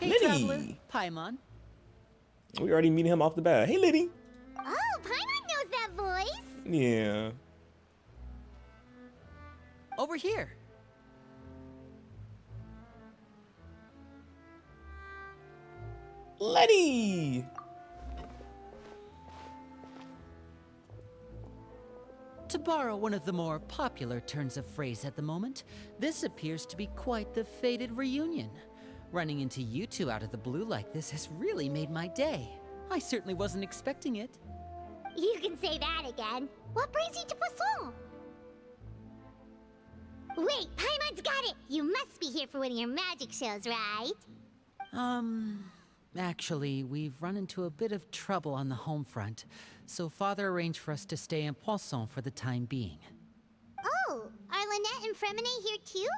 Hey, traveler, Liddy! Paimon. We already meeting him off the bat. Hey, Liddy! Oh, Paimon knows that voice. Yeah. Over here. Liddy! To borrow one of the more popular turns of phrase at the moment, this appears to be quite the fated reunion. Running into you two out of the blue like this has really made my day. I certainly wasn't expecting it. You can say that again. What brings you to Poisson? Wait, Paimon's got it. You must be here for one of your magic shows, right? Actually, we've run into a bit of trouble on the home front, so Father arranged for us to stay in Poisson for the time being. Oh, are Lynette and Fremine here too?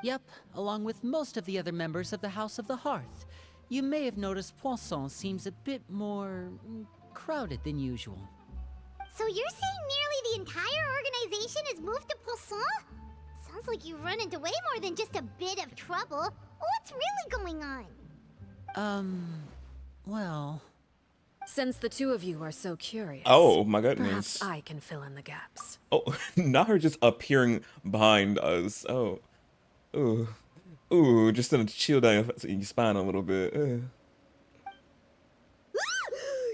Yep, along with most of the other members of the House of the Hearth. You may have noticed Poisson seems a bit more crowded than usual. So you're saying nearly the entire organization has moved to Poisson? Sounds like you've run into way more than just a bit of trouble. What's really going on? Well... Since the two of you are so curious, Oh, my goodness. perhaps I can fill in the gaps. Oh, not her just appearing behind us. Oh. Ooh. Ooh, just gonna chill down your spine a little bit.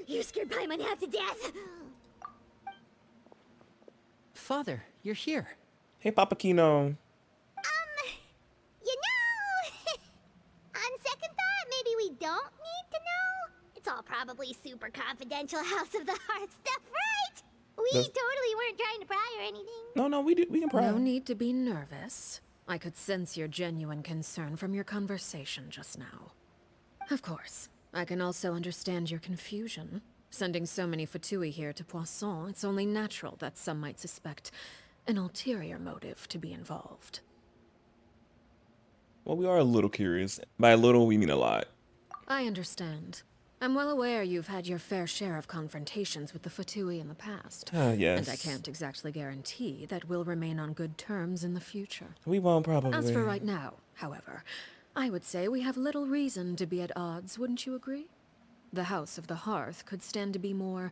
You scared Paimon half to death. Father, you're here. Hey, Papakino. You know, on second thought, maybe we don't need to know. It's all probably super confidential House of the Heart stuff, right? We totally weren't trying to pry or anything. No, we can pry. No need to be nervous. I could sense your genuine concern from your conversation just now. Of course, I can also understand your confusion. Sending so many Fatui here to Poisson, it's only natural that some might suspect an ulterior motive to be involved. Well, we are a little curious. By a little, we mean a lot. I understand. I'm well aware you've had your fair share of confrontations with the Fatui in the past. Yes. And I can't exactly guarantee that we'll remain on good terms in the future. We won't probably. As for right now, however, I would say we have little reason to be at odds, wouldn't you agree? The House of the Hearth could stand to be more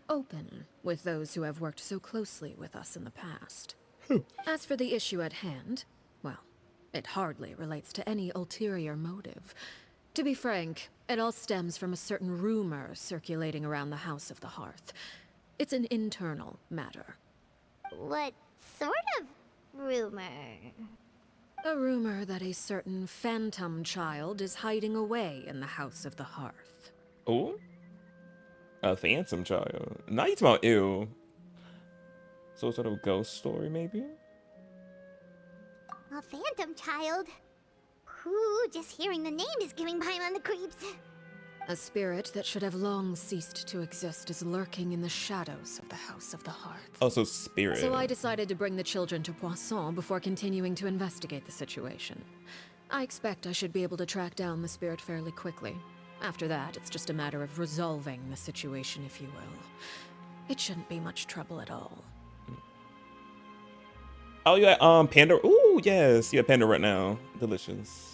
open with those who have worked so closely with us in the past. As for the issue at hand, well, it hardly relates to any ulterior motive. To be frank, it all stems from a certain rumor circulating around the House of the Hearth. It's an internal matter. What sort of rumor? A rumor that a certain phantom child is hiding away in the House of the Hearth. Oh? A phantom child. Now you talking about ew. So sort of ghost story, maybe? A phantom child? Ooh, just hearing the name is giving Paimon the creeps. A spirit that should have long ceased to exist is lurking in the shadows of the House of the Hearth. Oh, so spirit. So I decided to bring the children to Poisson before continuing to investigate the situation. I expect I should be able to track down the spirit fairly quickly. After that, it's just a matter of resolving the situation, if you will. It shouldn't be much trouble at all. Oh, you got panda. Ooh, yes, you got panda right now. Delicious.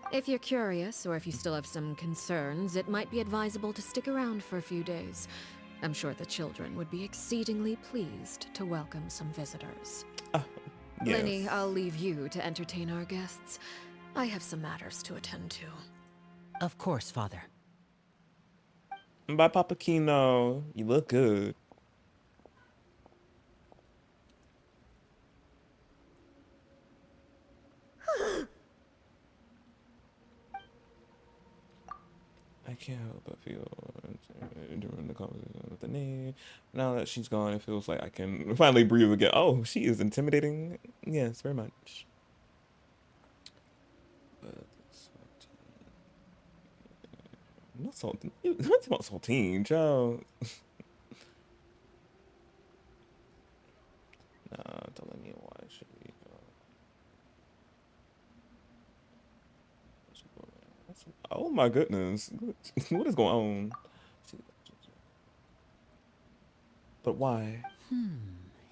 If you're curious, or if you still have some concerns, it might be advisable to stick around for a few days. I'm sure the children would be exceedingly pleased to welcome some visitors. Yes. Lenny, I'll leave you to entertain our guests. I have some matters to attend to. Of course, Father. Bye, Papakino. You look good. I can't help but feel during the conversation with the name. Now that she's gone, it feels like I can finally breathe again. Oh, she is intimidating. Yes, very much. But not saltine. What's about saltine, child? Nah, telling me why it should be. Oh my goodness. What is going on? But why?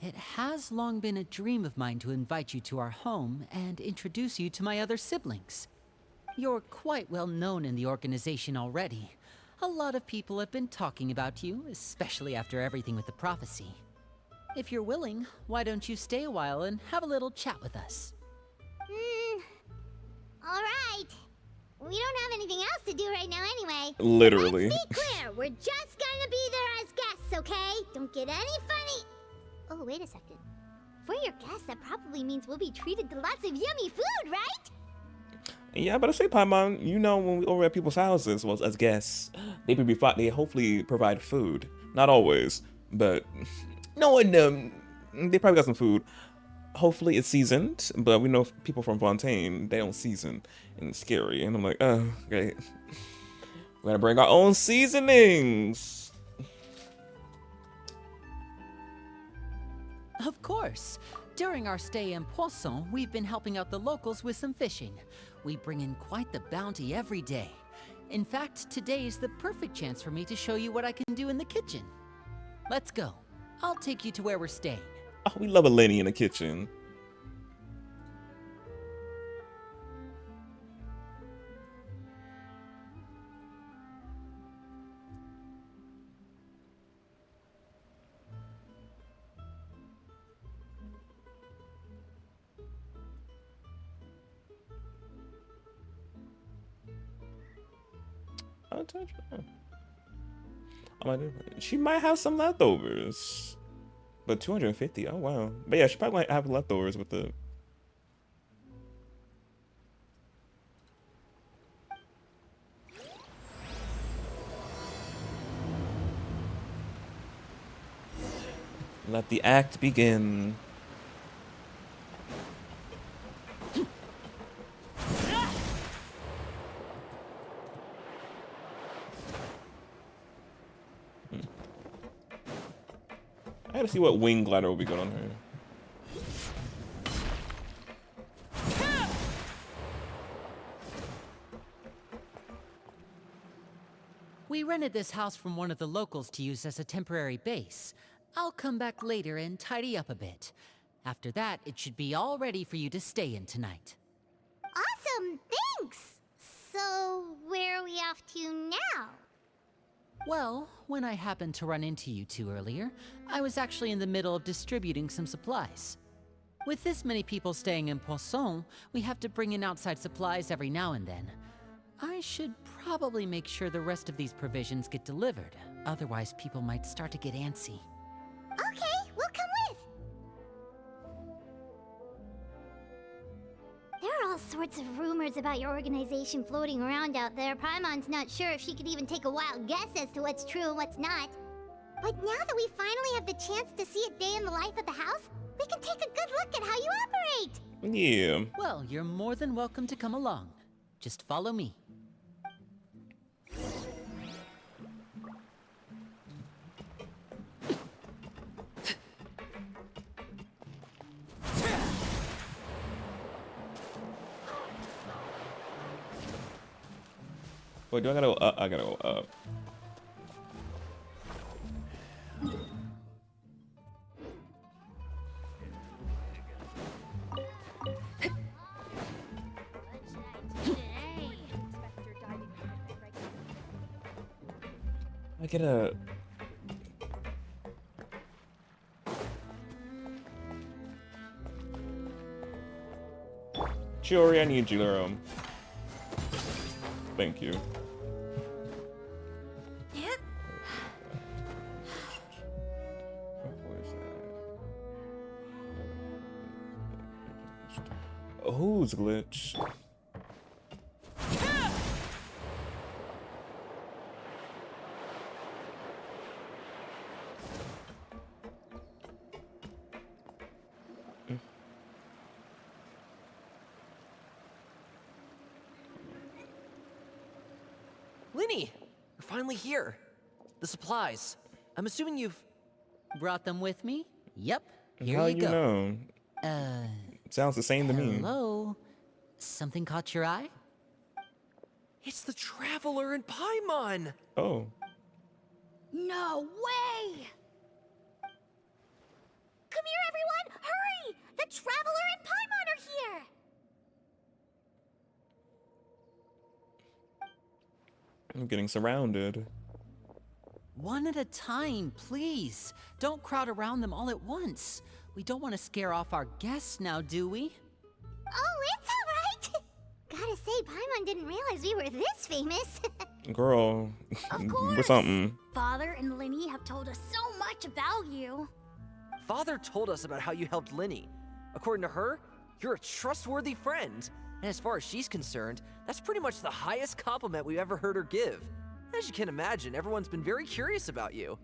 It has long been a dream of mine to invite you to our home and introduce you to my other siblings. You're quite well known in the organization already. A lot of people have been talking about you, especially after everything with the prophecy. If you're willing, why don't you stay a while and have a little chat with us? Alright. We don't have anything else to do right now anyway. Literally. Let's be clear, we're just gonna be there as guests, okay? Don't get any funny. Oh, wait a second. For your guests, that probably means we'll be treated to lots of yummy food, right? Yeah, but I say, Paimon, you know, when we over at people's houses, well, as guests, they hopefully provide food. Not always, but knowing them, they probably got some food. Hopefully it's seasoned, but we know people from Fontaine, they don't season, and it's scary. And I'm like, oh, great. We gotta bring our own seasonings. Of course. During our stay in Poisson, we've been helping out the locals with some fishing. We bring in quite the bounty every day. In fact, today is the perfect chance for me to show you what I can do in the kitchen. Let's go. I'll take you to where we're staying. Oh, we love a Lenny in the kitchen. I'll touch her. She might have some leftovers. But 250, oh wow. But yeah, she probably might have leftovers with the... Let the act begin. I gotta see what wing glider will be good on her. We rented this house from one of the locals to use as a temporary base. I'll come back later and tidy up a bit. After that, it should be all ready for you to stay in tonight. Awesome, thanks! So, where are we off to now? Well, when I happened to run into you two earlier, I was actually in the middle of distributing some supplies. With this many people staying in Poisson, we have to bring in outside supplies every now and then. I should probably make sure the rest of these provisions get delivered, otherwise people might start to get antsy. Okay, we'll come with! There are all sorts of rumors about your organization floating around out there. Paimon's not sure if she could even take a wild guess as to what's true and what's not. But now that we finally have the chance to see a day in the life of the house, we can take a good look at how you operate! Yeah. Well, you're more than welcome to come along. Just follow me. Wait, do I gotta go up? I gotta go up. I get a... Chiori, I need you, Thank you. Who's glitch? Linny, you're finally here. The supplies. I'm assuming you've... Brought them with me? Yep, here How you go. know? Sounds the same to me. Hello? Something caught your eye? It's the Traveler and Paimon! Oh. No way! Come here, everyone! Hurry! The Traveler and Paimon are here! I'm getting surrounded. One at a time, please. Don't crowd around them all at once. We don't want to scare off our guests now, do we? Oh, it's alright. Gotta say, Paimon didn't realize we were this famous. Girl, Of course. we're something. Father and Linny have told us so much about you. Father told us about how you helped Linny. According to her, you're a trustworthy friend. And as far as she's concerned, that's pretty much the highest compliment we've ever heard her give. As you can imagine, everyone's been very curious about you.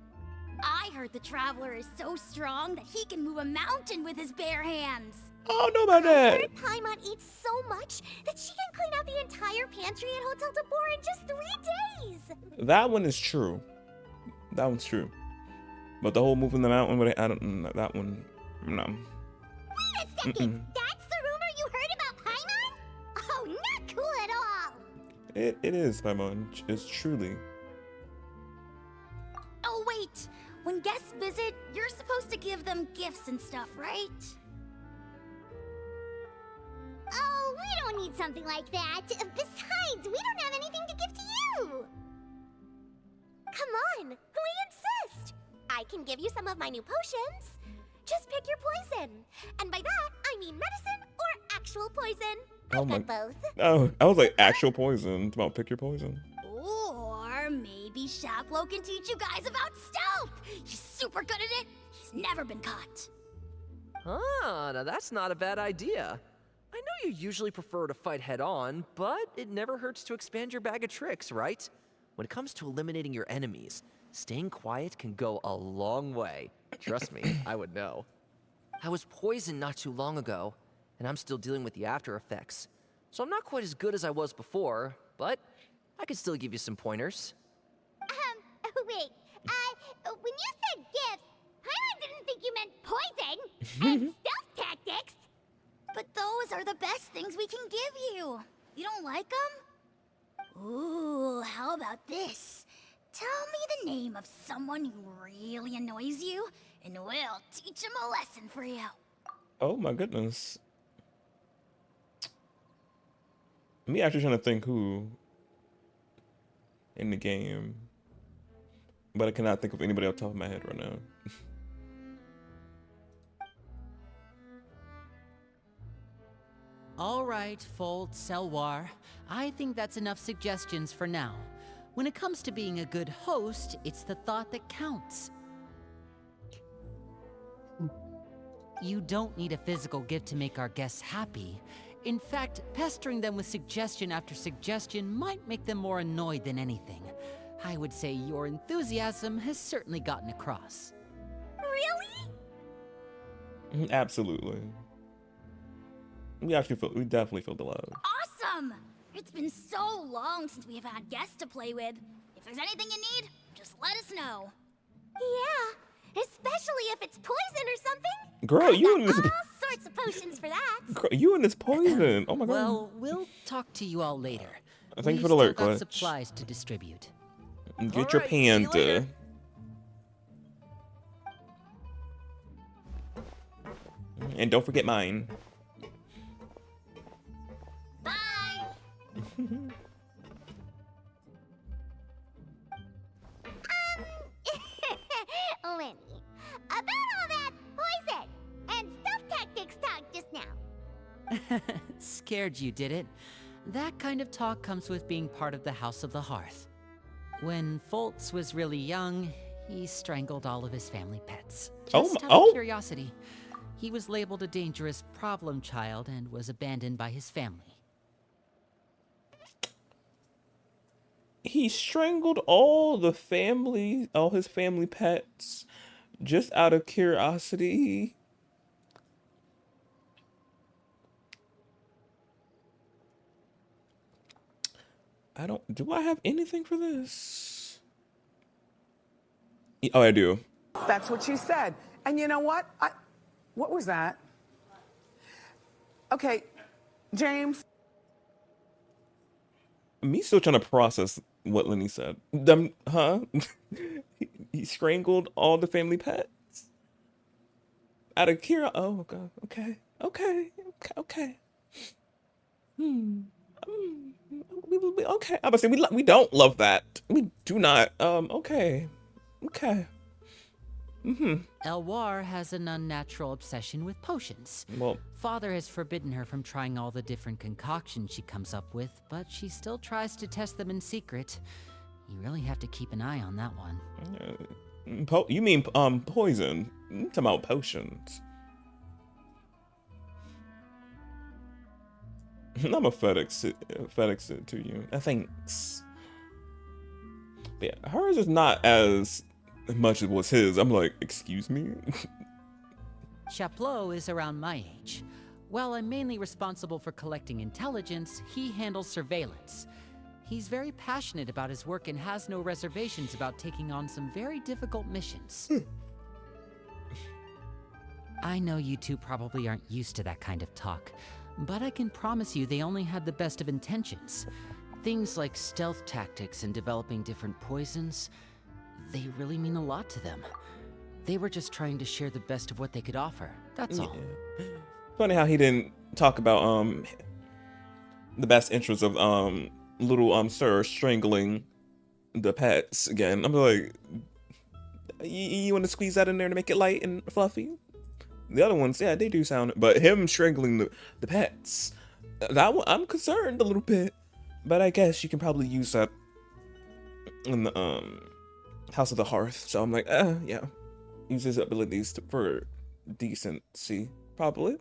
I heard the Traveler is so strong that he can move a mountain with his bare hands. I don't know about that. Heard Paimon eats so much that she can clean out the entire pantry at Hotel Tabor in just 3 days. That one is true. That one's true. But the whole moving the mountain, but I don't. That one, no. Wait a second. That's the rumor you heard about Paimon? Oh, not cool at all. It is, Paimon. It's truly. Oh, wait. When guests visit, you're supposed to give them gifts and stuff, right? Oh, we don't need something like that. Besides, we don't have anything to give to you. Come on, we insist. I can give you some of my new potions. Just pick your poison. And by that, I mean medicine or actual poison. I've got both. Oh, I was like actual poison. It's about pick your poison. Or maybe Shaplo can teach you guys about stealth. He's super good at it. He's never been caught. Ah, now that's not a bad idea. I know you usually prefer to fight head-on, but it never hurts to expand your bag of tricks, right? When it comes to eliminating your enemies, staying quiet can go a long way. Trust me, I would know. I was poisoned not too long ago, and I'm still dealing with the after effects. So I'm not quite as good as I was before, but I can still give you some pointers. Wait. When you said gifts, Paimon didn't think you meant poison and stealth tactics. But those are the best things we can give you. You don't like them? Ooh, how about this? Tell me the name of someone who really annoys you, and we'll teach him a lesson for you. Oh my goodness. Me actually trying to think who in the game, but I cannot think of anybody off the top of my head right now. All right, Fold, Selwar. I think that's enough suggestions for now. When it comes to being a good host, it's the thought that counts. You don't need a physical gift to make our guests happy. In fact, pestering them with suggestion after suggestion might make them more annoyed than anything. I would say your enthusiasm has certainly gotten across. Really? Absolutely. We definitely feel the love. Awesome! It's been so long since we have had guests to play with. If there's anything you need, just let us know. Yeah, especially if it's poison or something. Girl, you and this. All sorts of potions for that. Girl, you and this poison. Oh my god. Well, we'll talk to you all later. Thank you for We the alert, still got Clutch. supplies to distribute. Get your Alright, see you panda. later. And don't forget mine. Bye! Lenny, about all that poison and stealth tactics talk just now. Scared you, did it? That kind of talk comes with being part of the House of the Hearth. When Foltz was really young, he strangled all of his family pets. Just out of curiosity. He was labeled a dangerous problem child and was abandoned by his family. He strangled all his family pets, just out of curiosity. Do I have anything for this? Oh, I do. That's what she said. And you know what? What was that? Okay, James. Me still trying to process what Lenny said. Huh? He strangled all the family pets. Out of curiosity. Oh, God. Okay. Okay. I was saying we don't love that. We do not. Okay. Okay. Elwar has an unnatural obsession with potions. Well, Father has forbidden her from trying all the different concoctions she comes up with, but she still tries to test them in secret. You really have to keep an eye on that one. you mean poison? I'm talking about potions. I'm a FedEx it to you. Thanks. But yeah, hers is not as much as was his. I'm like, excuse me? Chaplot is around my age. While I'm mainly responsible for collecting intelligence, he handles surveillance. He's very passionate about his work and has no reservations about taking on some very difficult missions. I know you two probably aren't used to that kind of talk, but I can promise you they only had the best of intentions. Things like stealth tactics and developing different poisons, they really mean a lot to them. They were just trying to share the best of what they could offer, that's all. Funny how he didn't talk about the best interests of little Sir strangling the pets again. I'm like, you want to squeeze that in there to make it light and fluffy? The other ones, yeah, they do sound, but him strangling the pets, that one, I'm concerned a little bit. But I guess you can probably use that in the House of the Hearth. So I'm like, yeah, use his abilities for decency, probably.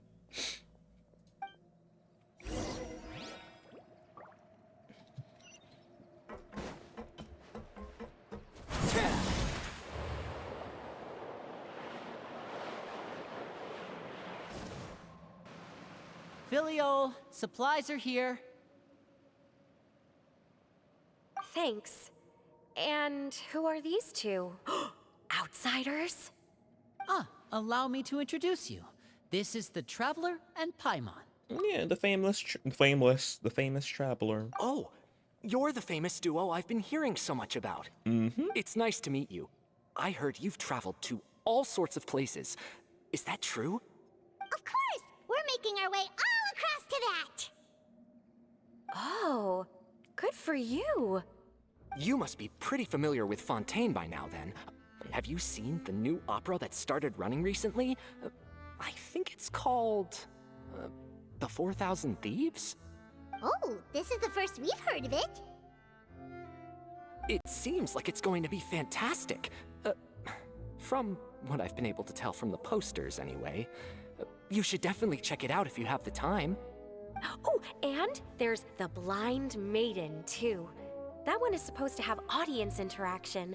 Filial, supplies are here. Thanks. And who are these two? Outsiders? Allow me to introduce you. This is the Traveler and Paimon. Yeah, the famous traveler. Oh, you're the famous duo I've been hearing so much about. It's nice to meet you. I heard you've traveled to all sorts of places. Is that true? Of course! We're making our way all across to that! Oh, good for you. You must be pretty familiar with Fontaine by now, then. Have you seen the new opera that started running recently? I think it's called... The 4,000 Thieves? Oh, this is the first we've heard of it. It seems like it's going to be fantastic. From what I've been able to tell from the posters, anyway. You should definitely check it out if you have the time. Oh, and there's The Blind Maiden, too. That one is supposed to have audience interaction.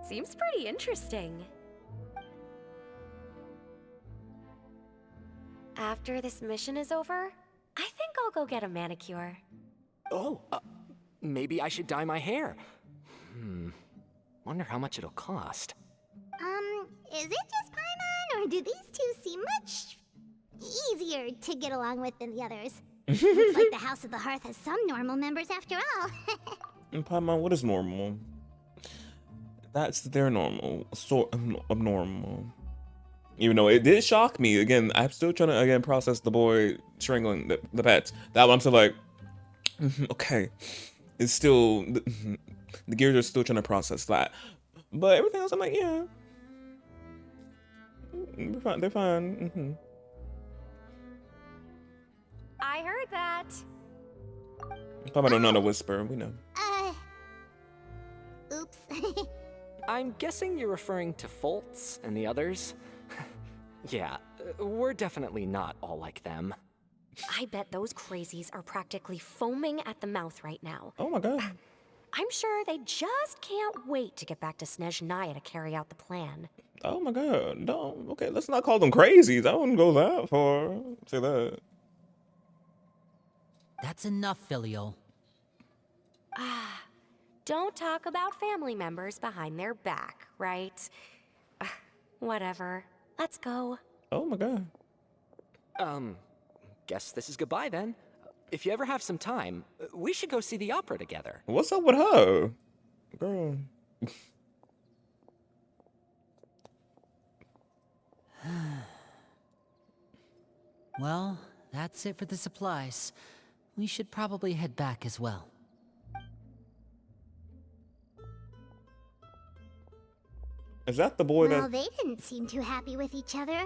Seems pretty interesting. After this mission is over, I think I'll go get a manicure. Oh, maybe I should dye my hair. Wonder how much it'll cost. Is it just Paimon, or do these two seem much easier to get along with than the others? Looks like the House of the Hearth has some normal members after all. And Paimon, what is normal? That's their normal, sort of abnormal. Even though it did shock me, again, I'm still trying to process the boy strangling the pets. That one, I'm still like, okay, it's still the gears are still trying to process that. But everything else, I'm like, yeah, they're fine. They're fine. I heard that. Probably don't know to whisper. We know. Oops. I'm guessing you're referring to Foltz and the others? Yeah, we're definitely not all like them. I bet those crazies are practically foaming at the mouth right now. Oh my god. I'm sure they just can't wait to get back to Snezhnaya to carry out the plan. Oh my god. No. Okay, let's not call them crazies. I wouldn't go that far. Say that. That's enough, Filial. Don't talk about family members behind their back, right? Whatever. Let's go. Oh my god. Guess this is goodbye then. If you ever have some time, we should go see the opera together. What's up with her? Girl. Well, that's it for the supplies. we should probably head back as well. Is that the boy Well, that... they didn't seem too happy with each other.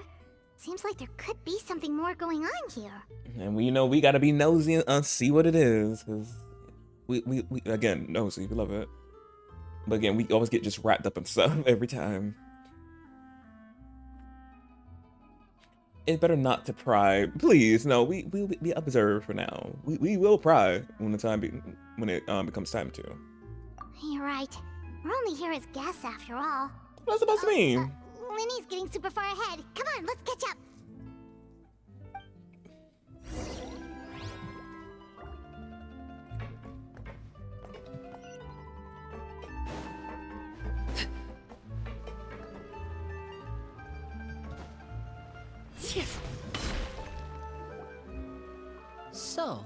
Seems like there could be something more going on here. And we know we gotta be nosy and see what it is, because we again, nosy, we love it. But again, we always get just wrapped up in stuff every time. It's better not to pry. Please, no, we observe for now. We will pry when it becomes time to. You're right. We're only here as guests after all. What's it supposed to mean? Linny's getting super far ahead. Come on, let's catch up. So,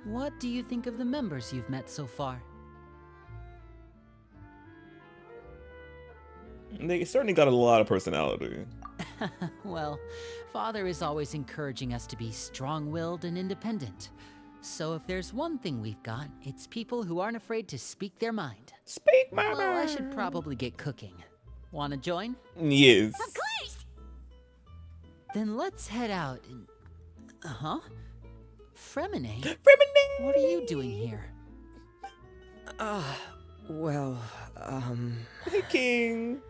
what do you think of the members you've met so far? They certainly got a lot of personality. Well, Father is always encouraging us to be strong-willed and independent. So if there's one thing we've got, it's people who aren't afraid to speak their mind. Speak my mind. Well, I should probably get cooking. Wanna join? Yes. Of course! Then let's head out and... Huh? Fremine? Fremine! What are you doing here? Well, Hey, King.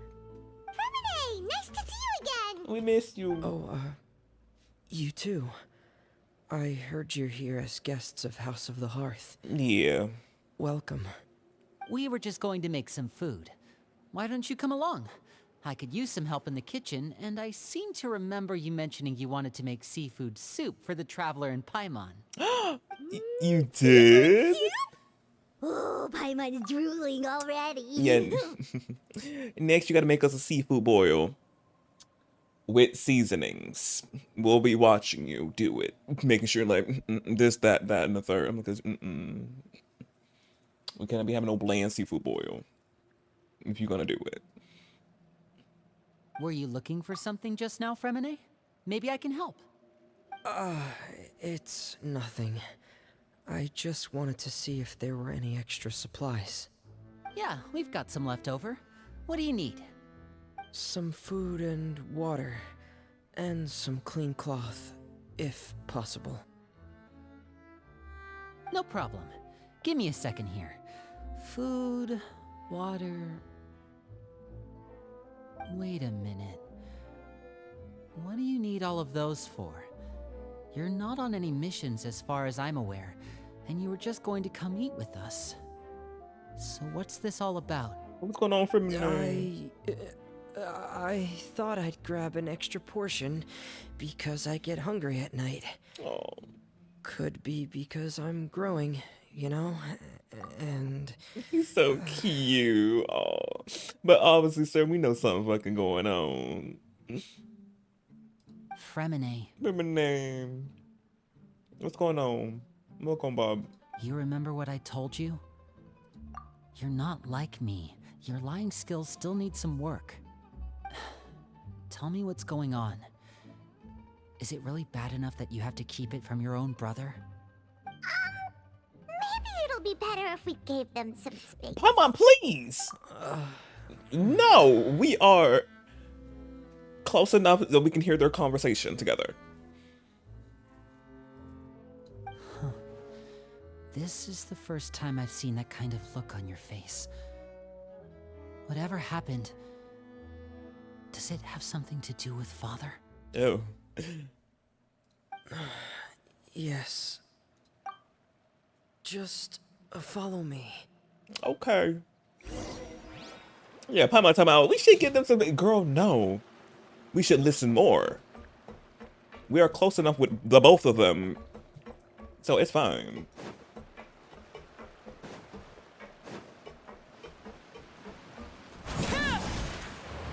Hey, nice to see you again! We missed you. oh, you too. I heard you're here as guests of House of the Hearth. Yeah. Welcome. We were just going to make some food. Why don't you come along? I could use some help in the kitchen, and I seem to remember you mentioning you wanted to make seafood soup for the traveler in Paimon. You did? Ooh, Paimon's drooling already. Yeah. Next, you gotta make us a seafood boil with seasonings. We'll be watching you do it, making sure like this, that, and the third. I'm like, we can't be having no bland seafood boil if you're gonna do it. Were you looking for something just now, Fremine? Maybe I can help. It's nothing. I just wanted to see if there were any extra supplies. Yeah, we've got some left over. What do you need? Some food and water. And some clean cloth, if possible. No problem. Give me a second here. Food, water... Wait a minute. What do you need all of those for? You're not on any missions as far as I'm aware, and you were just going to come eat with us. So what's this all about? What's going on for me? I thought I'd grab an extra portion because I get hungry at night. Oh. Could be because I'm growing, you know? And... He's so cute. Oh. But obviously, sir, we know something fucking going on. Fremine. Remember my name. What's going on? Welcome, Bob. You remember what I told you? You're not like me. Your lying skills still need some work. Tell me what's going on. Is it really bad enough that you have to keep it from your own brother? Maybe it'll be better if we gave them some space. Come on, please. No, we are close enough that we can hear their conversation together. This is the first time I've seen that kind of look on your face. Whatever happened, does it have something to do with Father? Oh. yes. Just follow me. Okay. Yeah, Paimon time out. We should give them some. Girl, no. We should listen more. We are close enough with the both of them, so it's fine.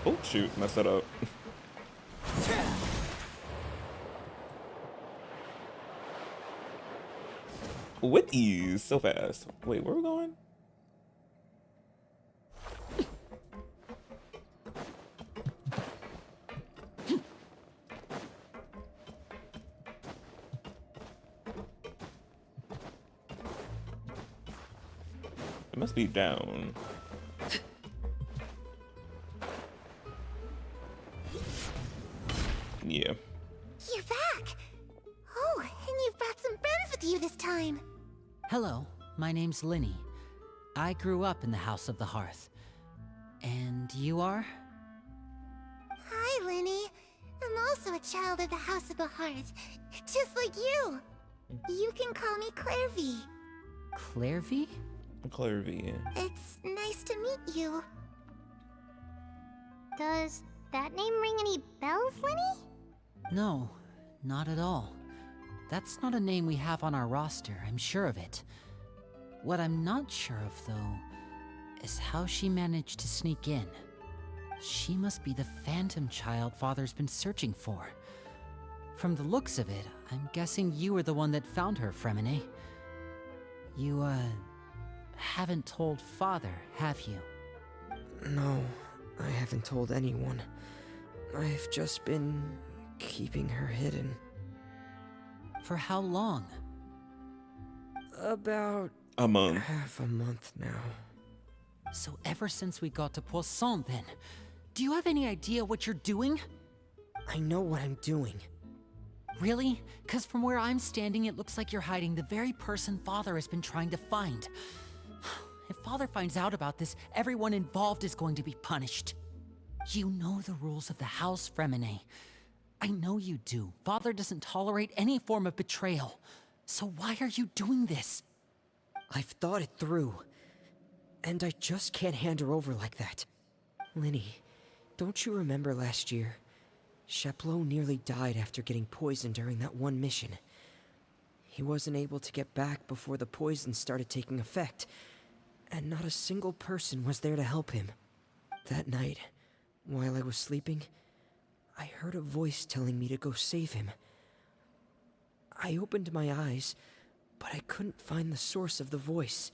Oh shoot, messed that up. With ease, so fast. Wait, where are we going? must be down. Yeah. You're back! Oh, and you've brought some friends with you this time. Hello, my name's Linny. I grew up in the House of the Hearth. And you are? Hi, Linny. I'm also a child of the House of the Hearth, just like you. You can call me Clairvy. Clairvy? Clairvy, yeah. It's nice to meet you. Does that name ring any bells, Linny? No, not at all. That's not a name we have on our roster, I'm sure of it. What I'm not sure of, though, is how she managed to sneak in. She must be the phantom child Father's been searching for. From the looks of it, I'm guessing you were the one that found her, Fremine. You, haven't told Father, have you? No, I haven't told anyone. I've just been keeping her hidden. For how long? About A month. half a month now. So ever since we got to Poisson, then. Do you have any idea what you're doing? I know what I'm doing. Really? 'Cause from where I'm standing, it looks like you're hiding the very person Father has been trying to find. If Father finds out about this, everyone involved is going to be punished. You know the rules of the house, Fremine. I know you do. Father doesn't tolerate any form of betrayal. So why are you doing this? I've thought it through. And I just can't hand her over like that. Linny, don't you remember last year? Chaplot nearly died after getting poisoned during that one mission. He wasn't able to get back before the poison started taking effect, and not a single person was there to help him. That night, while I was sleeping, I heard a voice telling me to go save him. I opened my eyes, but I couldn't find the source of the voice.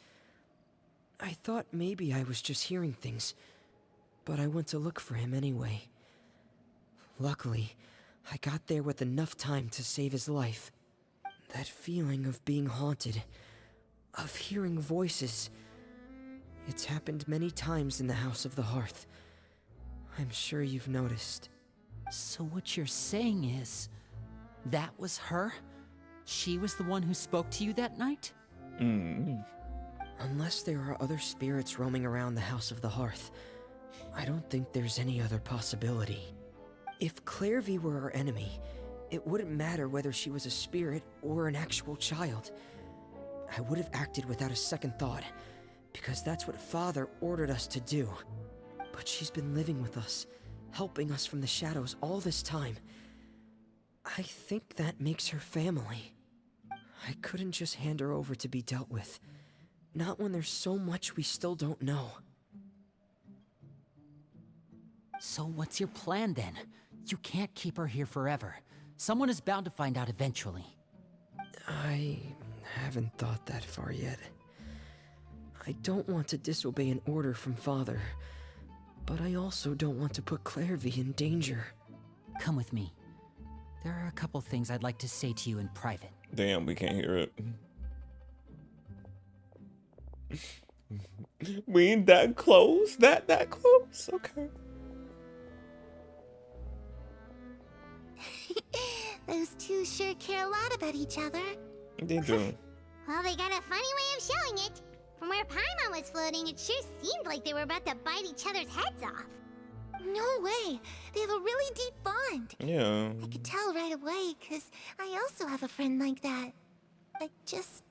I thought maybe I was just hearing things, but I went to look for him anyway. Luckily, I got there with enough time to save his life. That feeling of being haunted, of hearing voices, it's happened many times in the House of the Hearth. I'm sure you've noticed. So what you're saying is, that was her? She was the one who spoke to you that night? Unless there are other spirits roaming around the House of the Hearth, I don't think there's any other possibility. If Clairvy were our enemy, it wouldn't matter whether she was a spirit or an actual child. I would have acted without a second thought, because that's what Father ordered us to do. But she's been living with us, helping us from the shadows all this time. I think that makes her family. I couldn't just hand her over to be dealt with. Not when there's so much we still don't know. So what's your plan then? You can't keep her here forever. Someone is bound to find out eventually. I haven't thought that far yet. I don't want to disobey an order from Father, but I also don't want to put Clairvy in danger. Come with me. There are a couple things I'd like to say to you in private. Damn, we can't hear it. We ain't that close? That close? Okay. Those two sure care a lot about each other. They do. Well, they got a funny way of showing it. From where Paimon was floating, it sure seemed like they were about to bite each other's heads off. No way. They have a really deep bond. Yeah. I could tell right away, because I also have a friend like that. I just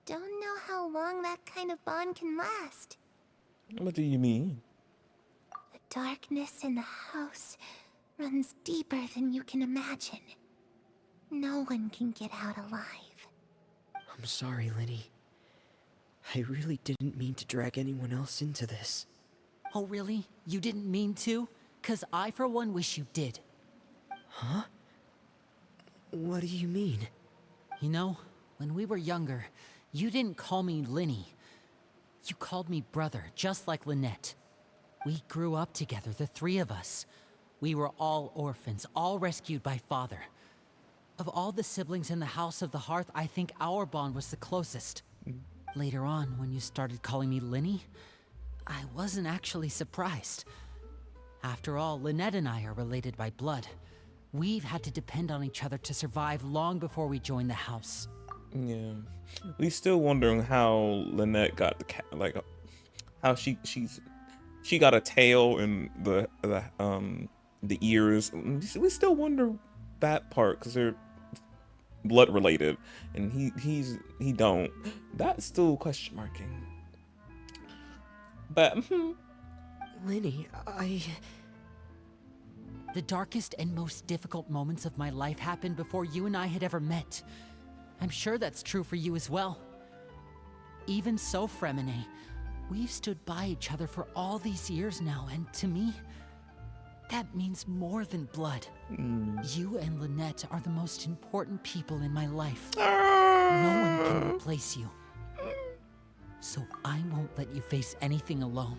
don't know how long that kind of bond can last. What do you mean? The darkness in the house runs deeper than you can imagine. No one can get out alive. I'm sorry, Linny. I really didn't mean to drag anyone else into this. Oh really? You didn't mean to? 'Cause I for one wish you did. Huh? What do you mean? You know, when we were younger, you didn't call me Linny. You called me brother, just like Lynette. We grew up together, the three of us. We were all orphans, all rescued by Father. Of all the siblings in the House of the Hearth, I think our bond was the closest. later on, when you started calling me Linny, I wasn't actually surprised. After all, Lynette and I are related by blood. We've had to depend on each other to survive long before we joined the house. Yeah, we still wondering how Lynette got the cat, like how she got a tail and the ears. We still wonder that part because they're blood related, and he don't. That's still question marking. But Linny, The darkest and most difficult moments of my life happened before you and I had ever met. I'm sure that's true for you as well. Even so, Fremine, we've stood by each other for all these years now, and to me, that means more than blood. You and Lynette are the most important people in my life. No one can replace you. So I won't let you face anything alone.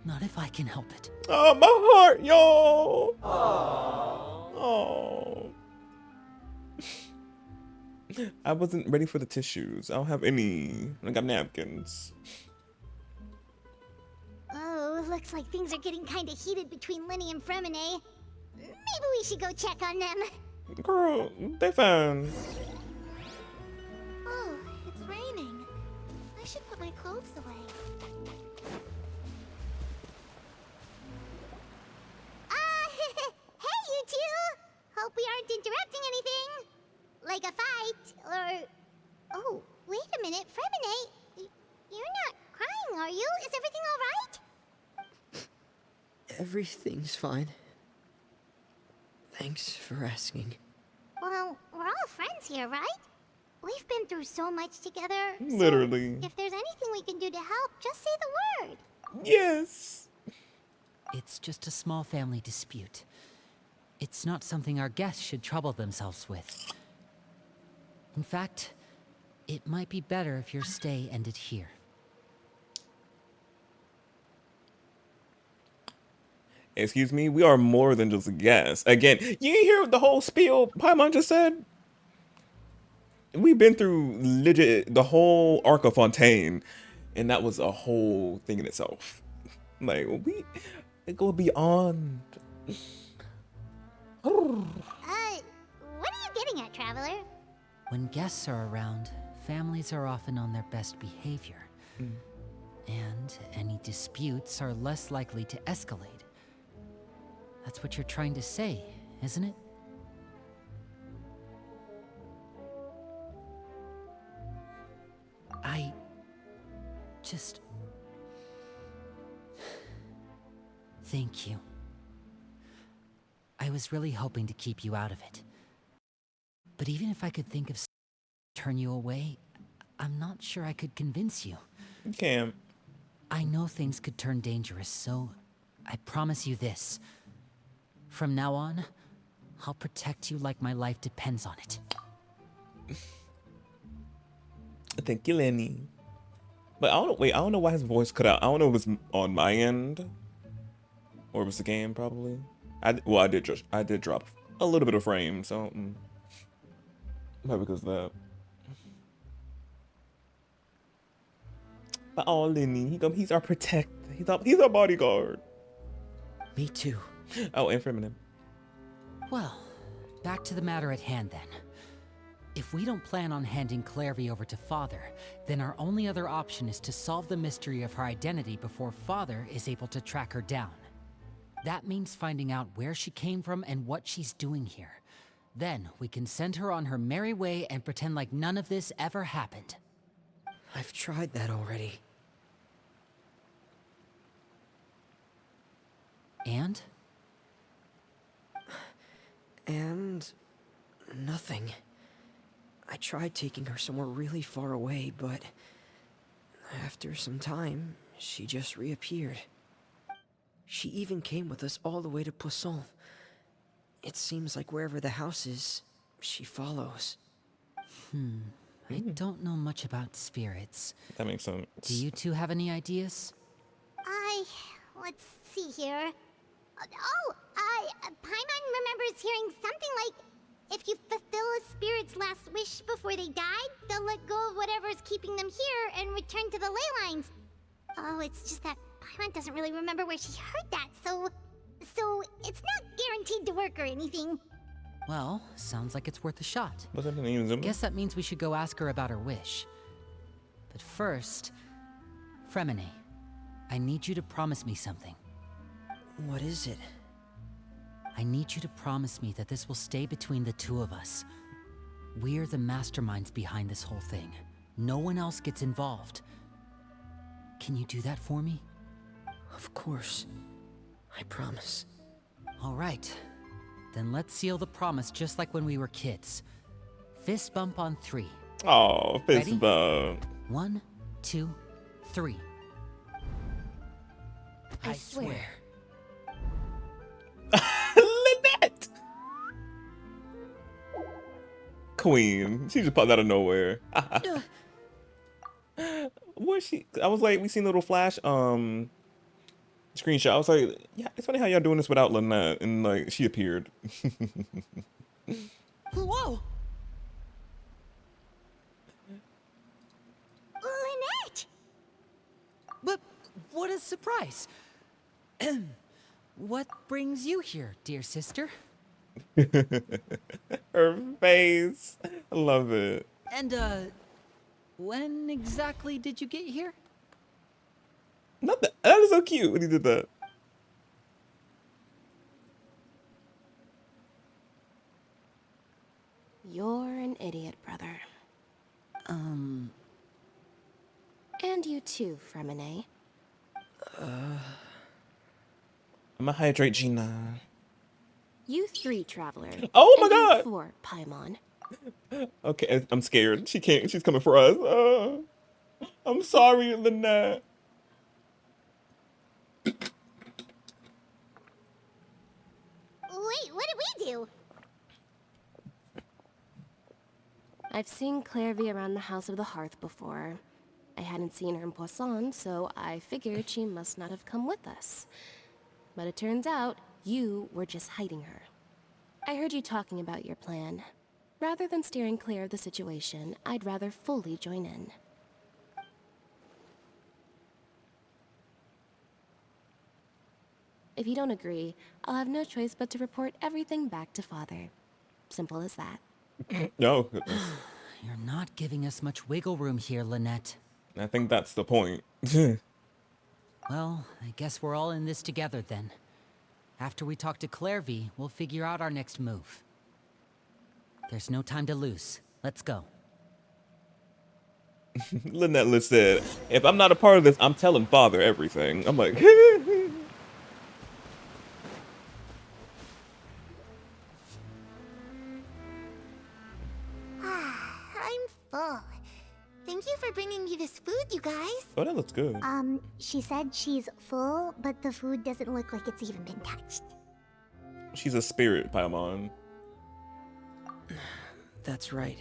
Not if I can help it. oh, my heart, yo. Oh. I wasn't ready for the tissues. I don't have any. I got napkins. Oh, looks like things are getting kind of heated between Linny and Fremine. Maybe we should go check on them. Girl, they fine. Oh, it's raining. I should put my clothes away. Hey, you two! Hope we aren't interrupting anything. Like a fight, or... Oh, wait a minute, Fremine. You're not crying, are you? Is everything alright? everything's fine. Thanks for asking. Well, we're all friends here, right? We've been through so much together. Literally. So if there's anything we can do to help, just say the word. Yes. It's just a small family dispute. It's not something our guests should trouble themselves with. In fact, it might be better if your stay ended here. Excuse me, we are more than just a guest. Again, you didn't hear the whole spiel Paimon just said? We've been through legit the whole arc of Fontaine, and that was a whole thing in itself. Like, it go beyond. What are you getting at, Traveler? When guests are around, families are often on their best behavior. And any disputes are less likely to escalate. That's what you're trying to say, isn't it? I just... Thank you. I was really hoping to keep you out of it. But even if I could think of turn you away, I'm not sure I could convince you. You can't. I know things could turn dangerous, so I promise you this. From now on, I'll protect you like my life depends on it. Thank you, Lenny. But I don't know why his voice cut out. I don't know if it was on my end or it was the game, probably. I did drop a little bit of frame, so probably because of that. But oh, Lenny, he's our protector. He's our bodyguard. Me too. Oh, and feminine. Well, back to the matter at hand then. If we don't plan on handing Clairvy over to Father, then our only other option is to solve the mystery of her identity before Father is able to track her down. That means finding out where she came from and what she's doing here. Then we can send her on her merry way and pretend like none of this ever happened. I've tried that already. And? And... nothing. I tried taking her somewhere really far away, but... after some time, she just reappeared. She even came with us all the way to Poisson. It seems like wherever the house is, she follows. I don't know much about spirits. That makes sense. Do you two have any ideas? Let's see here. Paimon remembers hearing something like if you fulfill a spirit's last wish before they died, they'll let go of whatever's keeping them here and return to the ley lines. Oh, it's just that Paimon doesn't really remember where she heard that, so it's not guaranteed to work or anything. Well, sounds like it's worth a shot. What's happening? Guess that means we should go ask her about her wish. But first, Fremine, I need you to promise me something. What is it? I need you to promise me that this will stay between the two of us. We're the masterminds behind this whole thing. No one else gets involved. Can you do that for me? Of course. I promise. All right. Then let's seal the promise just like when we were kids. Fist bump on 3. Oh, fist Ready? bump. 1, 2, 3. I swear. Lynette! Queen. She just popped out of nowhere. Where's she? I was like, we seen a little flash screenshot. I was like, yeah, it's funny how y'all doing this without Lynette. And like, she appeared. Whoa! Lynette! But what a surprise! What brings you here, dear sister? Her face. I love it. And, when exactly did you get here? Not that. That is so cute when he did that. You're an idiot, brother. And you too, Fremine. I'ma hydrate Gina. You 3, Traveler. Oh my and you God! 4, Paimon. Okay, I'm scared. She can't. She's coming for us. I'm sorry, Lynette. Wait, what did we do? I've seen Clairvy around the House of the Hearth before. I hadn't seen her in Poisson, so I figured she must not have come with us. But it turns out you were just hiding her. I heard you talking about your plan. Rather than steering clear of the situation, I'd rather fully join in. If you don't agree, I'll have no choice but to report everything back to Father. Simple as that. No, goodness. You're not giving us much wiggle room here, Lynette. I think that's the point. Well, I guess we're all in this together then. After we talk to Clairvy, we'll figure out our next move. There's no time to lose. Let's go. Lynette said, if I'm not a part of this, I'm telling Father everything. I'm like, I'm full. Thank you for bringing me this food, you guys. oh, that looks good. She said she's full, but the food doesn't look like it's even been touched. She's a spirit, Paimon. That's right.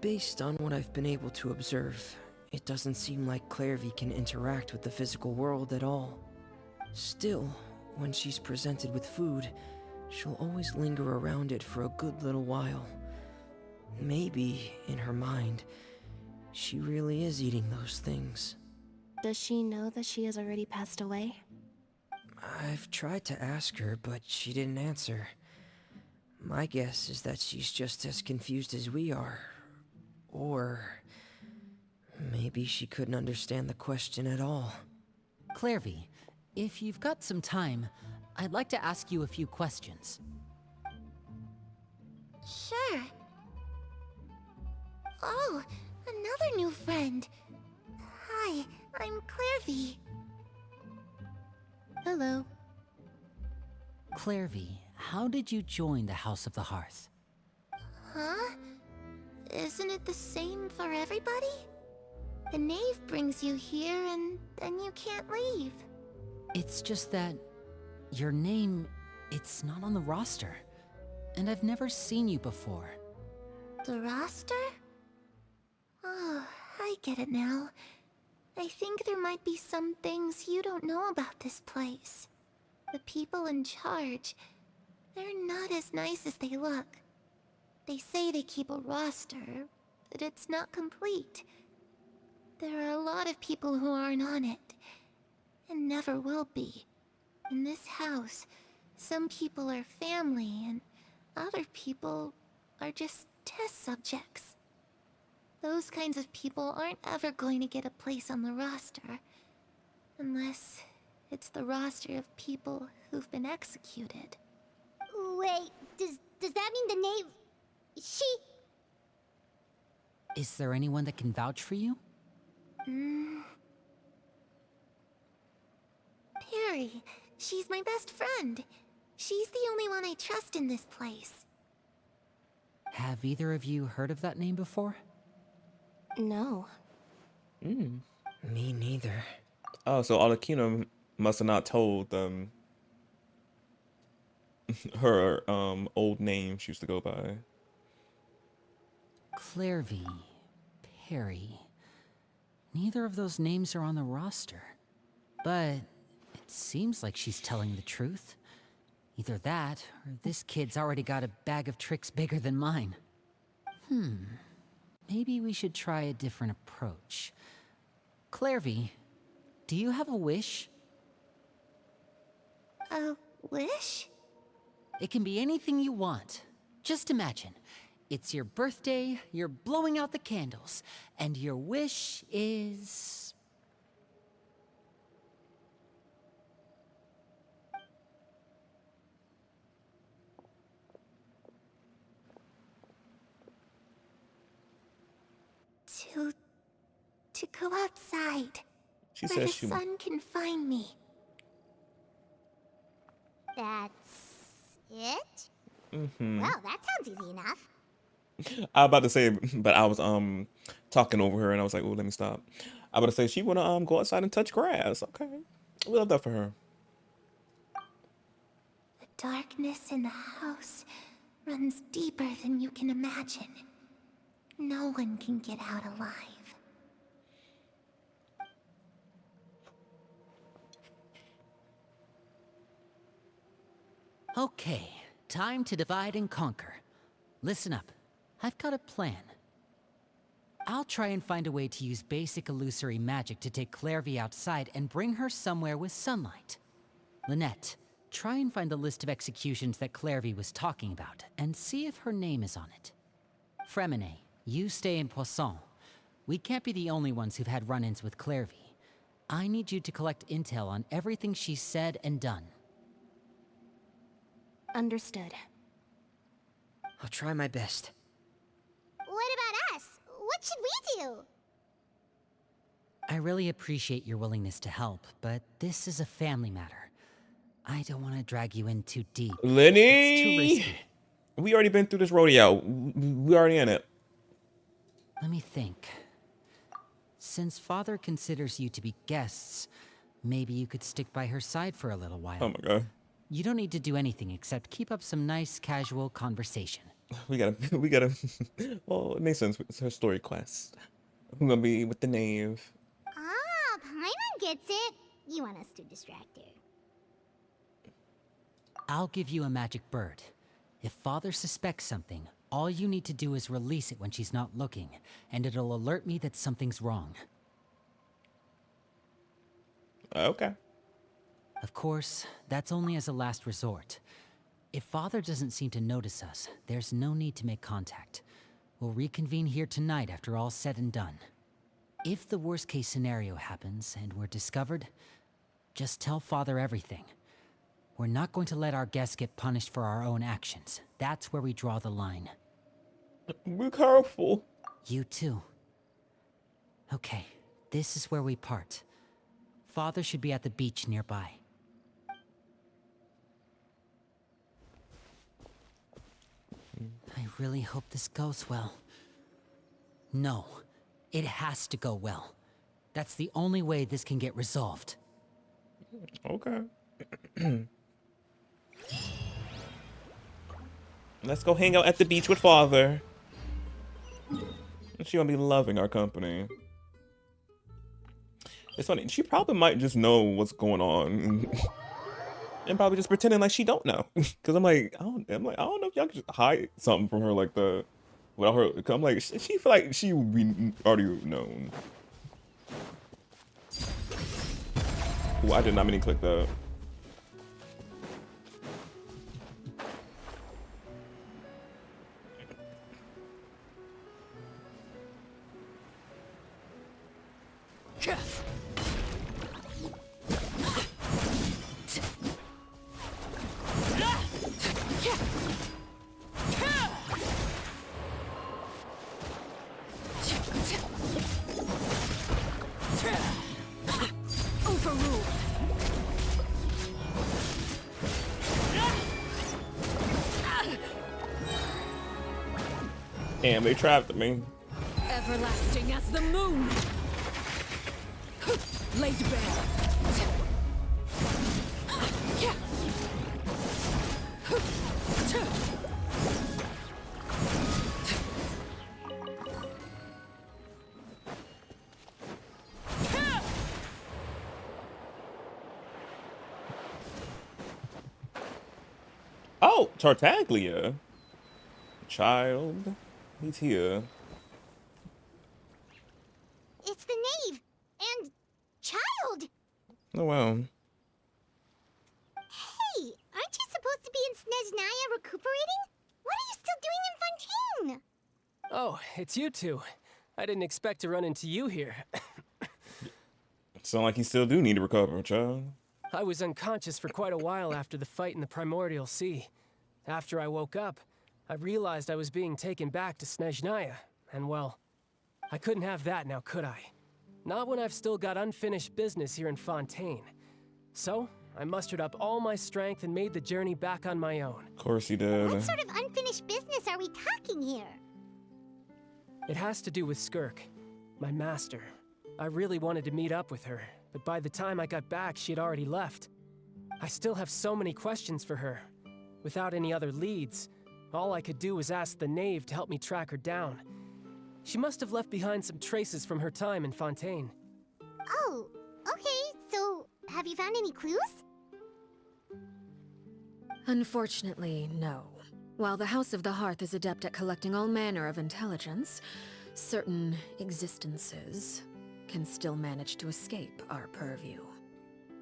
Based on what I've been able to observe, it doesn't seem like Clairvy can interact with the physical world at all. Still, when she's presented with food, she'll always linger around it for a good little while. Maybe, in her mind, she really is eating those things. Does she know that she has already passed away? I've tried to ask her, but she didn't answer. My guess is that she's just as confused as we are. Or maybe she couldn't understand the question at all. Clairvy, if you've got some time, I'd like to ask you a few questions. Sure. Oh, another new friend. Hi, I'm Clairvy. Hello. Clairvy, how did you join the House of the Hearth? Huh? Isn't it the same for everybody? The knave brings you here and then you can't leave. It's just that your name, it's not on the roster. And I've never seen you before. The roster? Oh, I get it now. I think there might be some things you don't know about this place. The people in charge, they're not as nice as they look. They say they keep a roster, but it's not complete. There are a lot of people who aren't on it, and never will be. In this house, some people are family, and other people are just test subjects. Those kinds of people aren't ever going to get a place on the roster, unless it's the roster of people who've been executed. Wait, does that mean the name... She... Is there anyone that can vouch for you? Perry. She's my best friend. She's the only one I trust in this place. Have either of you heard of that name before? No. Me neither. Oh, so Arlecchino must have not told her old name she used to go by. Clairvy, Perry. Neither of those names are on the roster. But it seems like she's telling the truth. Either that, or this kid's already got a bag of tricks bigger than mine. Maybe we should try a different approach. Clairvy, do you have a wish? A wish? It can be anything you want. Just imagine. It's your birthday, you're blowing out the candles, and your wish is... To go outside. She Where says the she... sun can find me. That's... it? Well, that sounds easy enough. I was about to say, but I was talking over her and I was like, oh, let me stop. I was about to say she wanna go outside and touch grass. Okay. We love that for her. The darkness in the house runs deeper than you can imagine. No one can get out alive. Okay, time to divide and conquer. Listen up, I've got a plan. I'll try and find a way to use basic illusory magic to take Clairvy outside and bring her somewhere with sunlight. Lynette, try and find the list of executions that Clairvy was talking about, and see if her name is on it. Fremine, you stay in Poisson. We can't be the only ones who've had run-ins with Clairvy. I need you to collect intel on everything she's said and done. Understood. I'll try my best. What about us? What should we do? I really appreciate your willingness to help, but this is a family matter. I don't want to drag you in too deep. Lenny! It's too risky. We already been through this rodeo. We already in it. Let me think. Since Father considers you to be guests, maybe you could stick by her side for a little while. Oh my god. You don't need to do anything except keep up some nice, casual conversation. We gotta, well, it makes sense. It's her story quest. Who's gonna be with the knave? Ah, Paimon gets it. You want us to distract her. I'll give you a magic bird. If Father suspects something, all you need to do is release it when she's not looking, and it'll alert me that something's wrong. Okay. Of course, that's only as a last resort. If Father doesn't seem to notice us, there's no need to make contact. We'll reconvene here tonight after all's said and done. If the worst case scenario happens and we're discovered, just tell Father everything. We're not going to let our guests get punished for our own actions. That's where we draw the line. Be careful. You too. Okay, this is where we part. Father should be at the beach nearby. I really hope this goes well. No, it has to go well. That's the only way this can get resolved. Okay. Let's go hang out at the beach with Father. She gonna be loving our company. It's funny, she probably might just know what's going on. And probably just pretending like she don't know. Cause I'm like, I don't know if y'all could just hide something from her like the without her. I'm like, she feel like she would be already known. Ooh, I did not mean to click that. Damn, they trapped me. Everlasting as the moon. Laid bare. Oh, Tartaglia. Child. He's here. It's the knave and child. Oh wow. Hey, aren't you supposed to be in Snezhnaya recuperating? What are you still doing in Fontaine? Oh, it's you two. I didn't expect to run into you here. Sound like you still do need to recover, child. I was unconscious for quite a while after the fight in the Primordial Sea. After I woke up, I realized I was being taken back to Snezhnaya, and well, I couldn't have that now, could I? Not when I've still got unfinished business here in Fontaine. So, I mustered up all my strength and made the journey back on my own. Of course he did. What sort of unfinished business are we talking here? It has to do with Skirk, my master. I really wanted to meet up with her, but by the time I got back, she had already left. I still have so many questions for her. Without any other leads, all I could do was ask the knave to help me track her down. She must have left behind some traces from her time in Fontaine. Oh, okay, so have you found any clues? Unfortunately, no. While the House of the Hearth is adept at collecting all manner of intelligence, certain existences can still manage to escape our purview.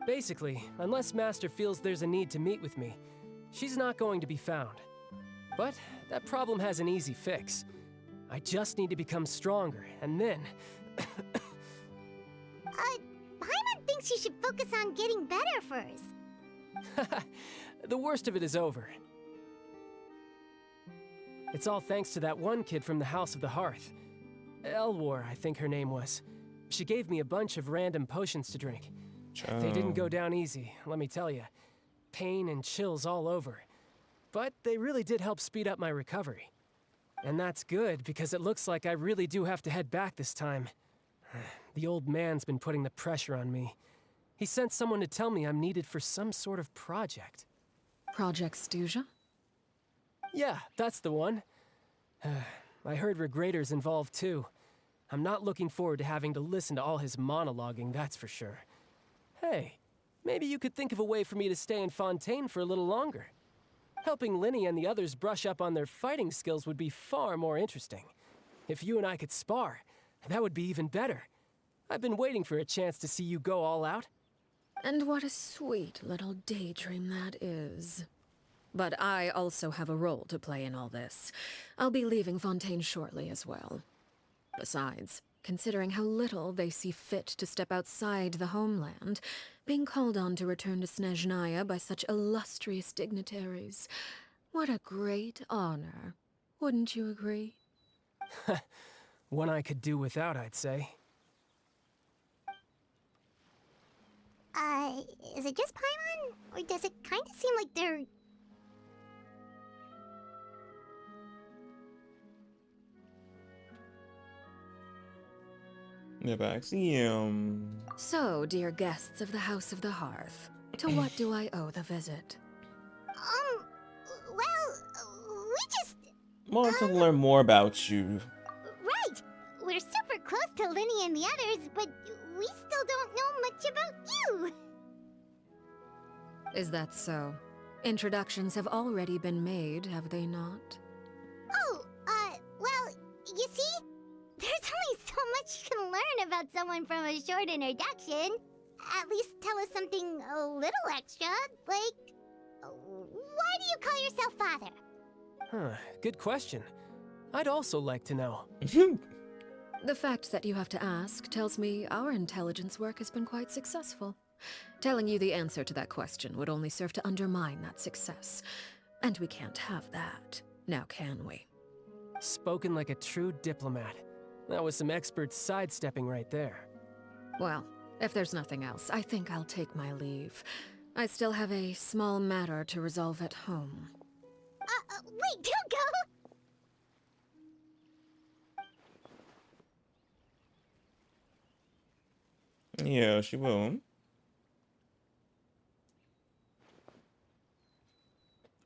Basically, unless Master feels there's a need to meet with me, she's not going to be found. But that problem has an easy fix. I just need to become stronger, and then... Paimon thinks you should focus on getting better first. The worst of it is over. It's all thanks to that one kid from the House of the Hearth. Elwar, I think her name was. She gave me a bunch of random potions to drink. They didn't go down easy, let me tell you. Pain and chills all over. But they really did help speed up my recovery. And that's good, because it looks like I really do have to head back this time. The old man's been putting the pressure on me. He sent someone to tell me I'm needed for some sort of project. Project Stuja? Yeah, that's the one. I heard Regrader's involved too. I'm not looking forward to having to listen to all his monologuing, that's for sure. Hey, maybe you could think of a way for me to stay in Fontaine for a little longer. Helping Linny and the others brush up on their fighting skills would be far more interesting. If you and I could spar, that would be even better. I've been waiting for a chance to see you go all out. And what a sweet little daydream that is. But I also have a role to play in all this. I'll be leaving Fontaine shortly as well. Besides, considering how little they see fit to step outside the homeland, being called on to return to Snezhnaya by such illustrious dignitaries, what a great honor. Wouldn't you agree? One I could do without, I'd say. Is it just Paimon? Or does it kind of seem like they're... Yeah, back. See him. So, dear guests of the House of the Hearth, to what do I owe the visit? Well, we just... Want to learn more about you. Right! We're super close to Linny and the others, but we still don't know much about you! Is that so? Introductions have already been made, have they not? Oh, well, you see? There's only so much you can learn about someone from a short introduction. At least tell us something a little extra, like, why do you call yourself father? Huh, good question. I'd also like to know. The fact that you have to ask tells me our intelligence work has been quite successful. Telling you the answer to that question would only serve to undermine that success. And we can't have that, now can we? Spoken like a true diplomat. That was some expert sidestepping right there. Well, if there's nothing else, I think I'll take my leave. I still have a small matter to resolve at home. Wait, don't go! Yeah, she will.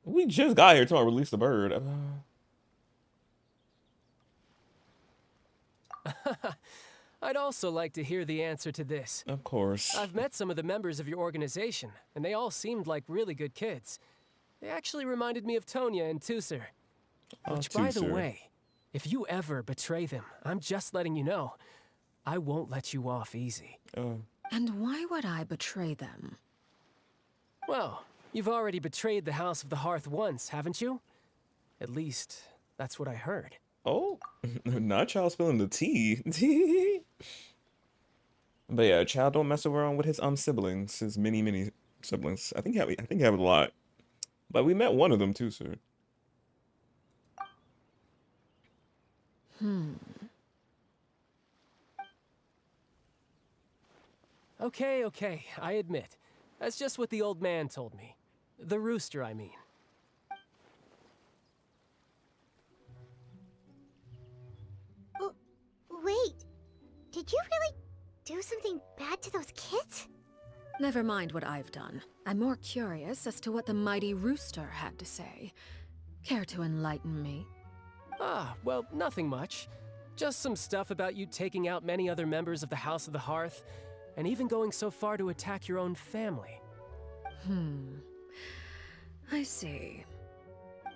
We just got here to release the bird. I'd also like to hear the answer to this. Of course. I've met some of the members of your organization, and they all seemed like really good kids. They actually reminded me of Tonya and Tusser. Which, by the way, if you ever betray them, I'm just letting you know, I won't let you off easy. And why would I betray them? Well, you've already betrayed the House of the Hearth once, haven't you? At least, that's what I heard. Oh, not child spilling the tea. But yeah, child don't mess around with his siblings, his many siblings. I think he have a lot. But we met one of them too, sir. Okay, I admit. That's just what the old man told me. The rooster, I mean. Wait, did you really do something bad to those kids? Never mind what I've done. I'm more curious as to what the mighty rooster had to say. Care to enlighten me? Well, nothing much. Just some stuff about you taking out many other members of the House of the Hearth, and even going so far to attack your own family. I see.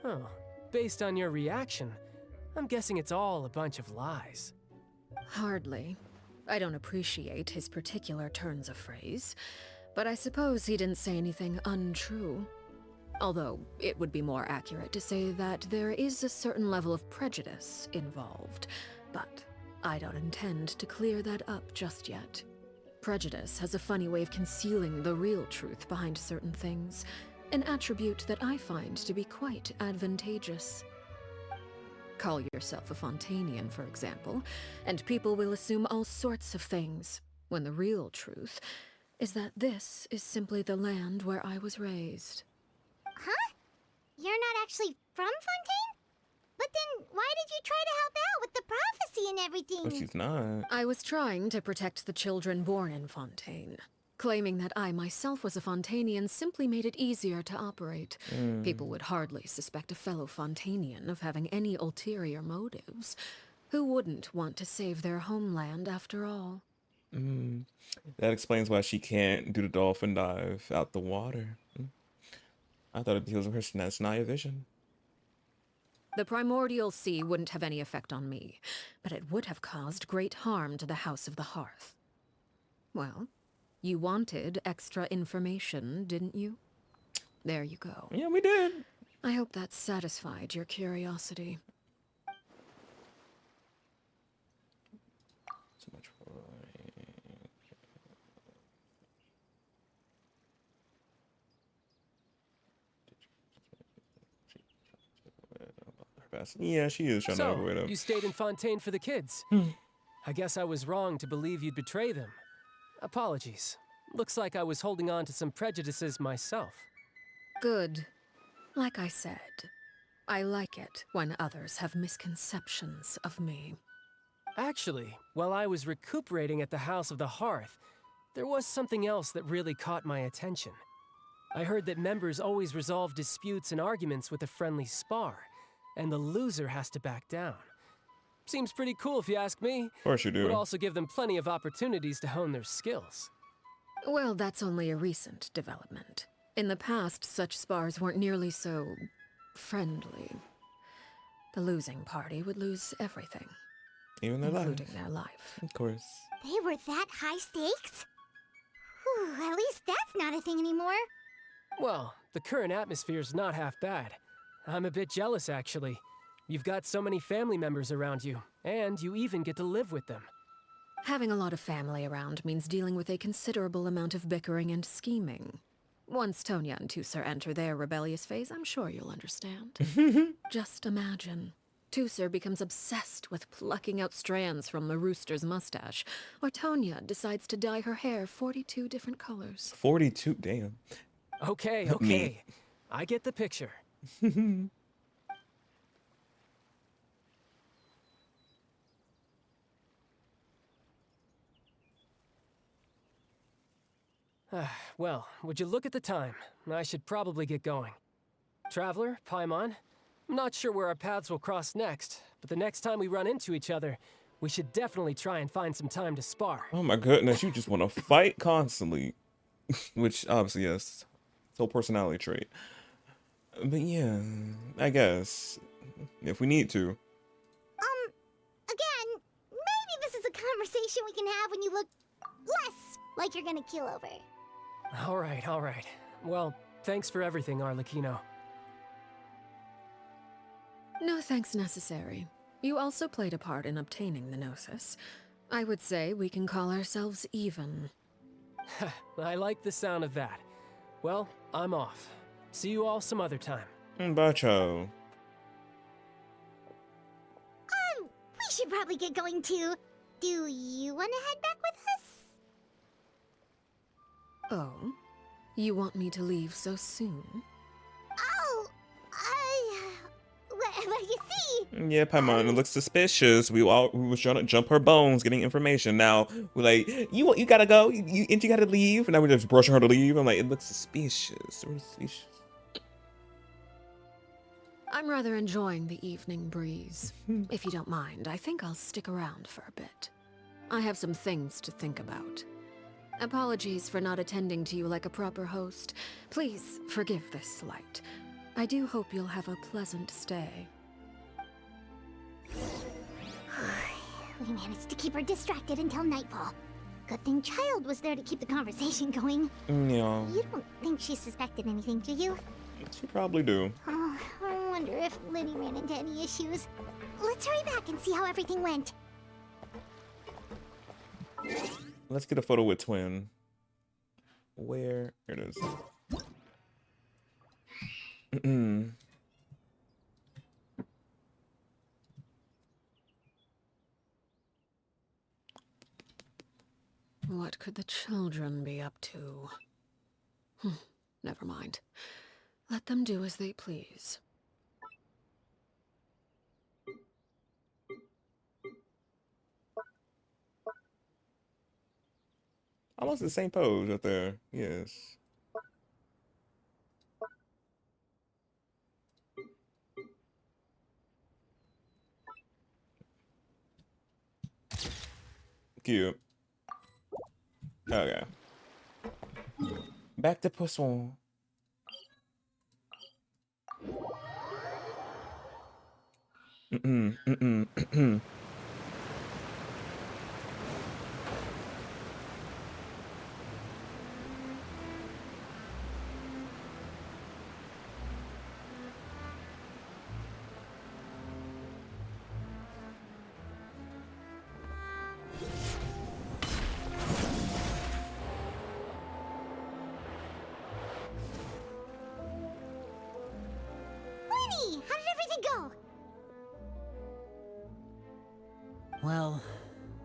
Oh, based on your reaction, I'm guessing it's all a bunch of lies. Hardly. I don't appreciate his particular turns of phrase, but I suppose he didn't say anything untrue. Although, it would be more accurate to say that there is a certain level of prejudice involved, but I don't intend to clear that up just yet. Prejudice has a funny way of concealing the real truth behind certain things, an attribute that I find to be quite advantageous. Call yourself a Fontanian, for example, and people will assume all sorts of things, when the real truth is that this is simply the land where I was raised. Huh? You're not actually from Fontaine? But then why did you try to help out with the prophecy and everything? But she's not. I was trying to protect the children born in Fontaine. Claiming that I myself was a Fontanian simply made it easier to operate. People would hardly suspect a fellow Fontanian of having any ulterior motives. Who wouldn't want to save their homeland after all? That explains why she can't do the dolphin dive out the water. I thought it was a person that's Naya Vision. The primordial sea wouldn't have any effect on me, but it would have caused great harm to the House of the Hearth. Well, you wanted extra information, didn't you? There you go. Yeah, we did. I hope that satisfied your curiosity. So much for... Yeah, she is trying to avoid him. You stayed in Fontaine for the kids. I guess I was wrong to believe you'd betray them. Apologies. Looks like I was holding on to some prejudices myself. Good. Like I said, I like it when others have misconceptions of me. Actually, while I was recuperating at the House of the Hearth, there was something else that really caught my attention. I heard that members always resolve disputes and arguments with a friendly spar, and the loser has to back down. Seems pretty cool if you ask me. Of course you do. Would also give them plenty of opportunities to hone their skills. Well, that's only a recent development. In the past, such spars weren't nearly so friendly. The losing party would lose everything, Even their including life. their life. Of course. They were that high stakes? Whew, at least that's not a thing anymore. Well, the current atmosphere's not half bad. I'm a bit jealous, actually. You've got so many family members around you, and you even get to live with them. Having a lot of family around means dealing with a considerable amount of bickering and scheming. Once Tonya and Tusser enter their rebellious phase, I'm sure you'll understand. Just imagine. Tusser becomes obsessed with plucking out strands from the rooster's mustache, or Tonya decides to dye her hair 42 different colors. 42, damn. Okay, okay. I get the picture. Well, would you look at the time? I should probably get going. Traveler, Paimon, I'm not sure where our paths will cross next, but the next time we run into each other, we should definitely try and find some time to spar. Oh my goodness, you just want to fight constantly. Which, obviously, yes, it's a personality trait. But yeah, I guess, if we need to. Again, maybe this is a conversation we can have when you look less like you're gonna keel over. All right, all right. Well, thanks for everything, Arlecchino. No thanks necessary. You also played a part in obtaining the Gnosis. I would say we can call ourselves even. I like the sound of that. Well, I'm off. See you all some other time. Bacho. We should probably get going too. Do you want to head back with us? Oh? You want me to leave so soon? Oh, well, you see. Yeah, Paimon, it looks suspicious. We was trying to jump her bones, getting information. Now we're like, you gotta go. You gotta leave. And now we're just brushing her to leave. I'm like, it looks suspicious. Suspicious. I'm rather enjoying the evening breeze. If you don't mind, I think I'll stick around for a bit. I have some things to think about. Apologies for not attending to you like a proper host. Please forgive this slight. I do hope you'll have a pleasant stay. We managed to keep her distracted until nightfall. Good thing Child was there to keep the conversation going. Yeah. You don't think she suspected anything, do you? She probably do. Oh, I wonder if Liddy ran into any issues. Let's hurry back and see how everything went. Let's get a photo with Twin. Where? Here it is. What could the children be up to? Never mind. Let them do as they please. Almost the same pose right there. Yes. Cute. Okay. Back to Poisson. Well,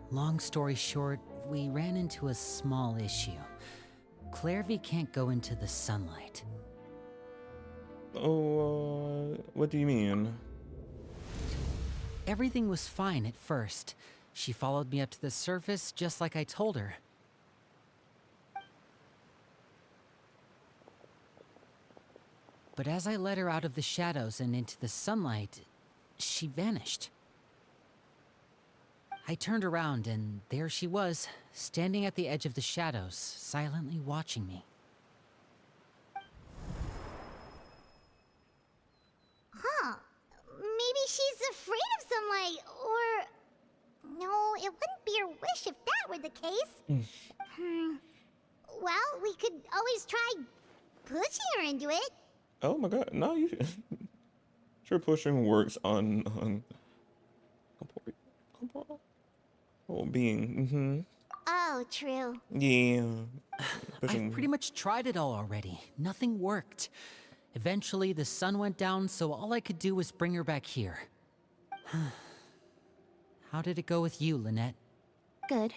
long story short, we ran into a small issue. Clairvy can't go into the sunlight. Oh, what do you mean? Everything was fine at first. She followed me up to the surface just like I told her. But as I led her out of the shadows and into the sunlight, she vanished. I turned around and there she was, standing at the edge of the shadows, silently watching me. it wouldn't be your wish if that were the case. Well, we could always try pushing her into it. Oh my god, no, you sure pushing works on being. Oh, true. Yeah. I've pretty much tried it all already. Nothing worked. Eventually, the sun went down, so all I could do was bring her back here. How did it go with you, Lynette? Good.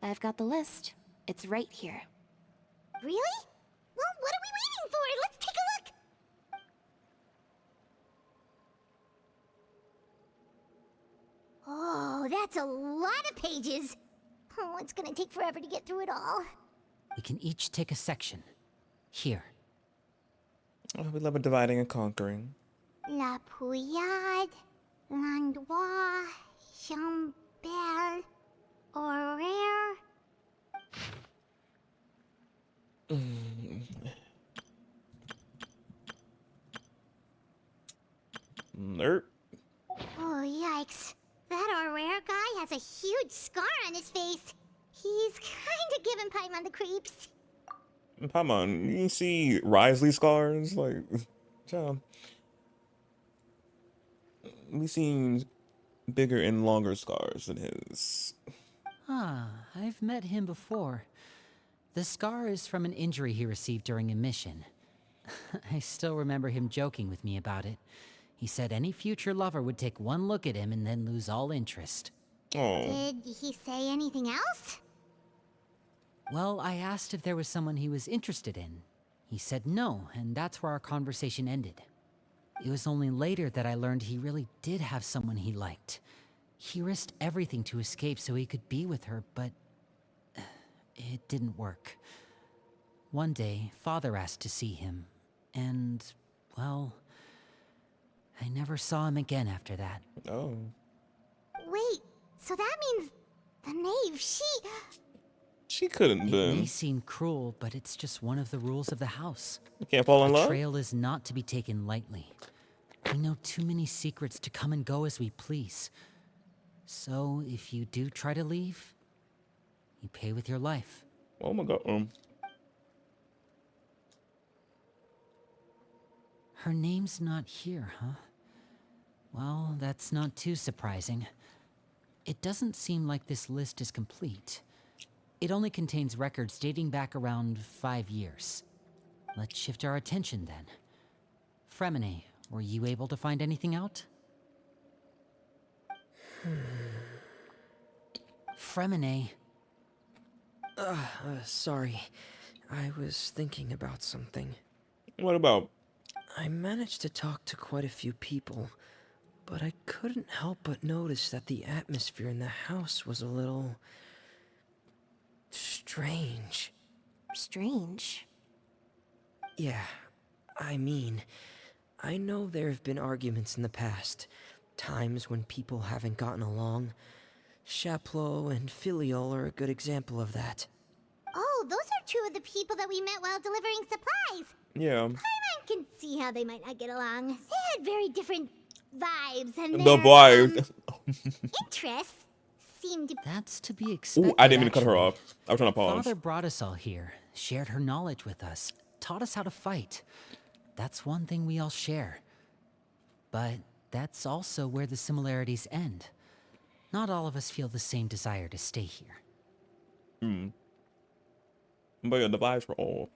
I've got the list. It's right here. Really? Well, what are we waiting for? Let's take a look! Oh, that's a lot of pages. Oh, it's gonna take forever to get through it all. We can each take a section. Here. Oh, we love a dividing and conquering. La Pouillade, Landois, Chambert, Horaire. Nerd. Oh, yikes. That Horaire guy has a huge scar on his face. He's kinda giving Paimon the creeps. Paimon, you can see Risley scars? Like, child. We've seen bigger and longer scars than his. I've met him before. The scar is from an injury he received during a mission. I still remember him joking with me about it. He said any future lover would take one look at him and then lose all interest. Oh. Did he say anything else? Well, I asked if there was someone he was interested in. He said no, and that's where our conversation ended. It was only later that I learned he really did have someone he liked. He risked everything to escape so he could be with her, but it didn't work. One day, Father asked to see him, and, well, I never saw him again after that. Oh. Wait, so that means the knave, She couldn't It been. may seem cruel, but it's just one of the rules of the house. You can't fall in love? Betrayal is not to be taken lightly. We know too many secrets to come and go as we please. So, if you do try to leave, you pay with your life. Oh my god. Her name's not here, huh? Well, that's not too surprising. It doesn't seem like this list is complete. It only contains records dating back around 5 years. Let's shift our attention then. Fremine, were you able to find anything out? Fremine. Sorry. I was thinking about something. What about? I managed to talk to quite a few people, but I couldn't help but notice that the atmosphere in the house was a little strange. Strange? Yeah, I mean, I know there have been arguments in the past, times when people haven't gotten along. Chaplot and Filiol are a good example of that. Oh, those are two of the people that we met while delivering supplies. Yeah. Paimon can see how they might not get along. They had very different vibes, and The their, vibes. interests seemed to... That's to be expected. Ooh, I didn't mean to cut her actually. off. I was trying to pause. Father brought us all here, shared her knowledge with us, taught us how to fight. That's one thing we all share. But that's also where the similarities end. Not all of us feel the same desire to stay here. But yeah, the vibes were all.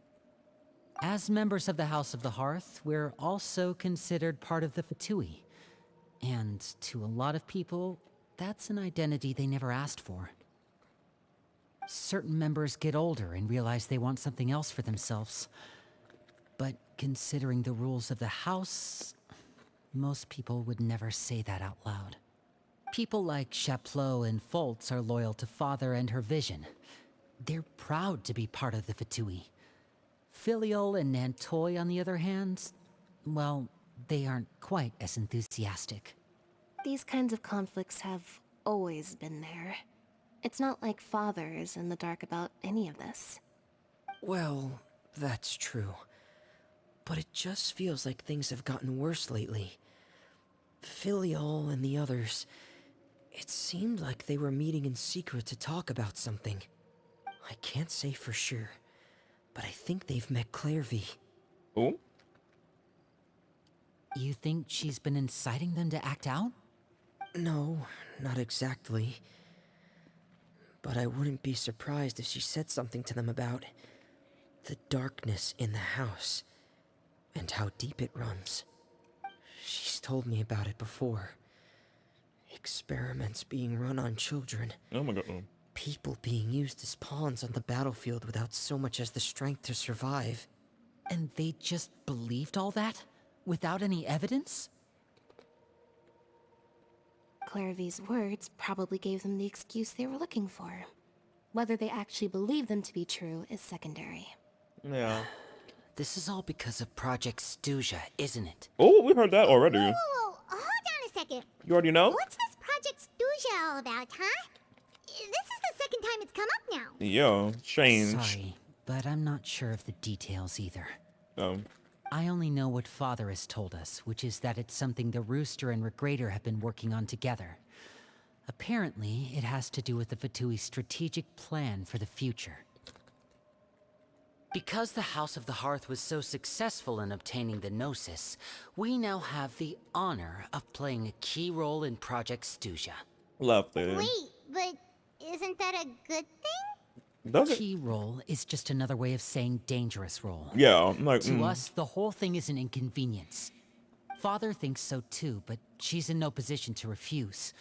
As members of the House of the Hearth, we're also considered part of the Fatui. And to a lot of people, that's an identity they never asked for. Certain members get older and realize they want something else for themselves. But considering the rules of the house, most people would never say that out loud. People like Chaplot and Foltz are loyal to Father and her vision. They're proud to be part of the Fatui. Filiol and Nantoy, on the other hand, well, they aren't quite as enthusiastic. These kinds of conflicts have always been there. It's not like Father is in the dark about any of this. Well, that's true. But it just feels like things have gotten worse lately. Filiol and the others, It seemed like they were meeting in secret to talk about something. I can't say for sure, but I think they've met Clairvy. Oh? You think she's been inciting them to act out? No, not exactly. But I wouldn't be surprised if she said something to them about the darkness in the house and how deep it runs. She's told me about it before. Experiments being run on children. Oh my god. People being used as pawns on the battlefield without so much as the strength to survive. And they just believed all that? Without any evidence? Clairvy's words probably gave them the excuse they were looking for. Whether they actually believe them to be true is secondary. Yeah. This is all because of Project Stuja, isn't it? Oh, we heard that already. Whoa, hold on a second. You already know? What's this Project Stuja all about, huh? This is the second time it's come up now. Yeah, strange. Sorry, but I'm not sure of the details either. Oh. I only know what Father has told us, which is that it's something the Rooster and Regrader have been working on together. Apparently, it has to do with the Fatui's strategic plan for the future. Because the House of the Hearth was so successful in obtaining the Gnosis, we now have the honor of playing a key role in Project Stuja. Lovely. Wait, but isn't that a good thing? Does it? Key role is just another way of saying dangerous role. Yeah, I'm like, To us, the whole thing is an inconvenience. Father thinks so too, but she's in no position to refuse.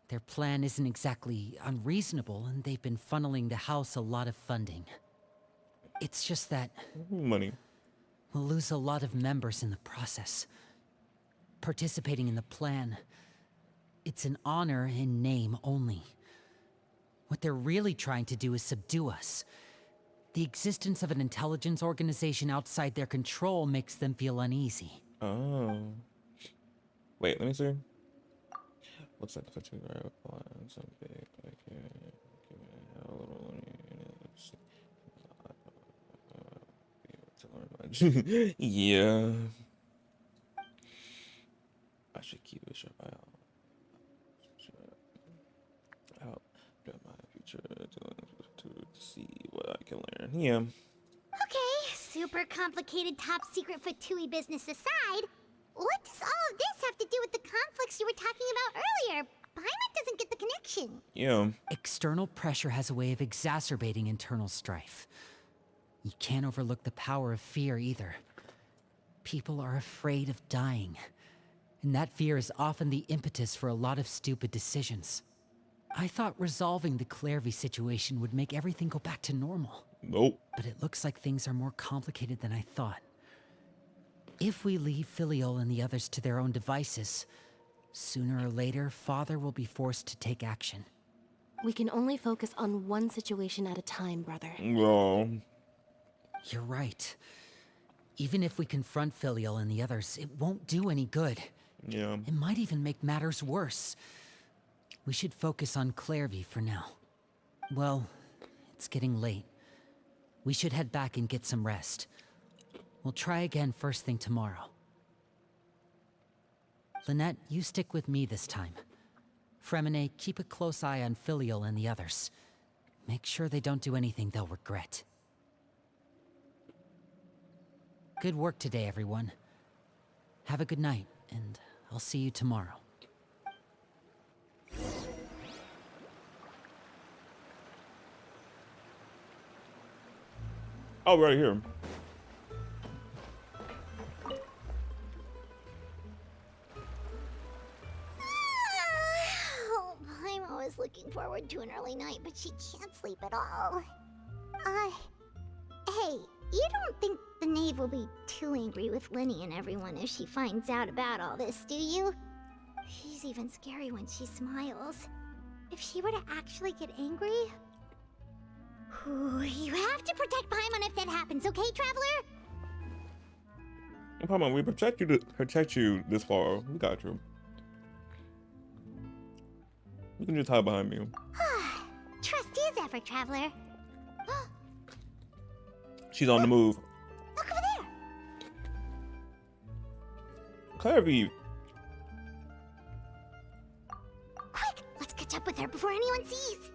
Their plan isn't exactly unreasonable, and they've been funneling the house a lot of funding. It's just that money. we'll lose a lot of members in the process. Participating in the plan, it's an honor in name only. What they're really trying to do is subdue us. The existence of an intelligence organization outside their control makes them feel uneasy. Oh. Wait, let me see. Looks like the Fatu plan, some big, a little. Yeah. I should keep a sharp eye out. My future to see what I can learn. Yeah. Okay, super complicated top secret Fatui business aside, what does all of this have to do with the conflicts you were talking about earlier? Paimon doesn't get the connection. Yeah. External pressure has a way of exacerbating internal strife. You can't overlook the power of fear either. People are afraid of dying, and that fear is often the impetus for a lot of stupid decisions. I thought resolving the Clairvy situation would make everything go back to normal. Nope. But it looks like things are more complicated than I thought. If we leave Filiol and the others to their own devices, sooner or later, Father will be forced to take action. We can only focus on one situation at a time, brother. No. You're right. Even if we confront Filiol and the others, it won't do any good. Yeah. It might even make matters worse. We should focus on Clairvy for now. Well, it's getting late. We should head back and get some rest. We'll try again first thing tomorrow. Lynette, you stick with me this time. Fremine, keep a close eye on Filiol and the others. Make sure they don't do anything they'll regret. Good work today, everyone. Have a good night, and I'll see you tomorrow. Oh, right here. Oh, I'm always looking forward to an early night, but she can't sleep at all. Hey, you don't think the Knave will be too angry with Lenny and everyone if she finds out about all this, do you? She's even scary when she smiles. If she were to actually get angry... Ooh, you have to protect Paimon if that happens, okay, Traveler? No problem. We protect you this far. We got you. You can just hide behind me. Trust is ever, Traveler. She's on the move. Look over there. Clairvy. Quick, up with her before anyone sees.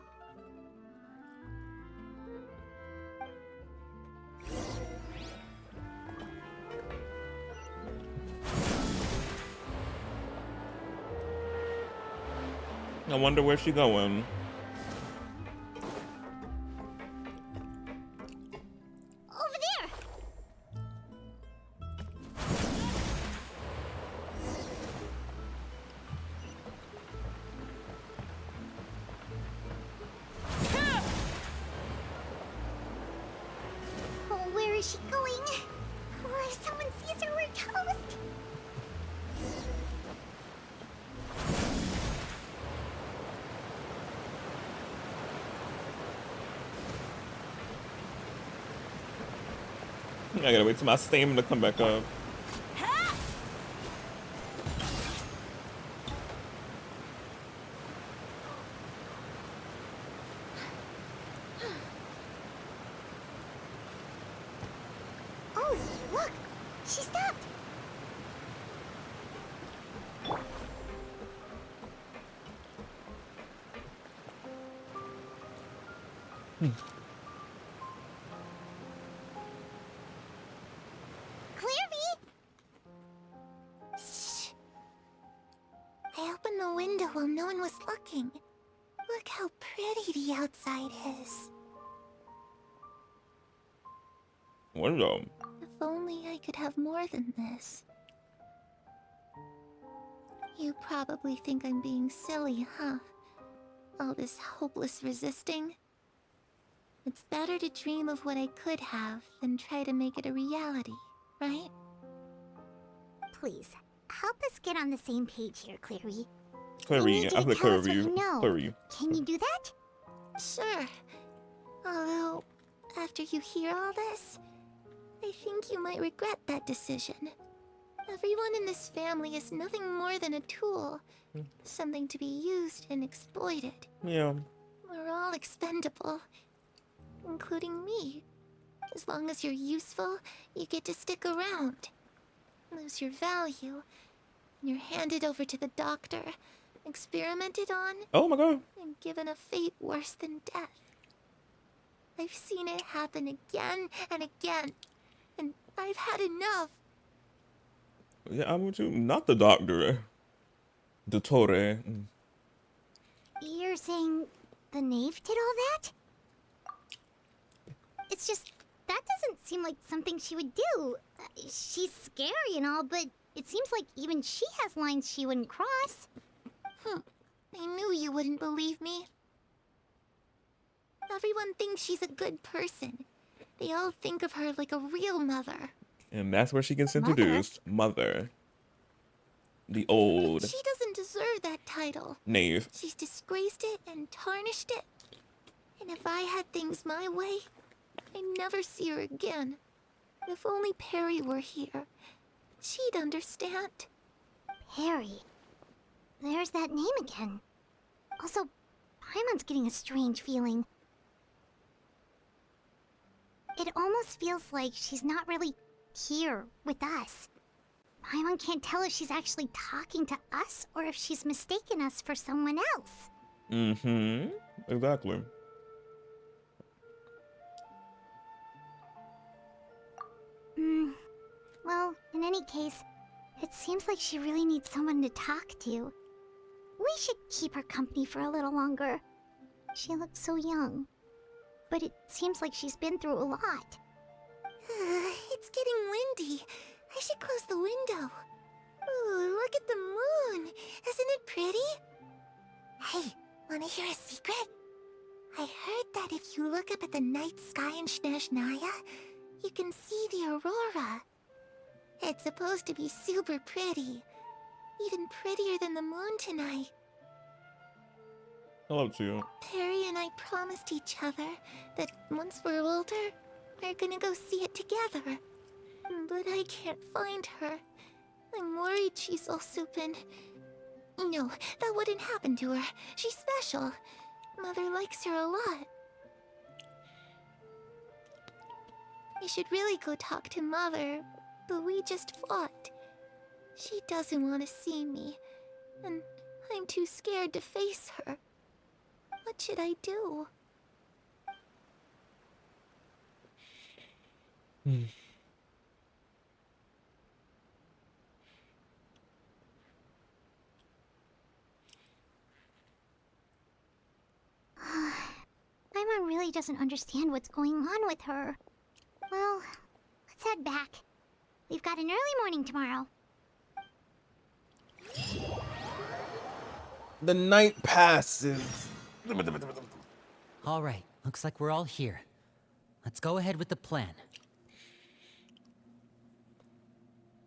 I wonder where she going. Over there. Oh, where is she going? Oh, if someone sees her, we're toast. I gotta wait till my stamina to come back up. Oh, look! She stopped! Shh. I opened the window while no one was looking. Look how pretty the outside is. Window. If only I could have more than this. You probably think I'm being silly, huh? All this hopeless resisting. It's better to dream of what I could have than try to make it a reality, right? Please, help us get on the same page here, Clary. Clary, I feel Clary. You know. Clary. Can you do that? Sure. Although, after you hear all this, I think you might regret that decision. Everyone in this family is nothing more than a tool. Something to be used and exploited. Yeah. We're all expendable. Including me. As long as you're useful, you get to stick around. Lose your value. And you're handed over to the doctor, experimented on, Oh my god. and given a fate worse than death. I've seen it happen again and again, and I've had enough. Yeah, I'm with you. Not the doctor. Dottore. You're saying the knave did all that? It's just, that doesn't seem like something she would do. She's scary and all, but it seems like even she has lines she wouldn't cross. I knew you wouldn't believe me. Everyone thinks she's a good person. They all think of her like a real mother. And that's where she gets introduced. Mother. The old She doesn't deserve that title. knave. She's disgraced it and tarnished it. And if I had things my way, I'd never see her again. If only Perry were here, she'd understand. Perry. There's that name again. Also, Paimon's getting a strange feeling. It almost feels like she's not really here with us. Paimon can't tell if she's actually talking to us or if she's mistaken us for someone else. Mm-hmm. Exactly. Well, in any case, it seems like she really needs someone to talk to. We should keep her company for a little longer. She looks so young. But it seems like she's been through a lot. It's getting windy. I should close the window. Ooh, look at the moon. Isn't it pretty? Hey, wanna hear a secret? I heard that if you look up at the night sky in Snezhnaya, you can see the aurora. It's supposed to be super pretty. Even prettier than the moon tonight. I love you. Perry and I promised each other that once we're older, we're gonna go see it together. But I can't find her. I'm worried she's all soupin. No, that wouldn't happen to her. She's special. Mother likes her a lot. We should really go talk to Mother, but we just fought. She doesn't want to see me, and I'm too scared to face her. What should I do? Paimon really doesn't understand what's going on with her. Well, let's head back. We've got an early morning tomorrow. The night passes. All right, looks like we're all here. Let's go ahead with the plan.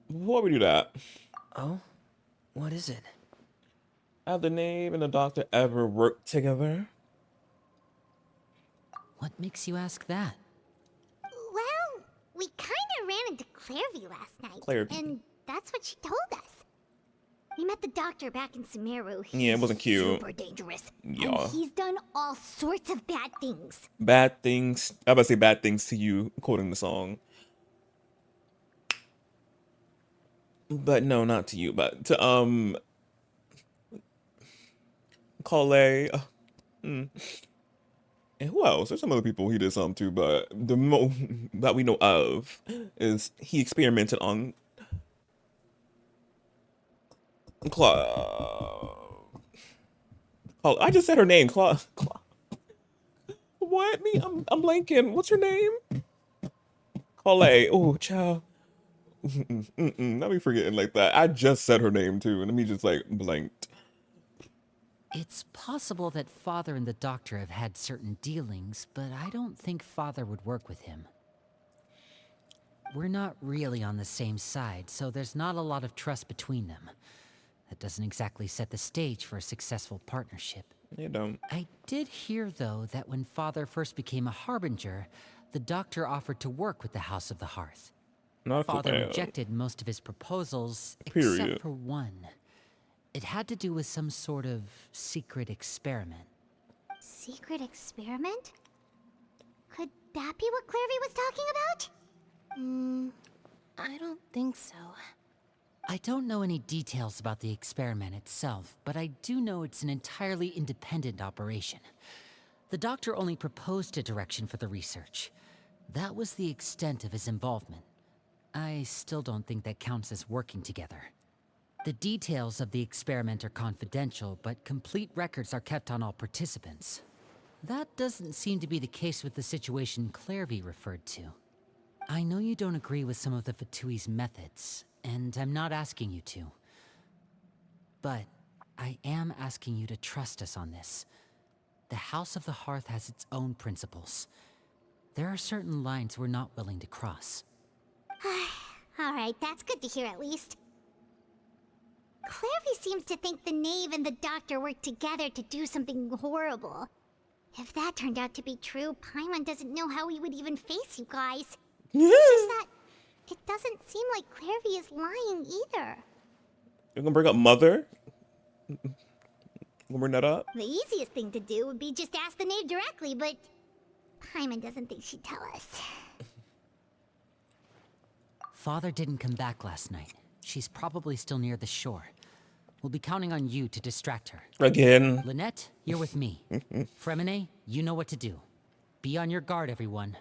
Before we do that, Oh? What is it? have the name and the doctor ever worked together? What makes you ask that? Well, we kinda ran into Clairview last night. Clairview. And that's what she told us. We met the doctor back in Sumeru. Yeah, it wasn't cute. Super dangerous. Yeah. And he's done all sorts of bad things. Bad things. I'm about to say bad things to you, quoting the song. But no, not to you, but to Collet. And who else? There's some other people he did something to, but the most that we know of is he experimented on I just said her name. What? Me? I'm blanking. What's her name? Collet. Oh, child. Not me forgetting like that. I just said her name too, and me just like blanked. It's possible that Father and the doctor have had certain dealings, but I don't think Father would work with him. We're not really on the same side, so there's not a lot of trust between them. That doesn't exactly set the stage for a successful partnership. You don't. I did hear, though, that when Father first became a Harbinger, the doctor offered to work with the House of the Hearth. Father rejected most of his proposals, except for one. It had to do with some sort of secret experiment. Secret experiment? Could that be what Clairvy was talking about? I don't think so. I don't know any details about the experiment itself, but I do know it's an entirely independent operation. The doctor only proposed a direction for the research. That was the extent of his involvement. I still don't think that counts as working together. The details of the experiment are confidential, but complete records are kept on all participants. That doesn't seem to be the case with the situation Clairvy referred to. I know you don't agree with some of the Fatui's methods, and I'm not asking you to. But I am asking you to trust us on this. The House of the Hearth has its own principles. There are certain lines we're not willing to cross. Alright, that's good to hear at least. Clairvy seems to think the knave and the doctor worked together to do something horrible. If that turned out to be true, Paimon doesn't know how he would even face you guys. It's just that it doesn't seem like Clairvy is lying either. You're gonna bring up Mother? We'll bring that up? The easiest thing to do would be just ask the knave directly, but Paimon doesn't think she'd tell us. Father didn't come back last night. She's probably still near the shore. We'll be counting on you to distract her. Again. Lynette, you're with me. Fremine, you know what to do. Be on your guard, everyone.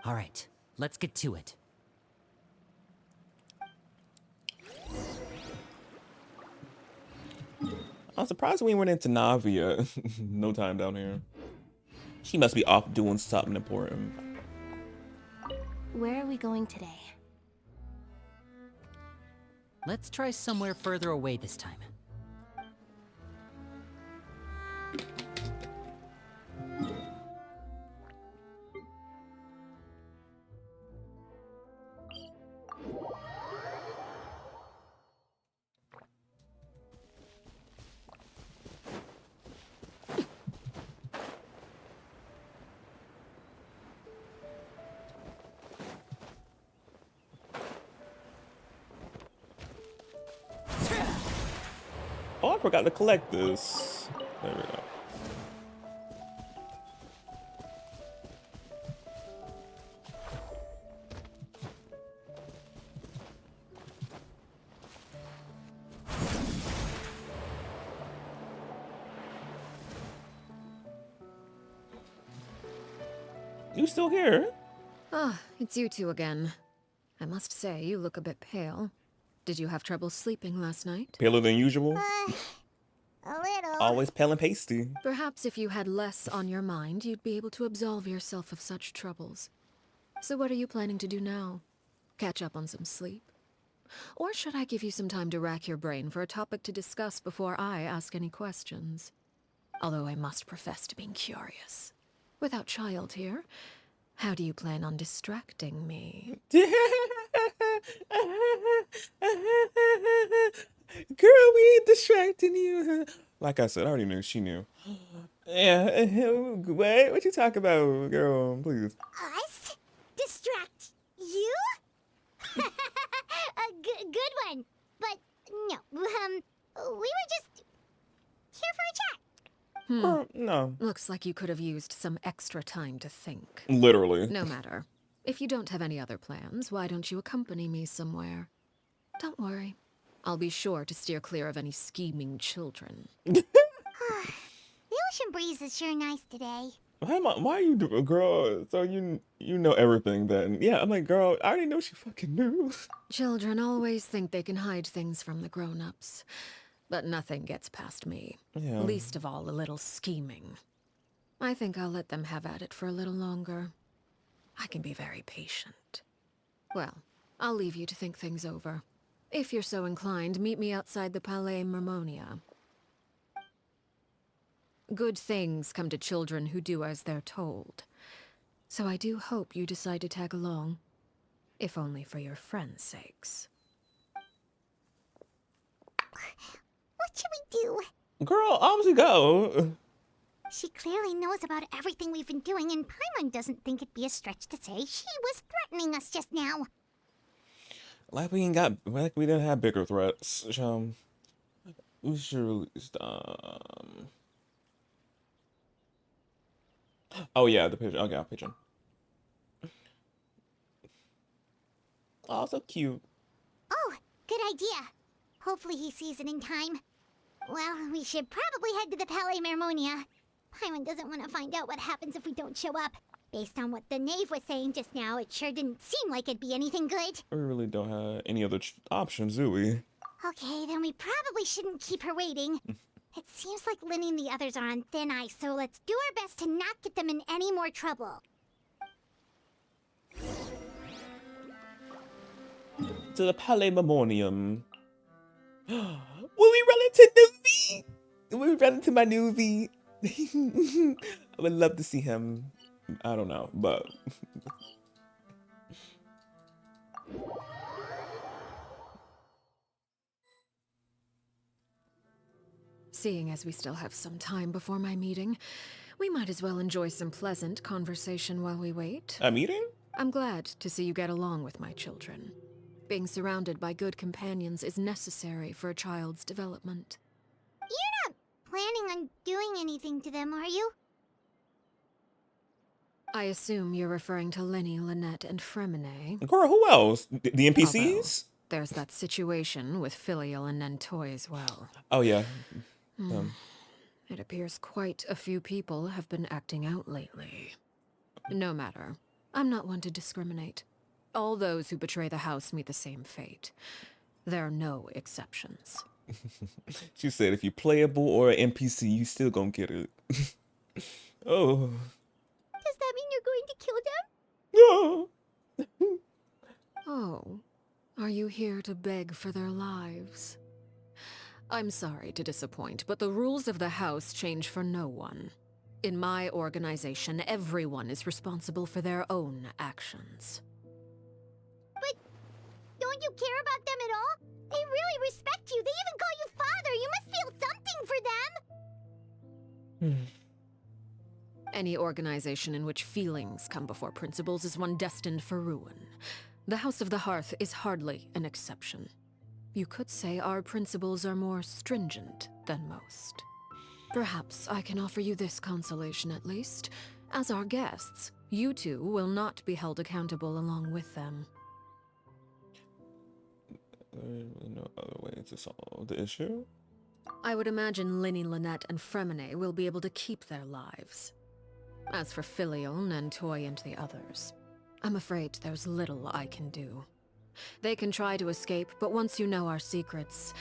All right, let's get to it. I'm surprised we went into Navia. No time down here. She must be off doing something important. Where are we going today? Let's try somewhere further away this time. Oh, I forgot to collect this. There we go. You still here? Ah, it's you two again. I must say, you look a bit pale. Did you have trouble sleeping last night? Paler than usual? A little. Always pale and pasty. Perhaps if you had less on your mind, you'd be able to absolve yourself of such troubles. So what are you planning to do now? Catch up on some sleep? Or should I give you some time to rack your brain for a topic to discuss before I ask any questions? Although I must profess to being curious. Without child here, how do you plan on distracting me? Girl, we ain't distracting you. Like I said, I already knew. She knew. Yeah. What you talk about, girl? Please. Us? Distract you? A good one. But no, we were just here for a chat. Girl, no. Looks like you could have used some extra time to think. Literally. No matter. If you don't have any other plans, why don't you accompany me somewhere? Don't worry. I'll be sure to steer clear of any scheming children. The ocean breeze is sure nice today. Why are you doing, girl? So you know everything then? Yeah, I'm like, girl, I already know she fucking knew. Children always think they can hide things from the grown-ups. But nothing gets past me. Yeah. Least of all a little scheming. I think I'll let them have at it for a little longer. I can be very patient. Well, I'll leave you to think things over. If you're so inclined, meet me outside the Palais Mermonia. Good things come to children who do as they're told. So I do hope you decide to tag along. If only for your friends' sakes. What should we do? Girl, honestly, go. She clearly knows about everything we've been doing, and Paimon doesn't think it'd be a stretch to say she was threatening us just now. Like we didn't have bigger threats. We should release Oh yeah, the pigeon. Okay, pigeon. Oh, so cute. Oh, good idea. Hopefully he sees it in time. Well, we should probably head to the Palais Mermonia. Paimon doesn't want to find out what happens if we don't show up. Based on what the knave was saying just now, it sure didn't seem like it'd be anything good. We really don't have any other options, do we? Okay, then we probably shouldn't keep her waiting. It seems like Linny and the others are on thin ice, so let's do our best to not get them in any more trouble. To the Palais Memoriam. Will we run into Nuvi? Will we run into my Nuvi? I would love to see him. I don't know, but... Seeing as we still have some time before my meeting, we might as well enjoy some pleasant conversation while we wait. A meeting? I'm glad to see you get along with my children. Being surrounded by good companions is necessary for a child's development. You're not planning on doing anything to them, are you? I assume you're referring to Lenny, Lynette, and Fremine. Girl, who else? The NPCs? Although, there's that situation with Filial and Nentoy as well. Oh, yeah. It appears quite a few people have been acting out lately. No matter. I'm not one to discriminate. All those who betray the house meet the same fate. There are no exceptions. She said if you're playable or an NPC, you still gonna get it. Oh. Does that mean you're going to kill them? No. Oh, are you here to beg for their lives? I'm sorry to disappoint, but the rules of the house change for no one. In my organization, everyone is responsible for their own actions. But don't you care about them at all? They really respect you. They even call you father. You must feel something for them. Any organization in which feelings come before principles is one destined for ruin. The House of the Hearth is hardly an exception. You could say our principles are more stringent than most. Perhaps I can offer you this consolation at least. As our guests, you two will not be held accountable along with them. There's really no other way to solve the issue. I would imagine Linny, Lynette, and Fremine will be able to keep their lives. As for Filion and Toy and the others, I'm afraid there's little I can do. They can try to escape, but once you know our secrets,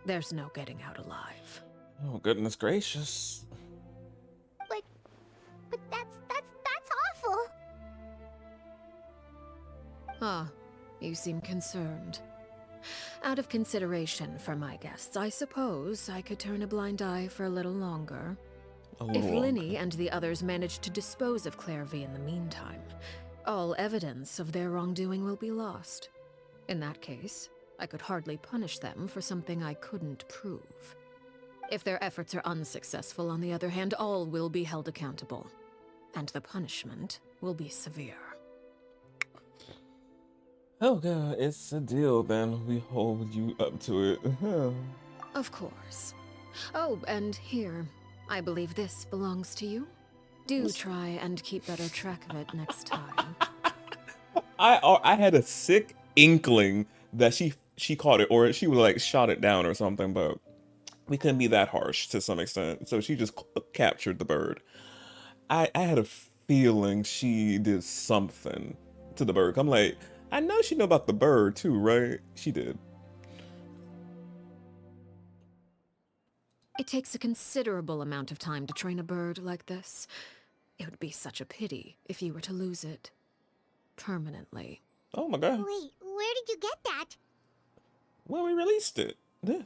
there's no getting out alive. Oh, goodness gracious. But that's awful. Ah, you seem concerned. Out of consideration for my guests, I suppose I could turn a blind eye for a little longer. If Linny and the others manage to dispose of Clairvy in the meantime, all evidence of their wrongdoing will be lost. In that case, I could hardly punish them for something I couldn't prove. If their efforts are unsuccessful, on the other hand, all will be held accountable. And the punishment will be severe. Oh god, it's a deal then. We hold you up to it. Of course. Oh, and here, I believe this belongs to you. Do try and keep better track of it next time. I had a sick inkling that she caught it, or she would like shot it down or something, but we couldn't be that harsh to some extent. So she just captured the bird. I had a feeling she did something to the bird. I'm like, I know she know about the bird too, right? She did. It takes a considerable amount of time to train a bird like this. It would be such a pity if you were to lose it. Permanently. Oh my god. Wait, where did you get that? Well, we released it. This.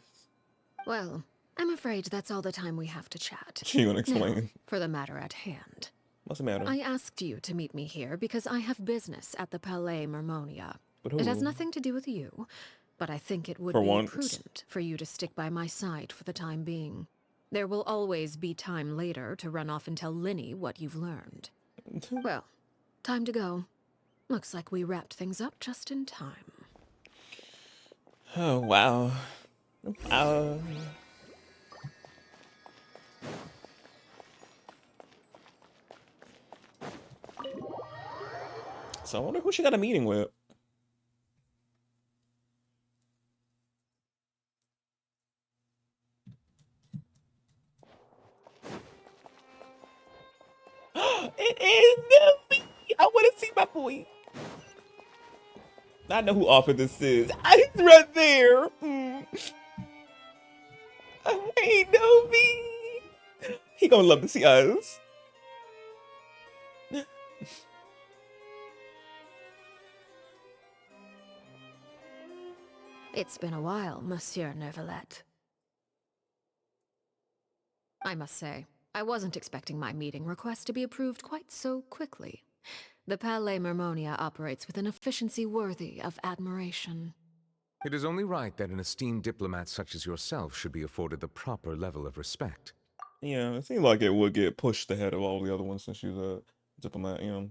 Well, I'm afraid that's all the time we have to chat. She gonna explain. Now, for the matter at hand. What's the matter? I asked you to meet me here because I have business at the Palais Mermonia. But It has who? nothing to do with you, but I think it would For be once. prudent for you to stick by my side for the time being. There will always be time later to run off and tell Linny what you've learned. Well, time to go. Looks like we wrapped things up just in time. Oh wow. So I wonder who she got a meeting with. It is Nelly. I want to see my boy. I know who offered this is. He's right there. Hey, Novi. He gonna love to see us. It's been a while, Monsieur Neuvillette. I must say, I wasn't expecting my meeting request to be approved quite so quickly. The Palais Mermonia operates with an efficiency worthy of admiration. It is only right that an esteemed diplomat such as yourself should be afforded the proper level of respect. Yeah, it seemed like it would get pushed ahead of all the other ones since she's a diplomat, you know.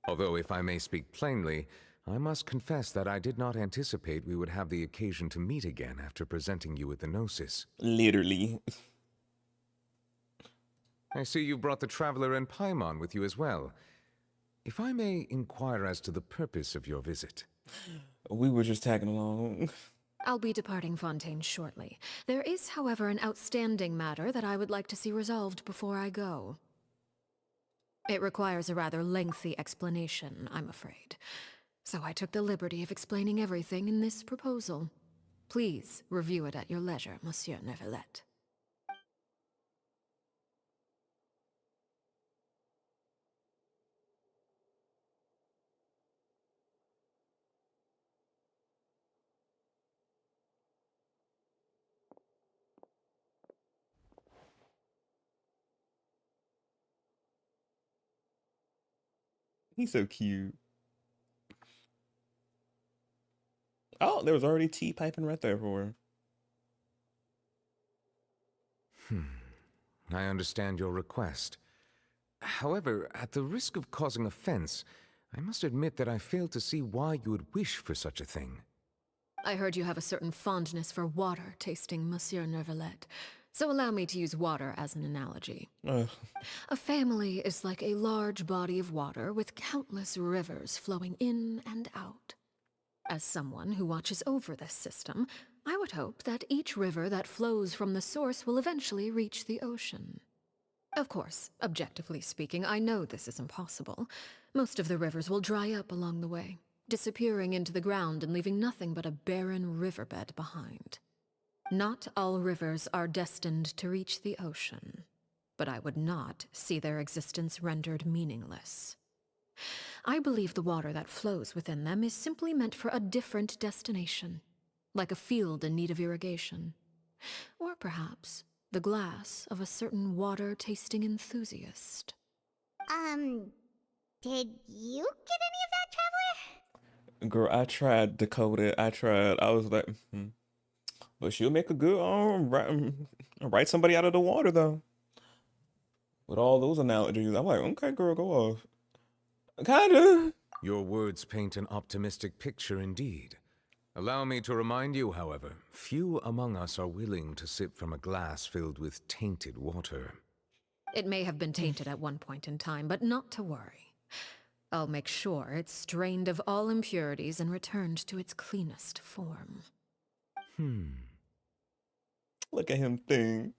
Although, if I may speak plainly, I must confess that I did not anticipate we would have the occasion to meet again after presenting you with the Gnosis. Literally. I see you brought the Traveler and Paimon with you as well. If I may inquire as to the purpose of your visit. We were just tagging along. I'll be departing Fontaine shortly. There is, however, an outstanding matter that I would like to see resolved before I go. It requires a rather lengthy explanation, I'm afraid. So I took the liberty of explaining everything in this proposal. Please review it at your leisure, Monsieur Neuvillette. He's so cute. Oh, there was already tea piping right there for her. I understand your request. However, at the risk of causing offense, I must admit that I fail to see why you would wish for such a thing. I heard you have a certain fondness for water tasting, Monsieur Neuvillette. So allow me to use water as an analogy. A family is like a large body of water with countless rivers flowing in and out. As someone who watches over this system, I would hope that each river that flows from the source will eventually reach the ocean. Of course, objectively speaking, I know this is impossible. Most of the rivers will dry up along the way, disappearing into the ground and leaving nothing but a barren riverbed behind. Not all rivers are destined to reach the ocean, but I would not see their existence rendered meaningless. I believe the water that flows within them is simply meant for a different destination, like a field in need of irrigation. Or perhaps the glass of a certain water-tasting enthusiast. Did you get any of that, Traveler? Girl, I tried to decode it. I tried. I was like, but she'll make a good write somebody out of the water though. With all those analogies, I'm like, okay, girl, go off. Kinda. Your words paint an optimistic picture indeed. Allow me to remind you, however, few among us are willing to sip from a glass filled with tainted water. It may have been tainted at one point in time, but not to worry. I'll make sure it's strained of all impurities and returned to its cleanest form. Look at him think.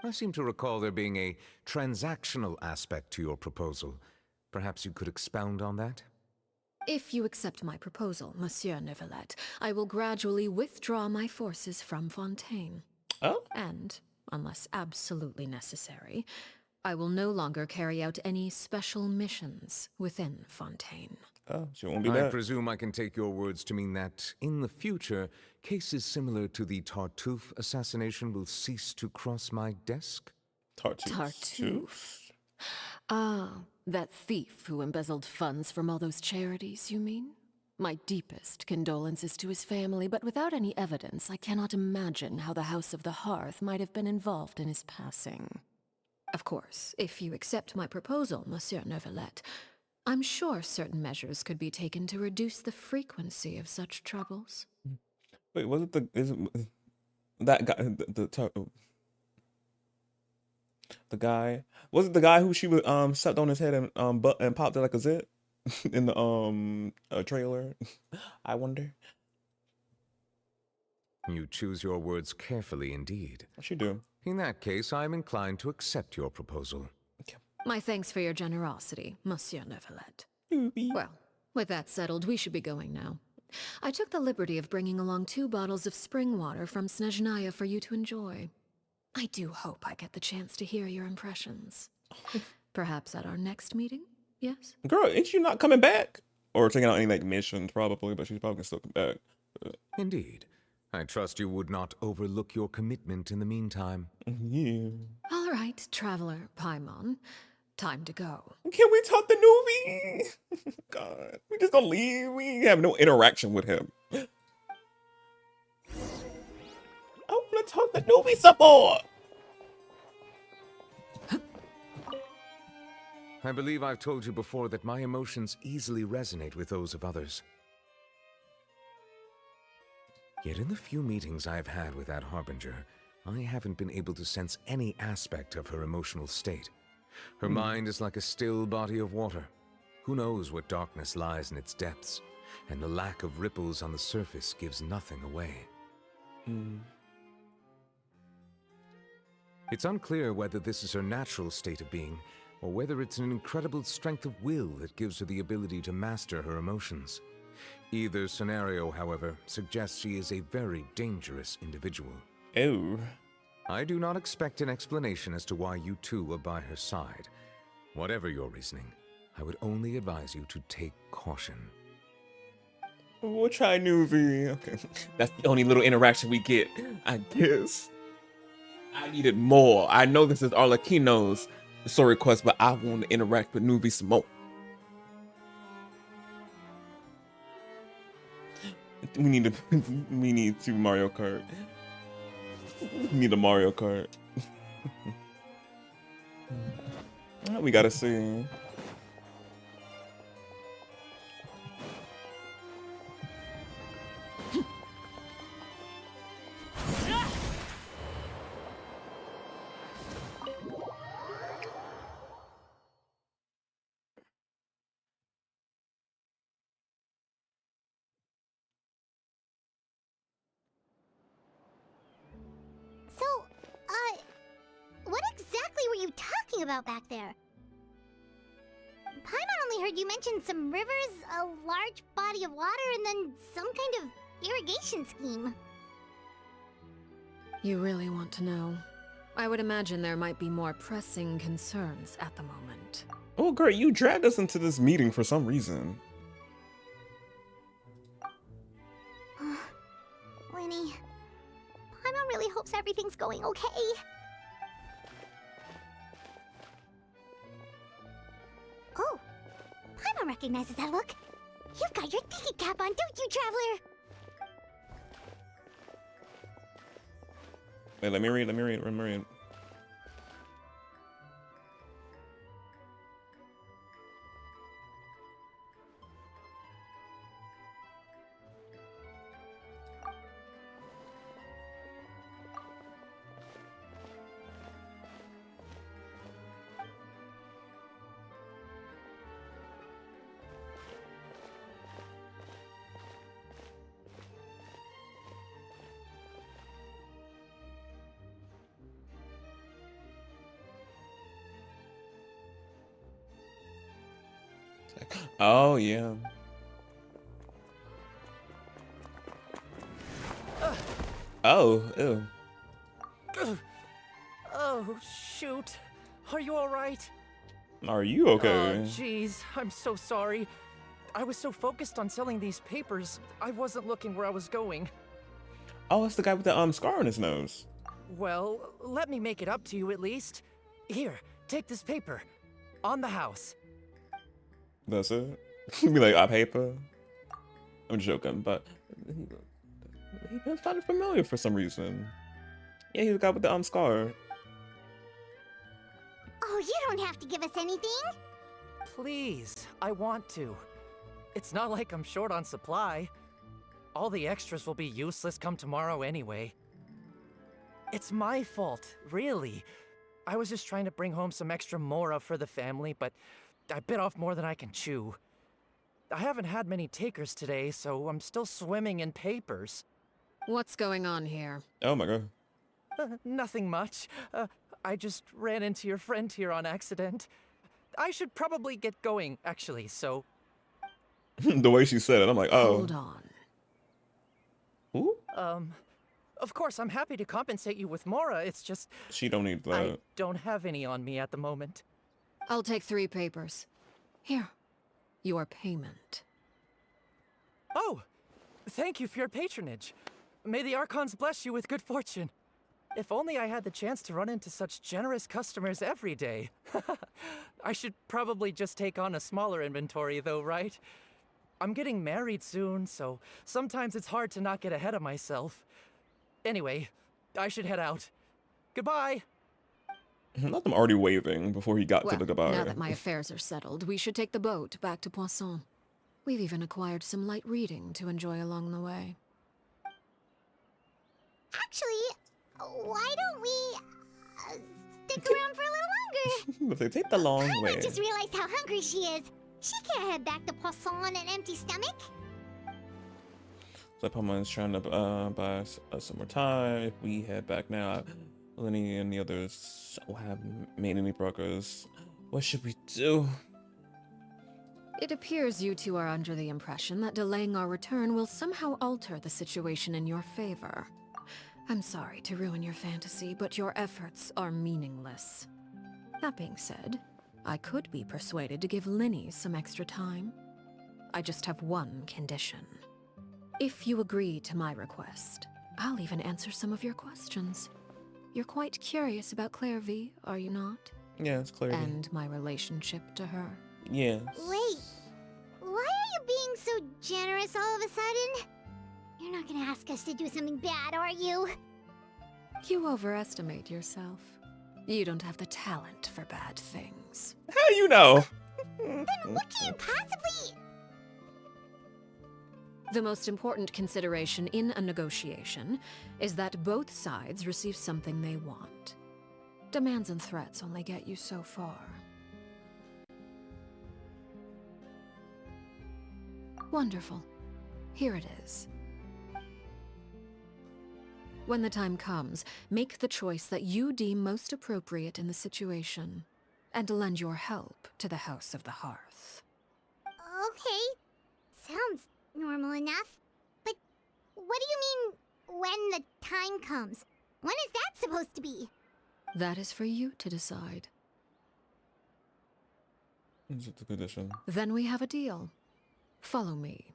I seem to recall there being a transactional aspect to your proposal. Perhaps you could expound on that? If you accept my proposal, Monsieur Neuvillette, I will gradually withdraw my forces from Fontaine. Oh? And, unless absolutely necessary, I will no longer carry out any special missions within Fontaine. Oh, she won't be I back. presume I can take your words to mean that, in the future, cases similar to the Tartuffe assassination will cease to cross my desk? Tartuffe? Ah, that thief who embezzled funds from all those charities, you mean? My deepest condolences to his family, but without any evidence, I cannot imagine how the House of the Hearth might have been involved in his passing. Of course, if you accept my proposal, Monsieur Neuvillette, I'm sure certain measures could be taken to reduce the frequency of such troubles. Wait, was it that guy, the guy, was it the guy who she would stepped on his head and and popped it like a zit in the trailer? I wonder. You choose your words carefully indeed. What you do? In that case, I am inclined to accept your proposal. My thanks for your generosity, Monsieur Neuvillette. Well, with that settled, we should be going now. I took the liberty of bringing along 2 bottles of spring water from Snezhnaya for you to enjoy. I do hope I get the chance to hear your impressions. Perhaps at our next meeting, yes? Girl, ain't she not coming back? Or taking out any like missions probably, but she's probably gonna still come back. Indeed. I trust you would not overlook your commitment in the meantime. Yeah. All right, Traveler Paimon. Time to go. Can we talk to Nuvi? God, we just gonna leave. We have no interaction with him. I wanna talk to Nuvi some more. I believe I've told you before that my emotions easily resonate with those of others. Yet in the few meetings I've had with that Harbinger, I haven't been able to sense any aspect of her emotional state. Her mind is like a still body of water. Who knows what darkness lies in its depths, and the lack of ripples on the surface gives nothing away. It's unclear whether this is her natural state of being, or whether it's an incredible strength of will that gives her the ability to master her emotions. Either scenario, however, suggests she is a very dangerous individual. Oh. I do not expect an explanation as to why you two are by her side. Whatever your reasoning, I would only advise you to take caution. We'll try Nuvi. Okay. That's the only little interaction we get, I guess. I needed more. I know this is Arlecchino's story request, but I want to interact with Nuvi some more. We need to Mario Kart. We need a Mario Kart. We gotta see. talking about back there? Paimon only heard you mention some rivers, a large body of water, and then some kind of irrigation scheme. You really want to know? I would imagine there might be more pressing concerns at the moment. Oh, great, you dragged us into this meeting for some reason. Lenny, Paimon really hopes everything's going okay. Oh, Paimon recognizes that look. You've got your thinking cap on, don't you, Traveler? Wait, let me read. Oh, yeah. Oh, ew. Oh, shoot. Are you alright? Are you okay? Oh, jeez. I'm so sorry. I was so focused on selling these papers, I wasn't looking where I was going. Oh, it's the guy with the scar on his nose. Well, let me make it up to you at least. Here, take this paper. On the house. That's it? Be like, I paper? I'm joking, but he sounded familiar for some reason. Yeah, he's the guy with the scar. Oh, you don't have to give us anything. Please, I want to. It's not like I'm short on supply. All the extras will be useless come tomorrow anyway. It's my fault, really. I was just trying to bring home some extra mora for the family, but I bit off more than I can chew. I haven't had many takers today, so I'm still swimming in papers. What's going on here? Oh my god. Nothing much. I just ran into your friend here on accident. I should probably get going, actually, so... The way she said it, I'm like, oh. Hold on. Who? Of course, I'm happy to compensate you with mora, it's just... She don't need that. I don't have any on me at the moment. I'll take 3 papers. Here. Your payment. Oh! Thank you for your patronage. May the Archons bless you with good fortune. If only I had the chance to run into such generous customers every day. I should probably just take on a smaller inventory though, right? I'm getting married soon, so sometimes it's hard to not get ahead of myself. Anyway, I should head out. Goodbye! Not them already waving before he got to the goodbye. Now that my affairs are settled, we should take the boat back to Poisson. We've even acquired some light reading to enjoy along the way. Actually, why don't we stick around for a little longer? They take the long way. I just realized how hungry she is. She can't head back to Poisson on an empty stomach. So Paimon's trying to buy us some more time. If we head back now, Lenny and the others haven't made any progress. What should we do? It appears you two are under the impression that delaying our return will somehow alter the situation in your favor. I'm sorry to ruin your fantasy, but your efforts are meaningless. That being said, I could be persuaded to give Linny some extra time. I just have one condition. If you agree to my request, I'll even answer some of your questions. You're quite curious about Claire V, are you not? Yeah, it's Claire V. And my relationship to her. Yes. Wait, why are you being so generous all of a sudden? You're not gonna ask us to do something bad, are you? You overestimate yourself. You don't have the talent for bad things. How do you know? Then what can you possibly... The most important consideration in a negotiation is that both sides receive something they want. Demands and threats only get you so far. Wonderful. Here it is. When the time comes, make the choice that you deem most appropriate in the situation. and lend your help to the House of the Hearth. Okay. Sounds normal enough. But what do you mean, when the time comes? When is that supposed to be? That is for you to decide. Is it the condition? Then we have a deal. Follow me.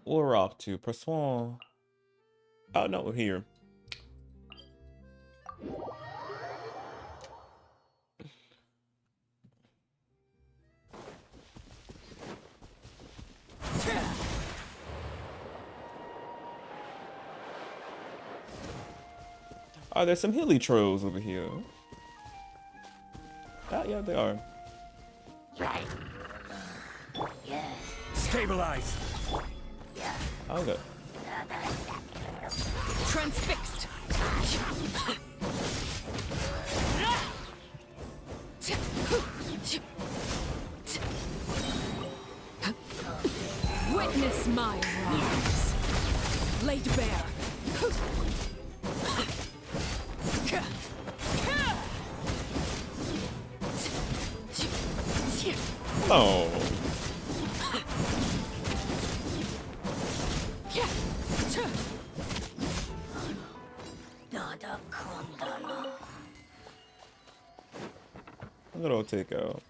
We're off to Processor. Oh no, we're here. Oh, there's some hilly trolls over here. Ah, yeah, they are. Stabilize. Okay. Transfixed. Witness my rise. Laid bare. Oh. Look at old Takeout.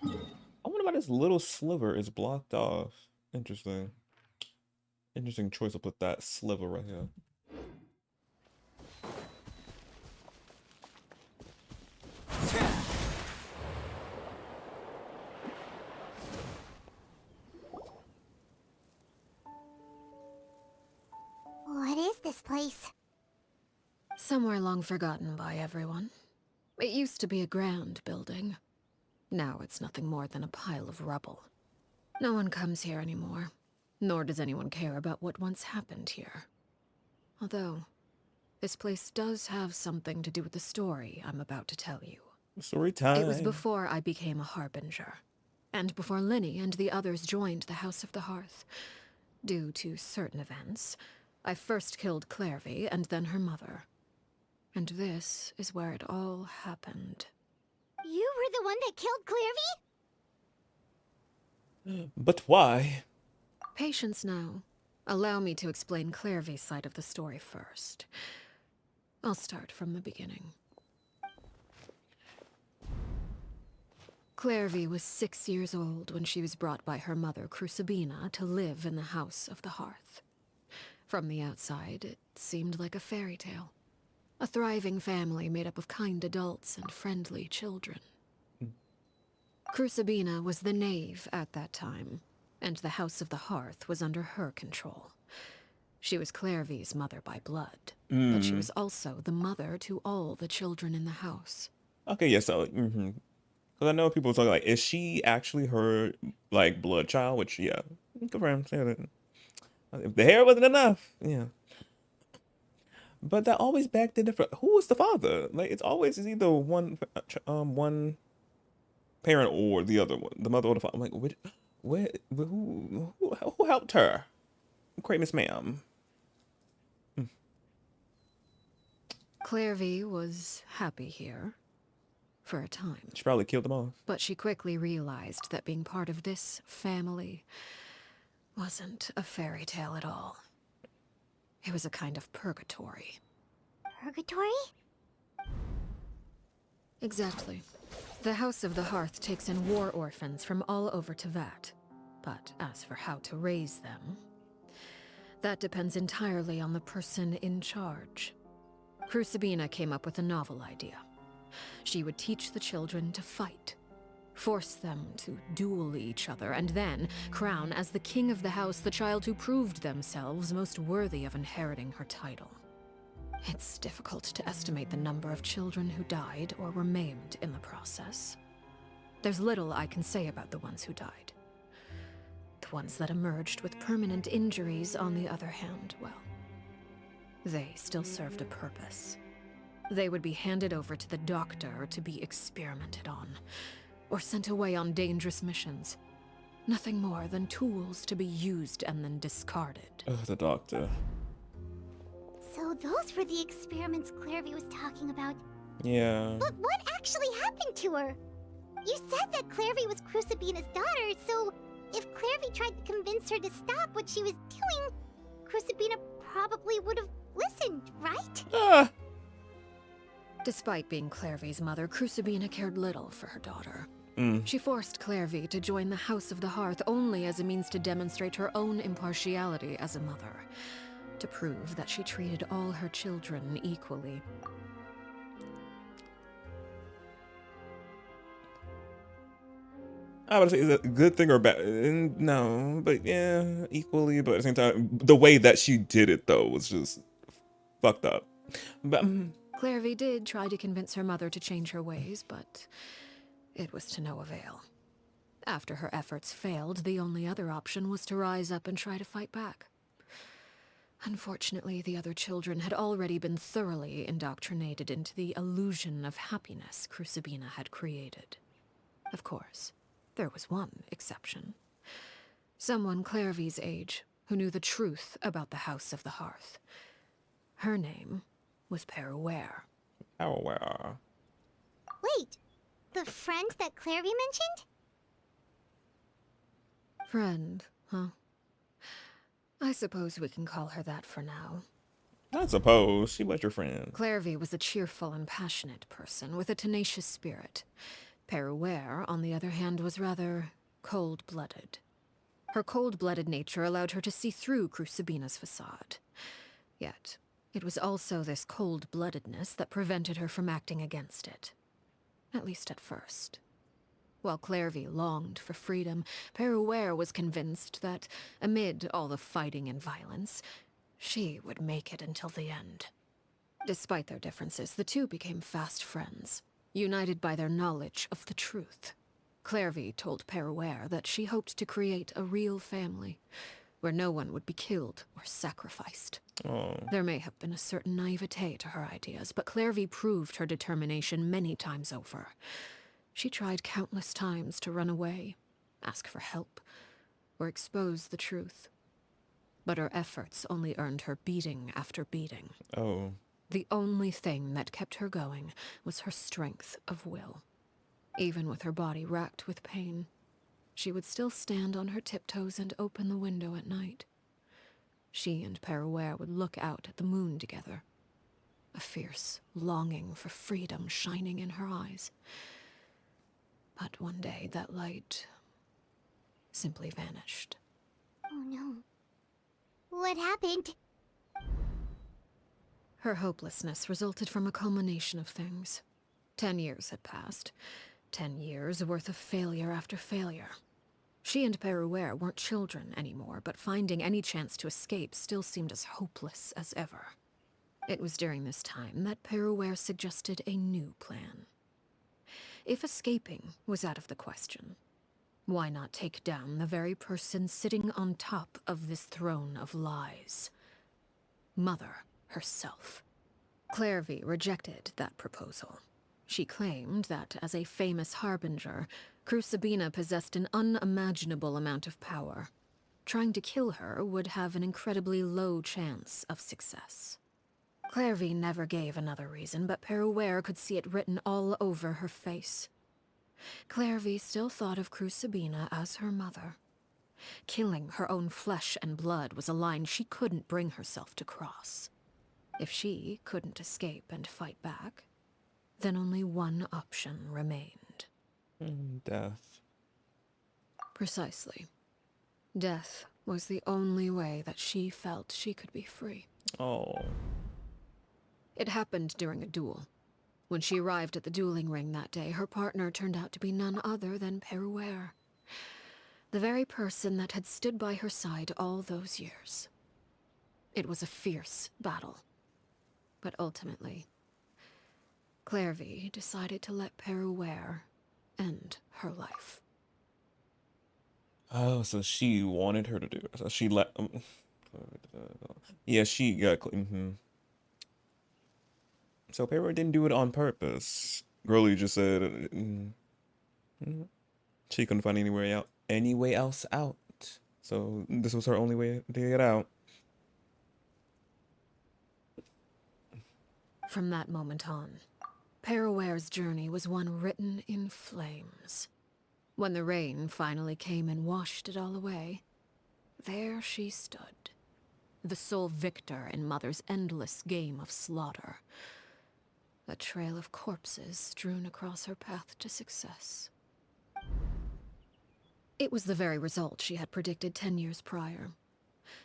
I wonder why this little sliver is blocked off. Interesting. Interesting choice to put that sliver right here. What is this place? Somewhere long forgotten by everyone. It used to be a grand building. Now it's nothing more than a pile of rubble. No one comes here anymore, nor does anyone care about what once happened here. Although, this place does have something to do with the story I'm about to tell you. Story time. It was before I became a Harbinger, and before Linny and the others joined the House of the Hearth. Due to certain events, I first killed Clairvy and then her mother. And this is where it all happened. You were the one that killed Clairvy? But why? Patience now. Allow me to explain Clairvy's side of the story first. I'll start from the beginning. Clairvy was 6 years old when she was brought by her mother, Crucibina, to live in the House of the Hearth. From the outside, it seemed like a fairy tale. A thriving family made up of kind adults and friendly children. Crucibina was the knave at that time, and the House of the Hearth was under her control. She was Clairvy's mother by blood, but she was also the mother to all the children in the house. Okay, yeah, so, because I know people talk like, is she actually her, like, blood child? Which, yeah, good for him. Say that. If the hair wasn't enough, yeah. But that always backed the different. Who was the father? Like, it's always either one parent or the other one, the mother or the father. I'm like, who helped her? Great Miss Ma'am. Clairvy was happy here. For a time. She probably killed them off. But she quickly realized that being part of this family wasn't a fairy tale at all. It was a kind of purgatory. Purgatory? Exactly. The House of the Hearth takes in war orphans from all over Teyvat. But as for how to raise them, that depends entirely on the person in charge. Crucibina came up with a novel idea. She would teach the children to fight, force them to duel each other, and then crown as the king of the house the child who proved themselves most worthy of inheriting her title. It's difficult to estimate the number of children who died or were maimed in the process. There's little I can say about the ones who died. ones that emerged with permanent injuries, on the other hand, well, they still served a purpose. They would be handed over to the doctor to be experimented on, or sent away on dangerous missions. Nothing more than tools to be used and then discarded. Oh, the doctor. So those were the experiments Clairvy was talking about. Yeah. But what actually happened to her? You said that Clairvy was Crucibina's daughter, so if Clairvy tried to convince her to stop what she was doing, Crucibina probably would have listened, right? Ah. Despite being Clairvy's mother, Crucibina cared little for her daughter. Mm. She forced Clairvy to join the House of the Hearth only as a means to demonstrate her own impartiality as a mother, to prove that she treated all her children equally. I would say, is it a good thing or bad? No, but yeah, equally. But at the same time, the way that she did it, though, was just fucked up. But Clairvy did try to convince her mother to change her ways, but it was to no avail. After her efforts failed, the only other option was to rise up and try to fight back. Unfortunately, the other children had already been thoroughly indoctrinated into the illusion of happiness Crucibina had created. Of course, there was one exception. Someone Clairvy's age who knew the truth about the House of the Hearth. Her name was Peruere. Peruere. Wait, the friend that Clairvy mentioned? Friend, huh? I suppose we can call her that for now. I suppose. She was your friend. Clairvy was a cheerful and passionate person with a tenacious spirit. Peruere, on the other hand, was rather cold-blooded. Her cold-blooded nature allowed her to see through Crucibina's facade. Yet, it was also this cold-bloodedness that prevented her from acting against it. At least at first. While Clairvy longed for freedom, Peruere was convinced that, amid all the fighting and violence, she would make it until the end. Despite their differences, the two became fast friends, united by their knowledge of the truth. Clairvy told Peruere that she hoped to create a real family, where no one would be killed or sacrificed. Oh. There may have been a certain naivete to her ideas, but Clairvy proved her determination many times over. She tried countless times to run away, ask for help, or expose the truth. But her efforts only earned her beating after beating. Oh. The only thing that kept her going was her strength of will. Even with her body racked with pain, she would still stand on her tiptoes and open the window at night. She and Peruere would look out at the moon together, a fierce longing for freedom shining in her eyes. But one day that light simply vanished. Oh no. What happened? Her hopelessness resulted from a culmination of things. 10 years had passed. 10 years worth of failure after failure. She and Peruere weren't children anymore, but finding any chance to escape still seemed as hopeless as ever. It was during this time that Peruere suggested a new plan. If escaping was out of the question, why not take down the very person sitting on top of this throne of lies? Mother herself. Clairvy rejected that proposal. She claimed that, as a famous harbinger, Crucibina possessed an unimaginable amount of power. Trying to kill her would have an incredibly low chance of success. Clairvy never gave another reason, but Peruere could see it written all over her face. Clairvy still thought of Crucibina as her mother. Killing her own flesh and blood was a line she couldn't bring herself to cross. If she couldn't escape and fight back, then only one option remained. Death. Precisely. Death was the only way that she felt she could be free. Oh. It happened during a duel. When she arrived at the dueling ring that day, her partner turned out to be none other than Peruere. The very person that had stood by her side all those years. It was a fierce battle. But ultimately, Clairvy decided to let Peruere end her life. Oh, so she wanted her to do it. So she let. Yeah, she got. So Pero didn't do it on purpose. Girlie just said she couldn't find any way else out. So this was her only way to get out. From that moment on, Paraware's journey was one written in flames. When the rain finally came and washed it all away, there she stood, the sole victor in Mother's endless game of slaughter. A trail of corpses strewn across her path to success. It was the very result she had predicted 10 years prior.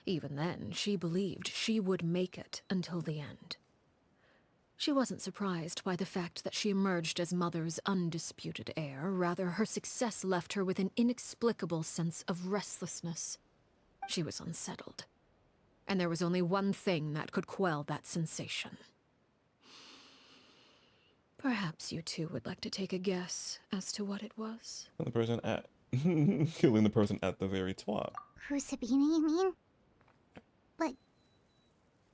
Even then, she believed she would make it until the end. She wasn't surprised by the fact that she emerged as Mother's undisputed heir. Rather, her success left her with an inexplicable sense of restlessness. She was unsettled. And there was only one thing that could quell that sensation. Perhaps you two would like to take a guess as to what it was? Killing the person at the very top. Crucibina, you mean?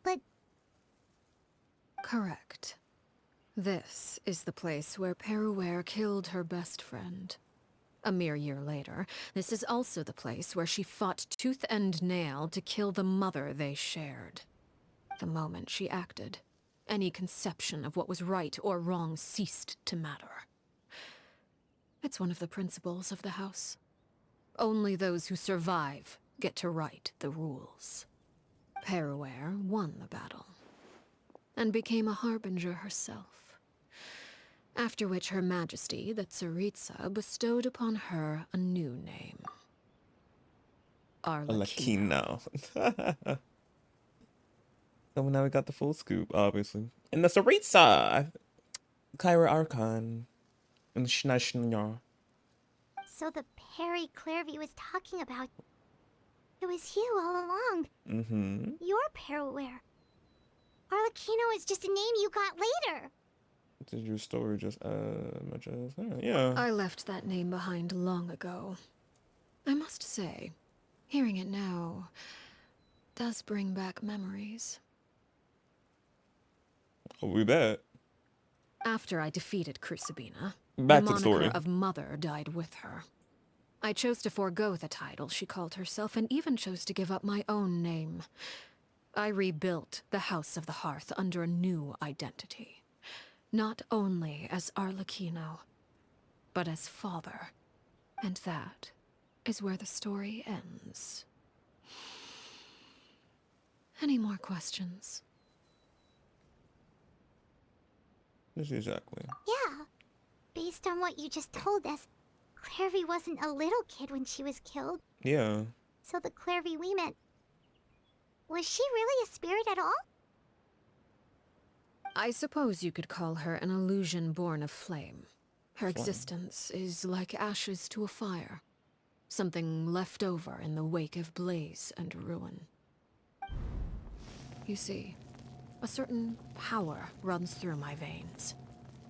But... Correct. This is the place where Paraware killed her best friend. A mere year later, this is also the place where she fought tooth and nail to kill the mother they shared. The moment she acted, any conception of what was right or wrong ceased to matter. It's one of the principles of the house. Only those who survive get to write the rules. Paraware won the battle, and became a harbinger herself. After which Her Majesty, the Tsaritsa, bestowed upon her a new name. Arlecchino. So now we got the full scoop, obviously. And the Tsaritsa! Kyra Archon. And Shnashnya. So the Perry Clairvy was talking about... It was you all along. Mm-hmm. You're Paraware. Arlecchino is just a name you got later. Did your story just much as yeah. I left that name behind long ago. I must say, hearing it now does bring back memories. Oh, we bet. After I defeated Crucibina, back the to the story. moniker of Mother died with her. I chose to forego the title she called herself, and even chose to give up my own name. I rebuilt the House of the Hearth under a new identity. Not only as Arlecchino, but as father. And that is where the story ends. Any more questions? Exactly. Yeah. Based on what you just told us, Clairvy wasn't a little kid when she was killed. Yeah. So the Clairvy we met... Was she really a spirit at all? I suppose you could call her an illusion born of flame. Her existence is like ashes to a fire. Something left over in the wake of blaze and ruin. You see, a certain power runs through my veins.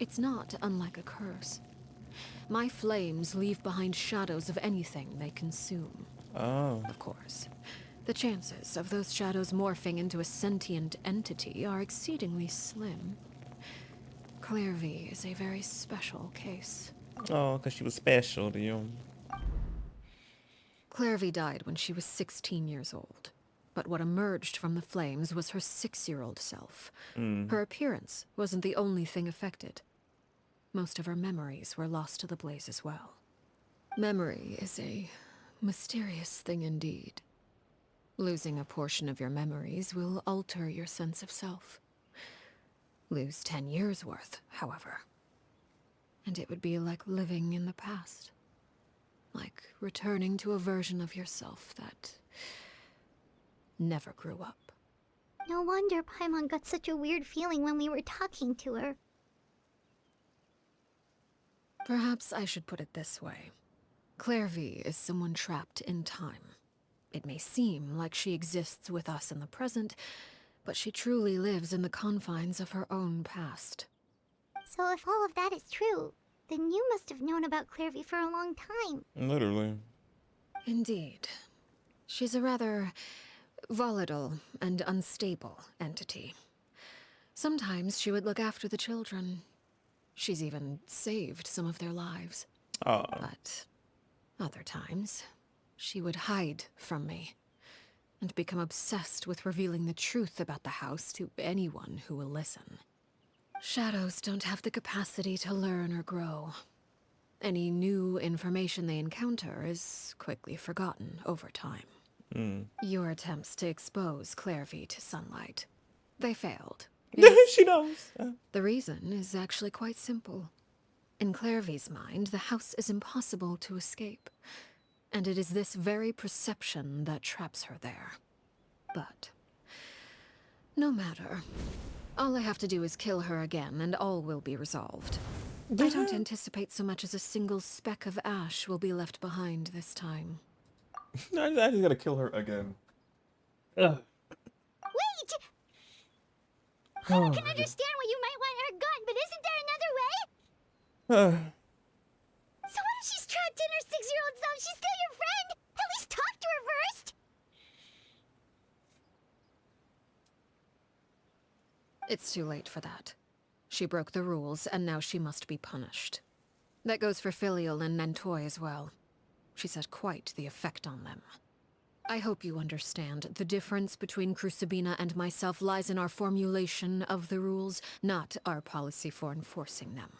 It's not unlike a curse. My flames leave behind shadows of anything they consume. Oh. Of course. The chances of those shadows morphing into a sentient entity are exceedingly slim. Clairvy is a very special case. Oh, because she was special to you. Clairvy died when she was 16 years old. But what emerged from the flames was her 6-year-old self. Her appearance wasn't the only thing affected. Most of her memories were lost to the blaze as well. Memory is a mysterious thing indeed. Losing a portion of your memories will alter your sense of self. Lose 10 years' worth, however, and it would be like living in the past. Like returning to a version of yourself that never grew up. No wonder Paimon got such a weird feeling when we were talking to her. Perhaps I should put it this way. Clairvy is someone trapped in time. It may seem like she exists with us in the present, but she truly lives in the confines of her own past. So if all of that is true, then you must have known about Clairvy for a long time. Literally. Indeed. She's a rather volatile and unstable entity. Sometimes she would look after the children. She's even saved some of their lives. But other times, she would hide from me and become obsessed with revealing the truth about the house to anyone who will listen. Shadows don't have the capacity to learn or grow. Any new information they encounter is quickly forgotten over time. Your attempts to expose Clairvy to sunlight, they failed. Yes. She knows. The reason is actually quite simple. In Clairvy's mind, the house is impossible to escape, and it is this very perception that traps her there. But no matter. All I have to do is kill her again, and all will be resolved. I don't anticipate so much as a single speck of ash will be left behind this time. I just gotta kill her again. Wait! I can understand why you might want her gun, but isn't there another way? So what if she's trapped in her 6-year-old self? She's still your friend! At least talk to her first! It's too late for that. She broke the rules, and now she must be punished. That goes for Filial and Nantoy as well. She's had quite the effect on them. I hope you understand the difference between Crucibina and myself lies in our formulation of the rules, not our policy for enforcing them.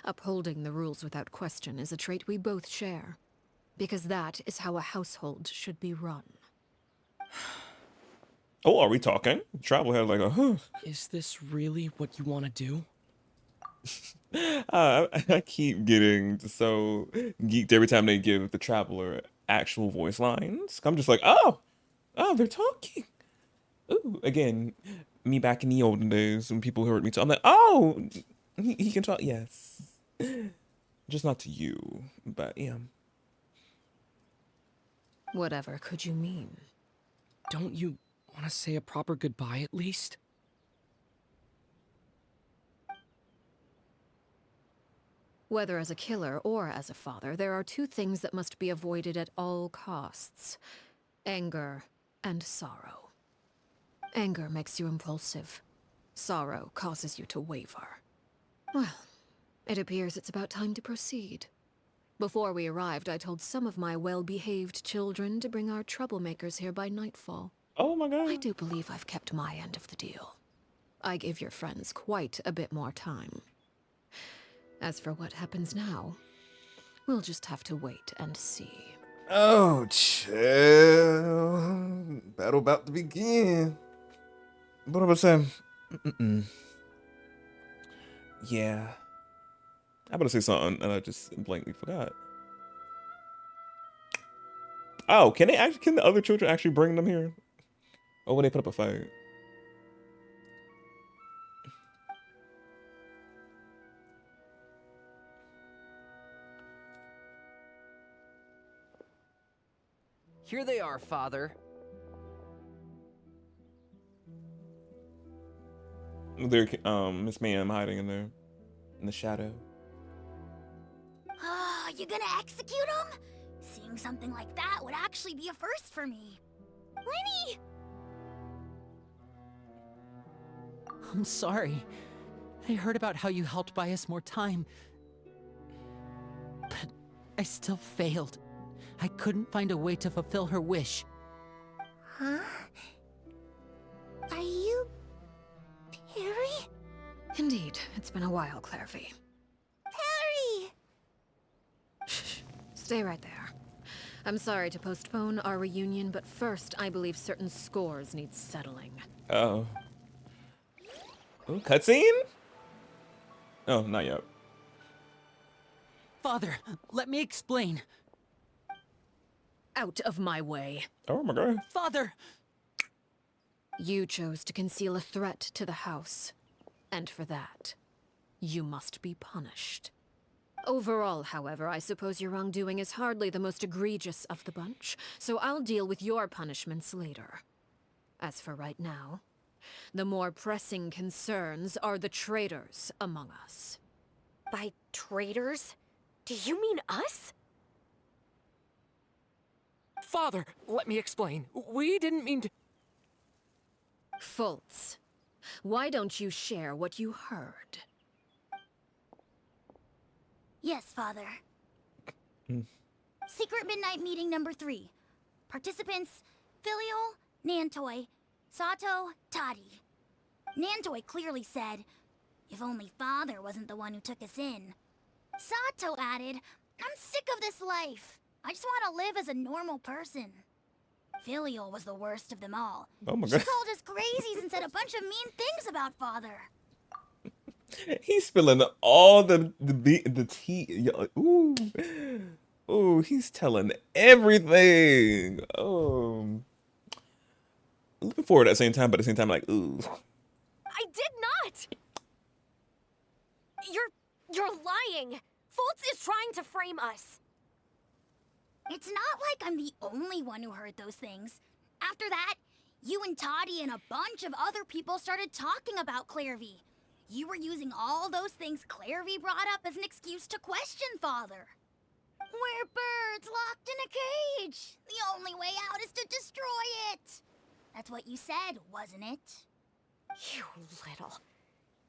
Upholding the rules without question is a trait we both share, because that is how a household should be run. Oh, are we talking? Travel had like a Is this really what you want to do? I keep getting so geeked every time they give the Traveler actual voice lines. I'm just like, oh, they're talking. Ooh, again, me back in the olden days when people heard me talk, I'm like, oh, he can talk. Yes, just not to you, but yeah. Whatever could you mean? Don't you want to say a proper goodbye at least? Whether as a killer or as a father, there are two things that must be avoided at all costs: anger and sorrow. Anger makes you impulsive. Sorrow causes you to waver. Well, it appears it's about time to proceed. Before we arrived, I told some of my well-behaved children to bring our troublemakers here by nightfall. Oh my god. I do believe I've kept my end of the deal. I give your friends quite a bit more time. As for what happens now, we'll just have to wait and see. Oh, chill. Battle about to begin. What am I saying? Yeah. I'm about to say something and I just blankly forgot. Oh, can the other children actually bring them here? Or will they put up a fight? Here they are, Father. They're Miss Ma'am hiding in there in the shadow. You gonna execute him? Seeing something like that would actually be a first for me. Lenny! I'm sorry. I heard about how you helped buy us more time. But I still failed. I couldn't find a way to fulfill her wish. Huh? Are you... Perry? Indeed, it's been a while, Clairvy. Perry! Shh, stay right there. I'm sorry to postpone our reunion, but first I believe certain scores need settling. Oh. Ooh, cutscene? Oh, not yet. Father, let me explain. Out of my way. Oh my god. Father! You chose to conceal a threat to the house. And for that, you must be punished. Overall, however, I suppose your wrongdoing is hardly the most egregious of the bunch, so I'll deal with your punishments later. As for right now, the more pressing concerns are the traitors among us. By traitors? Do you mean us? Father, let me explain. We didn't mean to... Fultz, why don't you share what you heard? Yes, Father. Secret Midnight Meeting number 3. Participants, Filial, Nantoy, Sato, Toddy. Nantoy clearly said, if only Father wasn't the one who took us in. Sato added, I'm sick of this life. I just want to live as a normal person. Filial was the worst of them all. Oh my She god. called us crazies and said a bunch of mean things about Father. He's spilling all the tea. Ooh. Ooh, he's telling everything. Looking forward at the same time, but at the same time, like, ooh. I did not! You're lying! Fultz is trying to frame us! It's not like I'm the only one who heard those things. After that, you and Toddy and a bunch of other people started talking about Clairvy. You were using all those things Clairvy brought up as an excuse to question Father. We're birds locked in a cage. The only way out is to destroy it. That's what you said, wasn't it? You little...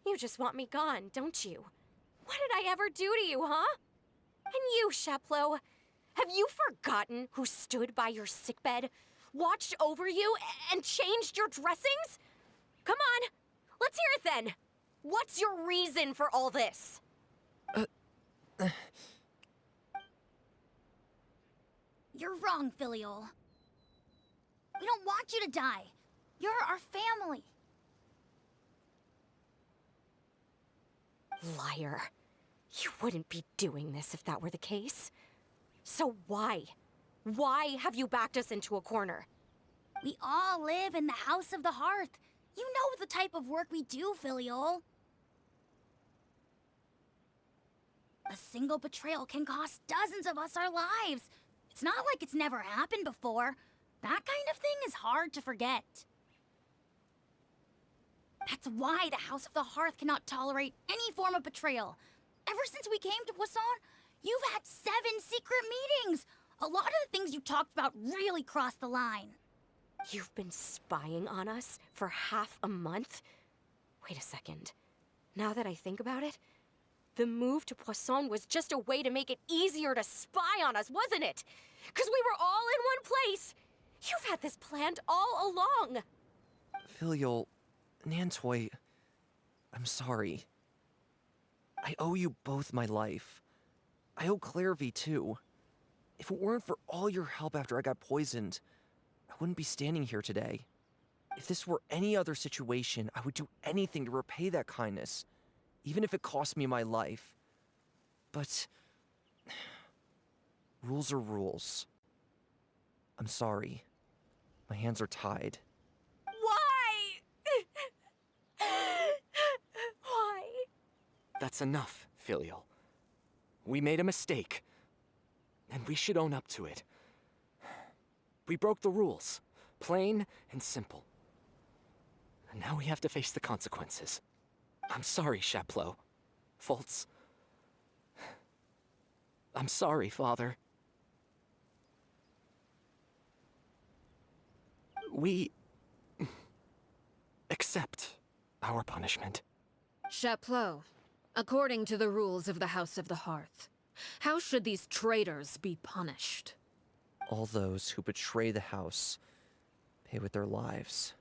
You just want me gone, don't you? What did I ever do to you, huh? And you, Sheplo, have you forgotten who stood by your sickbed, watched over you, and changed your dressings? Come on, let's hear it then. What's your reason for all this? You're wrong, Filial. We don't want you to die. You're our family. Liar. You wouldn't be doing this if that were the case. So why? Why have you backed us into a corner? We all live in the House of the Hearth. You know the type of work we do, Filial. A single betrayal can cost dozens of us our lives. It's not like it's never happened before. That kind of thing is hard to forget. That's why the House of the Hearth cannot tolerate any form of betrayal. Ever since we came to Poisson, you've had 7 secret meetings. A lot of the things you talked about really crossed the line. You've been spying on us for half a month? Wait a second. Now that I think about it, the move to Poisson was just a way to make it easier to spy on us, wasn't it? Because we were all in one place. You've had this planned all along. Filial, Nantoy, I'm sorry. I owe you both my life. I owe Clairvy too. If it weren't for all your help after I got poisoned, I wouldn't be standing here today. If this were any other situation, I would do anything to repay that kindness, even if it cost me my life. But rules are rules. I'm sorry. My hands are tied. Why? Why? That's enough, Filial. We made a mistake, and we should own up to it. We broke the rules, plain and simple. And now we have to face the consequences. I'm sorry, Sheplo. Fultz. I'm sorry, Father. We accept our punishment. Chapleau, according to the rules of the House of the Hearth, how should these traitors be punished? All those who betray the house pay with their lives.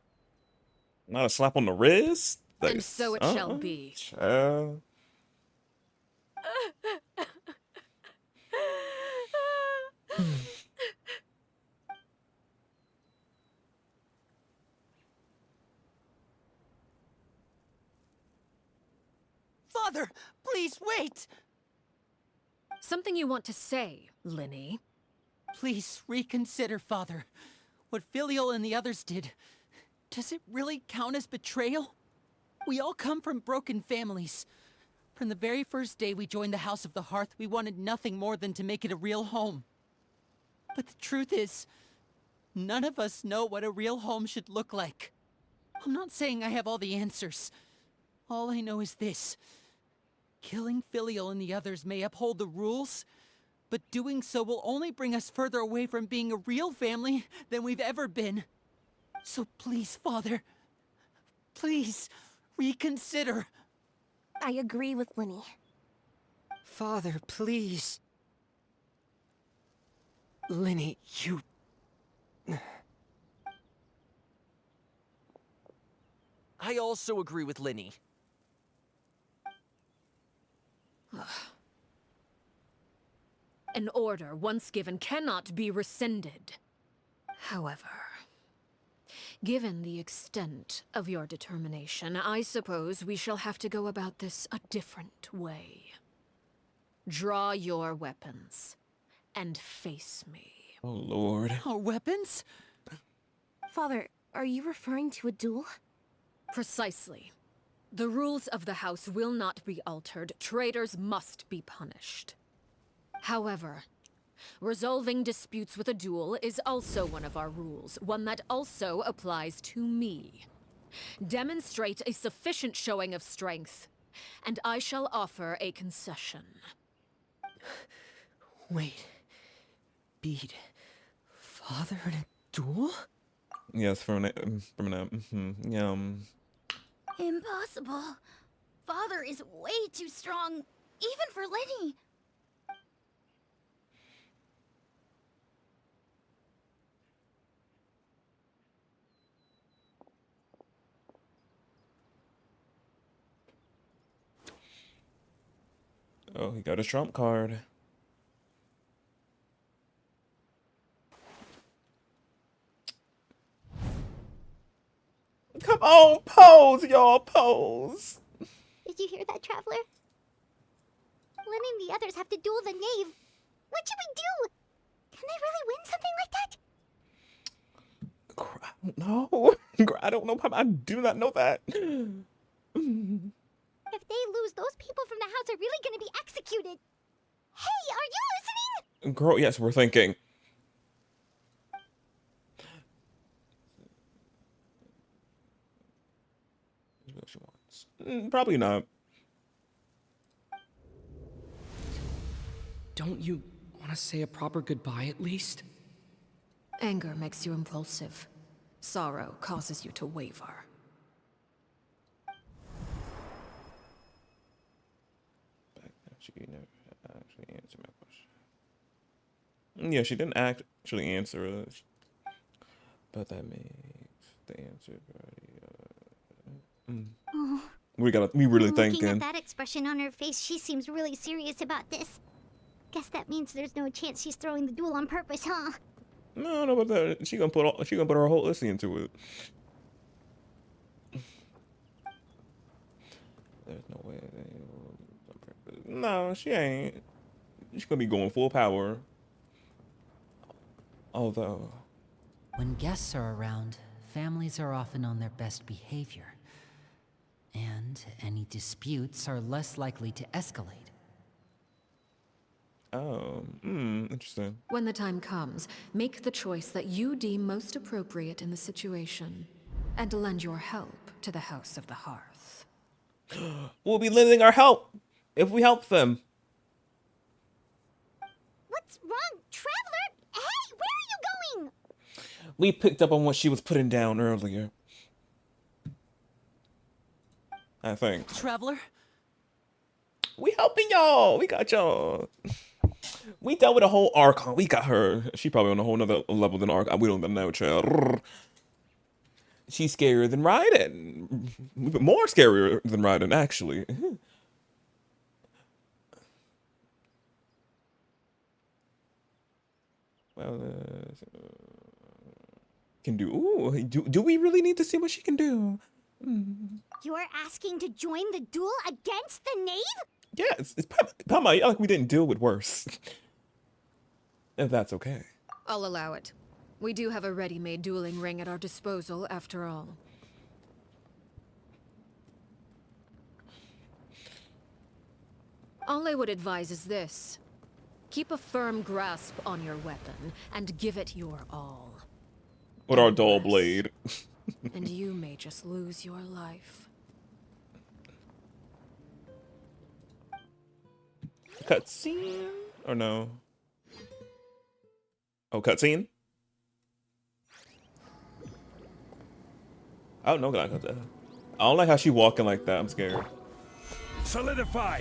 Not a slap on the wrist? Like, and so it shall be. Child. Father, please wait! Something you want to say, Linny? Please reconsider, Father. What Filial and the others did, does it really count as betrayal? We all come from broken families. From the very first day we joined the House of the Hearth, we wanted nothing more than to make it a real home. But the truth is, none of us know what a real home should look like. I'm not saying I have all the answers. All I know is this. Killing Filial and the others may uphold the rules, But doing so will only bring us further away from being a real family than we've ever been. So please, Father, please reconsider. I agree with Linny. Father, please. Linny, you... I also agree with Linny. An order once given cannot be rescinded. However, given the extent of your determination, I suppose we shall have to go about this a different way. Draw your weapons and face me. Oh, Lord. Our weapons? Father, are you referring to a duel? Precisely. The rules of the house will not be altered. Traitors must be punished. However, resolving disputes with a duel is also one of our rules, one that also applies to me. Demonstrate a sufficient showing of strength, and I shall offer a concession. Wait. Beat Father in a duel? Yes, from an Impossible. Father is way too strong, even for Linny. Oh, he got a trump card. Come on, pose, y'all, pose. Did you hear that, Traveler? Lenny and the others have to duel the knave. What should we do? Can they really win something like that? I don't know. I don't know. I do not know that. If they lose, those people from the house are really going to be executed. Hey, are you listening? Girl, yes, we're thinking. What she wants. Probably not. Don't you want to say a proper goodbye at least? Anger makes you impulsive. Sorrow causes you to waver. She never actually answered my question. Yeah, she didn't actually answer us. But that makes the answer very, Oh. We really Looking thinking. at that expression on her face, she seems really serious about this. Guess that means there's no chance she's throwing the duel on purpose, huh? No, but that she gonna put her whole Issy into it. There's no way. No, she ain't. She's gonna be going full power. Although, When guests are around, families are often on their best behavior. And any disputes are less likely to escalate. oh, interesting. When the time comes, make the choice that you deem most appropriate in the situation, and lend your help to the House of the Hearth. We'll be lending our help if we help them. What's wrong, Traveler? Hey, where are you going? We picked up on what she was putting down earlier. I think. Traveler? We helping y'all. We got y'all. We dealt with a whole Archon. We got her. She probably on a whole nother level than Archon. We don't even know, child. She's scarier than Raiden. More scarier than Raiden, actually. Well, can do. Ooh, do we really need to see what she can do? You're asking to join the duel against the knave? Yes, it's probably like we didn't deal with worse. If that's okay. I'll allow it. We do have a ready-made dueling ring at our disposal, after all. All I would advise is this. Keep a firm grasp on your weapon, and give it your all. With our dull blade. And you may just lose your life. Cutscene? Or no? Oh, cutscene? Oh, no, I don't like how she walking like that. I'm scared. Solidify.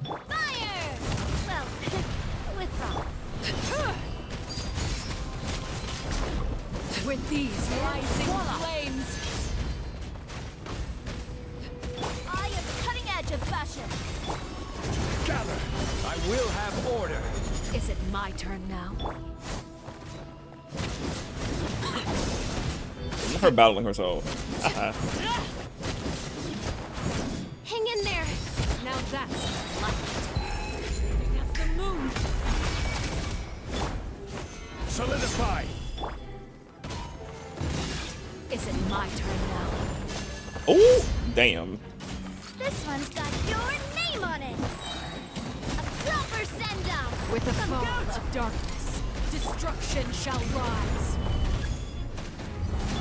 Fire! Well, withdraw. With these rising flames, I am cutting edge of fashion. Gather. I will have order. is it my turn now? Her battling herself. Hang in there. Now that's light. That's the moon. Solidify. Is it my turn now? Oh, damn. This one's got your name on it. A proper send-off. With the fall of darkness, destruction shall rise.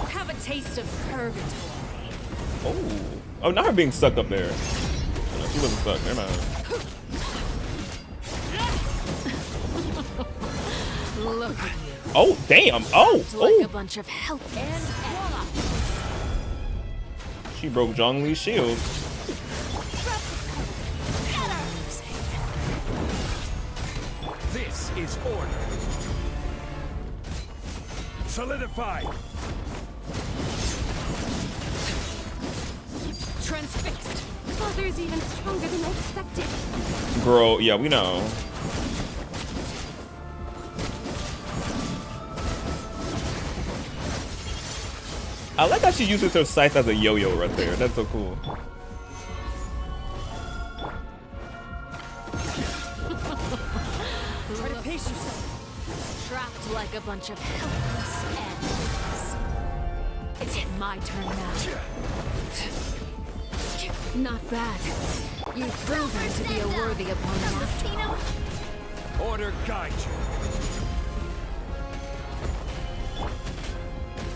Have a taste of purgatory. Oh, not her being stuck up there. No, she wasn't stuck. Never mind. Look at you. Oh, damn. Oh, Like a bunch of help. And voila. She broke Zhong Li's shield. This is order. Solidify. Transfixed. Father's even stronger than I expected. Girl, yeah, we know. I like how she uses her scythe as a yo-yo right there. That's so cool. Try to pace yourself. Trapped like a bunch of helpless animals. Is it my turn now? Not bad. You've proven to be a worthy opponent after all. Order guide you.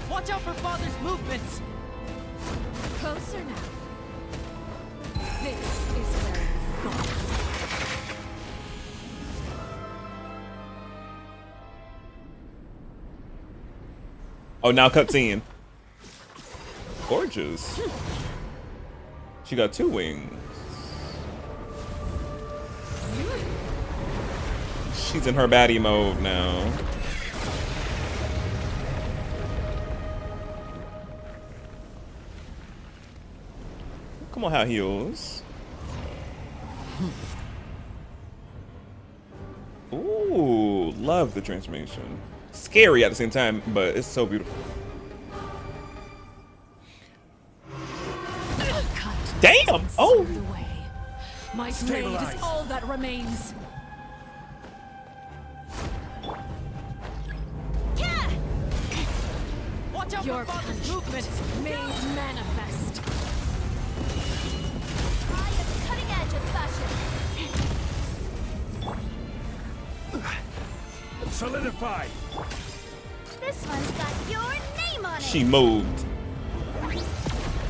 Watch out for Father's movements! Closer now. This is where you fall. Oh, now cutscene. Gorgeous. She got 2 wings. She's in her baddie mode now. Come on, high heels. Ooh, love the transformation. Scary at the same time, but it's so beautiful. Damn! Oh! My blade is all that remains. Watch out Your for Father's movements! made manifest. I am cutting edge of fashion. Solidify. This one's got your name on it. She moved.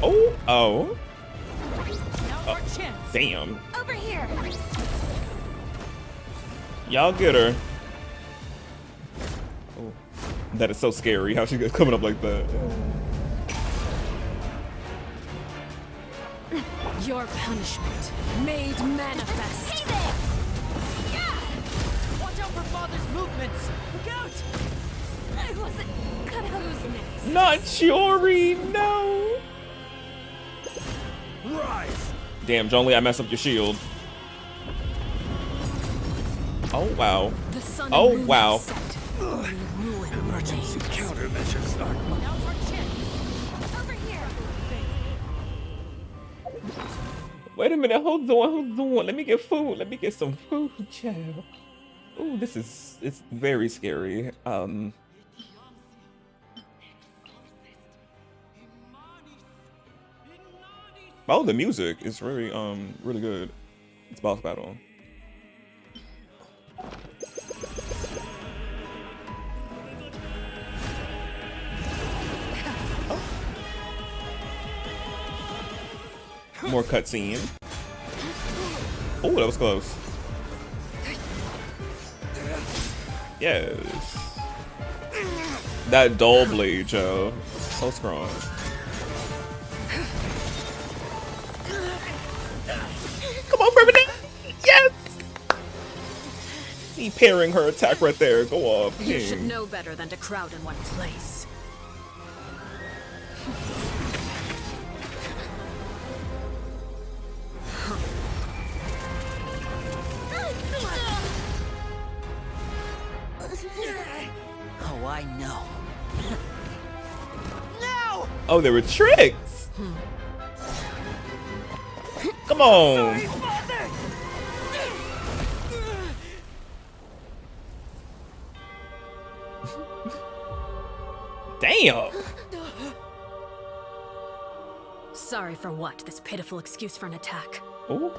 Oh, oh. Now for chance. Damn. Over here. Y'all get her. Oh, that is so scary how she gets coming up like that. Your punishment made manifest. Hey there. Watch out for Father's movements! Look out! I wasn't cut out. Who's next? Not Shiori, no. Rise. Damn, Zhongli, I messed up your shield. Oh wow. Oh wow. Emergency countermeasures are. Now for chance. Over here. Wait a minute, hold on. Let me get food. Let me get some food, child. Ooh, it's very scary. Oh, the music is really really good. It's boss battle. More cutscene. Oh, that was close. Yes. That dull blade, Joe. So strong. Come on, Ferdinand! Yes! He parrying her attack right there. Go off. You should know better than to crowd in one place. Oh, I know. No! Oh, there were tricks! Come on! Sorry, Father! Damn! Sorry for what? This pitiful excuse for an attack. Ooh.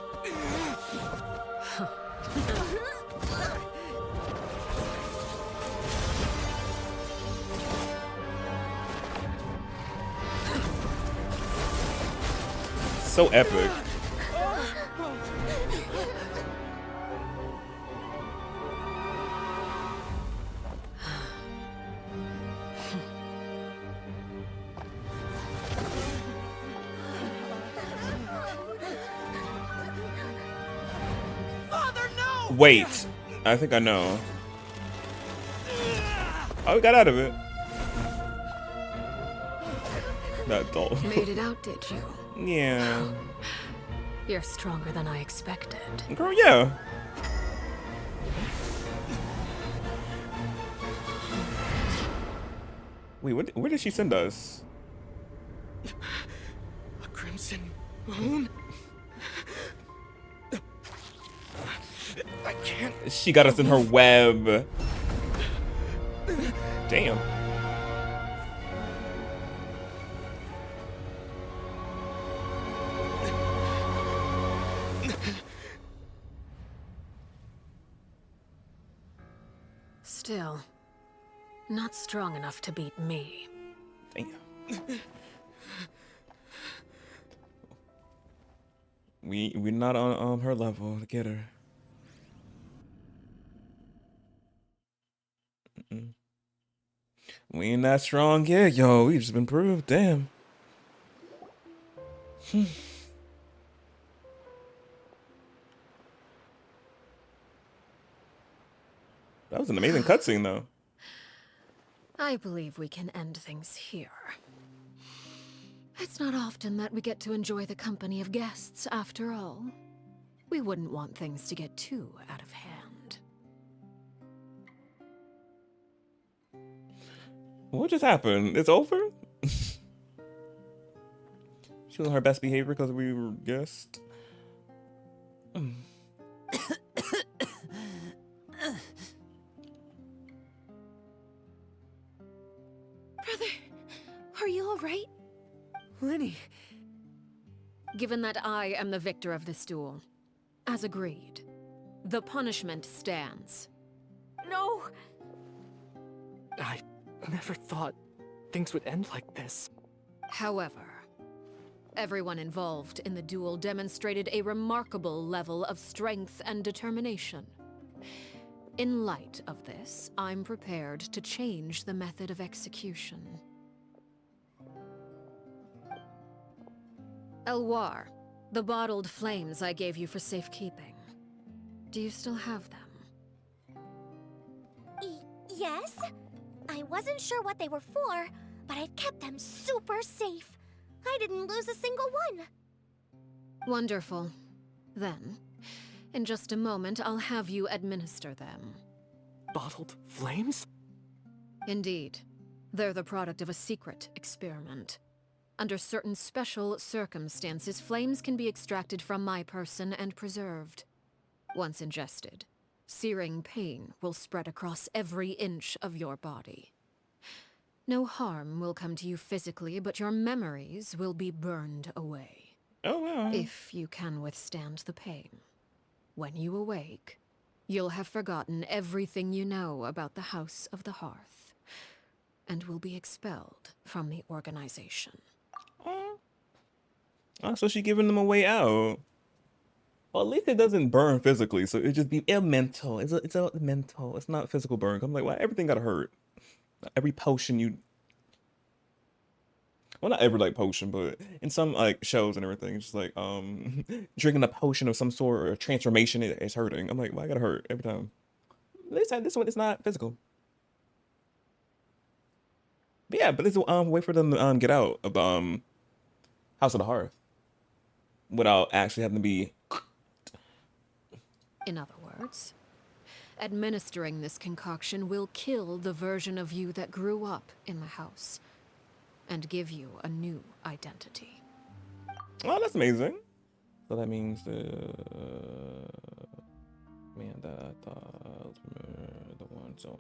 So epic. Father, no! Wait, I think I know. Oh, we got out of it. That doll. Made it out, did you? Yeah. You're stronger than I expected. Girl, yeah. Wait, where did she send us? A crimson moon? I can't. She got us in her web. Damn. Still, not strong enough to beat me. Damn. We're not on her level to get her. We ain't that strong yet, yo. We just been proved. Damn. That was an amazing cutscene, though. I believe we can end things here. It's not often that we get to enjoy the company of guests, after all. We wouldn't want things to get too out of hand. What just happened? It's over? She was on her best behavior because we were guests. Brother, are you all right? Lenny. Given that I am the victor of this duel, as agreed, the punishment stands. No! I never thought things would end like this. However, everyone involved in the duel demonstrated a remarkable level of strength and determination. In light of this, I'm prepared to change the method of execution. Elwar, the bottled flames I gave you for safekeeping. Do you still have them? Yes? I wasn't sure what they were for, but I've kept them super safe. I didn't lose a single one. Wonderful. Then, in just a moment, I'll have you administer them. Bottled flames? Indeed. They're the product of a secret experiment. Under certain special circumstances, flames can be extracted from my person and preserved. Once ingested, searing pain will spread across every inch of your body. No harm will come to you physically, but your memories will be burned away. Oh, wow. If you can withstand the pain. When you awake, you'll have forgotten everything you know about the House of the Hearth, and will be expelled from the organization. Oh, so she's giving them a way out. Well, at least it doesn't burn physically, so it just be mental. It's a mental. It's not physical burn. I'm like, why everything gotta hurt? Every potion you, well, not every like potion, but in some like shows and everything, it's just like drinking a potion of some sort or a transformation is hurting. I'm like, why gotta hurt every time? This one it's not physical. But yeah, but this is wait for them to get out of the House of the Hearth without actually having to be. In other words, administering this concoction will kill the version of you that grew up in the house and give you a new identity. Oh, that's amazing. So that means the man that I thought the one so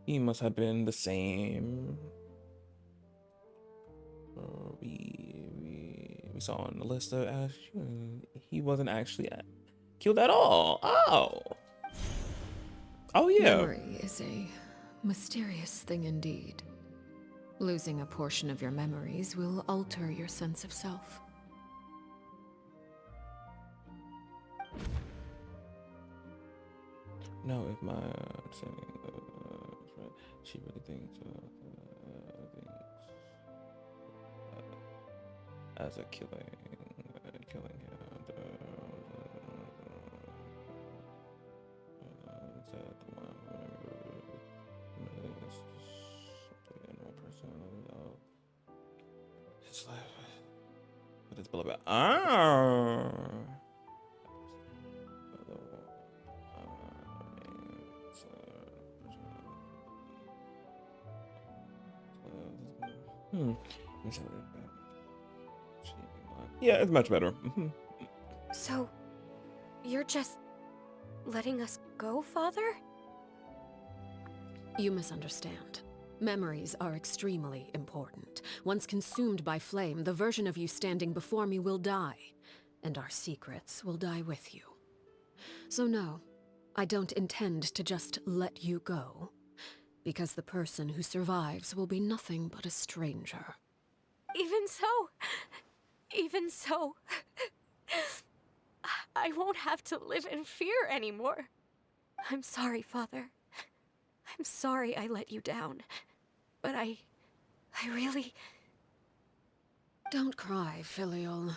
he must have been the same. We saw on the list of he wasn't actually killed at all. Oh yeah. Memory is a mysterious thing indeed. Losing a portion of your memories will alter your sense of self. No, if my she really thinks as a killing him. His life, but it's below. Yeah, it's much better. So, you're just letting us go, Father? You misunderstand. Memories are extremely important. Once consumed by flame, the version of you standing before me will die, and our secrets will die with you. So no, I don't intend to just let you go, because the person who survives will be nothing but a stranger. Even so, I won't have to live in fear anymore. I'm sorry, Father. I'm sorry I let you down. But I really... Don't cry, Filial.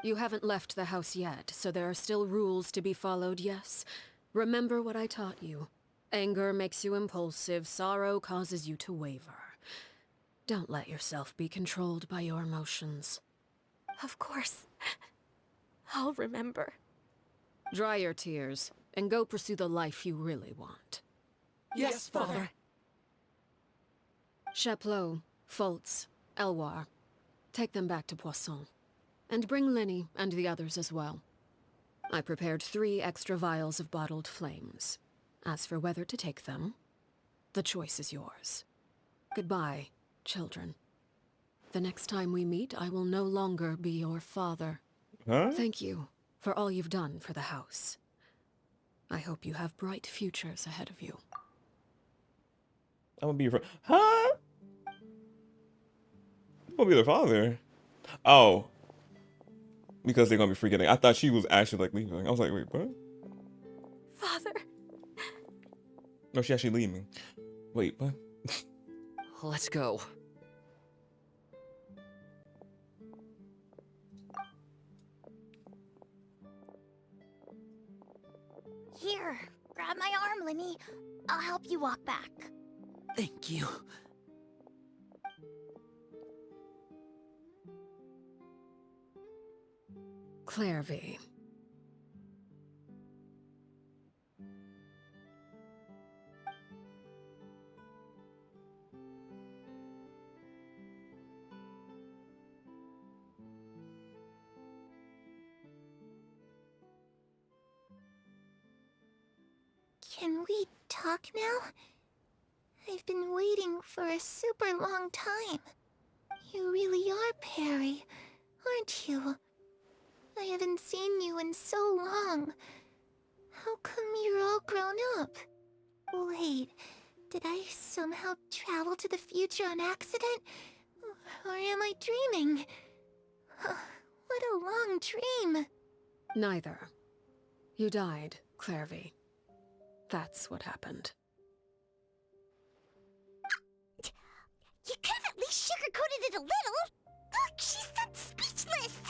You haven't left the house yet, so there are still rules to be followed, yes? Remember what I taught you. Anger makes you impulsive, sorrow causes you to waver. Don't let yourself be controlled by your emotions. Of course. I'll remember. Dry your tears, and go pursue the life you really want. Yes, Father. Chaplot, Foltz, Elwar. Take them back to Poisson. And bring Linny and the others as well. I prepared 3 extra vials of bottled flames. As for whether to take them, the choice is yours. Goodbye, children. The next time we meet, I will no longer be your father. Huh? Thank you for all you've done for the house. I hope you have bright futures ahead of you. I'm gonna be your father. Huh? I'm gonna be their father. Oh. Because they're gonna be forgetting. I thought she was actually like leaving. I was like, wait, what? Father. No, she actually leaving. Wait, what? Let's go. Here, grab my arm, Linny. I'll help you walk back. Thank you. Clairvy. Can we talk now? I've been waiting for a super long time. You really are Perry, aren't you? I haven't seen you in so long. How come you're all grown up? Wait, did I somehow travel to the future on accident? Or am I dreaming? What a long dream. Neither. You died, Clairvy. That's what happened. You could have at least sugarcoated it a little. Look, she's so speechless.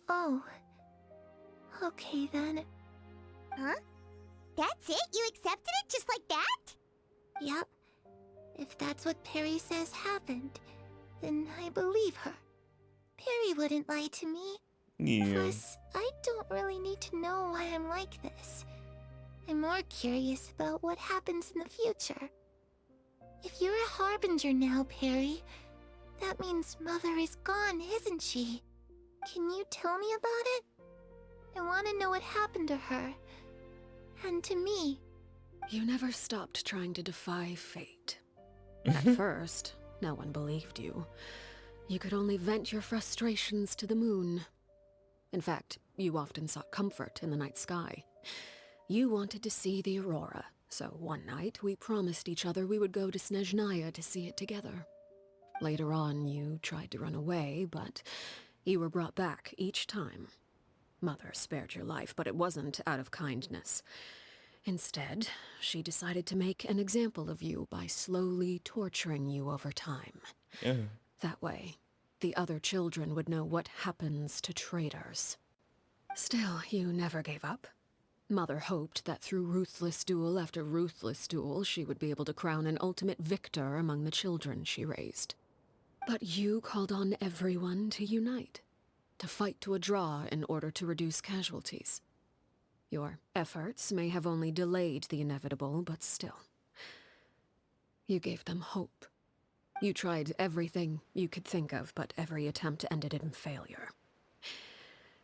Oh. Okay then. Huh? That's it? You accepted it just like that? Yep. If that's what Perry says happened, then I believe her. Perry wouldn't lie to me. Yeah. Plus, I don't really need to know why I'm like this. I'm more curious about what happens in the future. If you're a Harbinger now, Perry, that means Mother is gone, isn't she? Can you tell me about it? I want to know what happened to her. And to me. You never stopped trying to defy fate. At first, no one believed you. You could only vent your frustrations to the moon. In fact, you often sought comfort in the night sky. You wanted to see the aurora, so one night we promised each other we would go to Snezhnaya to see it together. Later on, you tried to run away, but you were brought back each time. Mother spared your life, but it wasn't out of kindness. Instead, she decided to make an example of you by slowly torturing you over time. Yeah. That way, the other children would know what happens to traitors. Still, you never gave up. Mother hoped that through ruthless duel after ruthless duel, she would be able to crown an ultimate victor among the children she raised. But you called on everyone to unite, to fight to a draw in order to reduce casualties. Your efforts may have only delayed the inevitable, but still. You gave them hope. You tried everything you could think of, but every attempt ended in failure.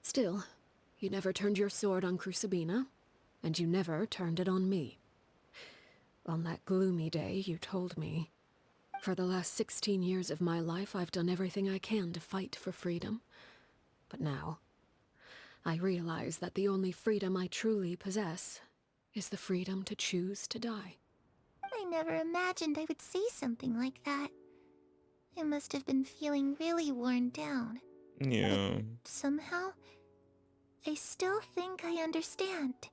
Still, you never turned your sword on Crucibina, and you never turned it on me. On that gloomy day, you told me, "For the last 16 years of my life, I've done everything I can to fight for freedom. But now, I realize that the only freedom I truly possess is the freedom to choose to die." I never imagined I would say something like that. I must have been feeling really worn down. Yeah. But somehow, I still think I understand.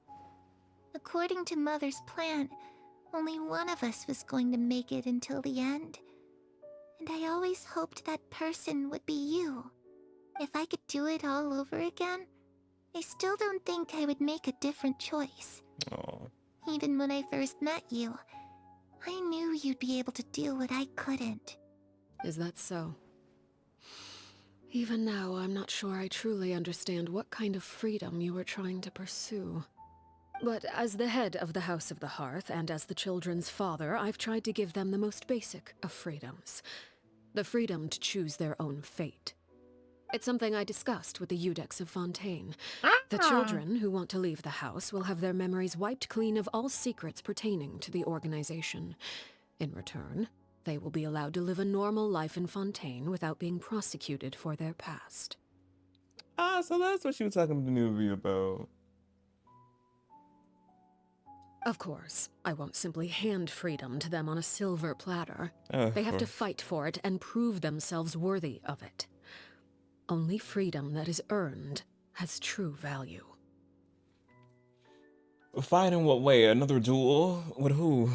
According to Mother's plan, only one of us was going to make it until the end. And I always hoped that person would be you. If I could do it all over again, I still don't think I would make a different choice. Aww. Even when I first met you, I knew you'd be able to do what I couldn't. Is that so? Even now, I'm not sure I truly understand what kind of freedom you were trying to pursue. But as the head of the House of the Hearth, and as the children's father, I've tried to give them the most basic of freedoms. The freedom to choose their own fate. It's something I discussed with the Eudex of Fontaine. The children who want to leave the house will have their memories wiped clean of all secrets pertaining to the organization. In return, they will be allowed to live a normal life in Fontaine without being prosecuted for their past. Ah, so that's what she was talking to the movie about. Of course, I won't simply hand freedom to them on a silver platter. Of They have to course. fight for it and prove themselves worthy of it. Only freedom that is earned has true value. Fight in what way? Another duel? With who?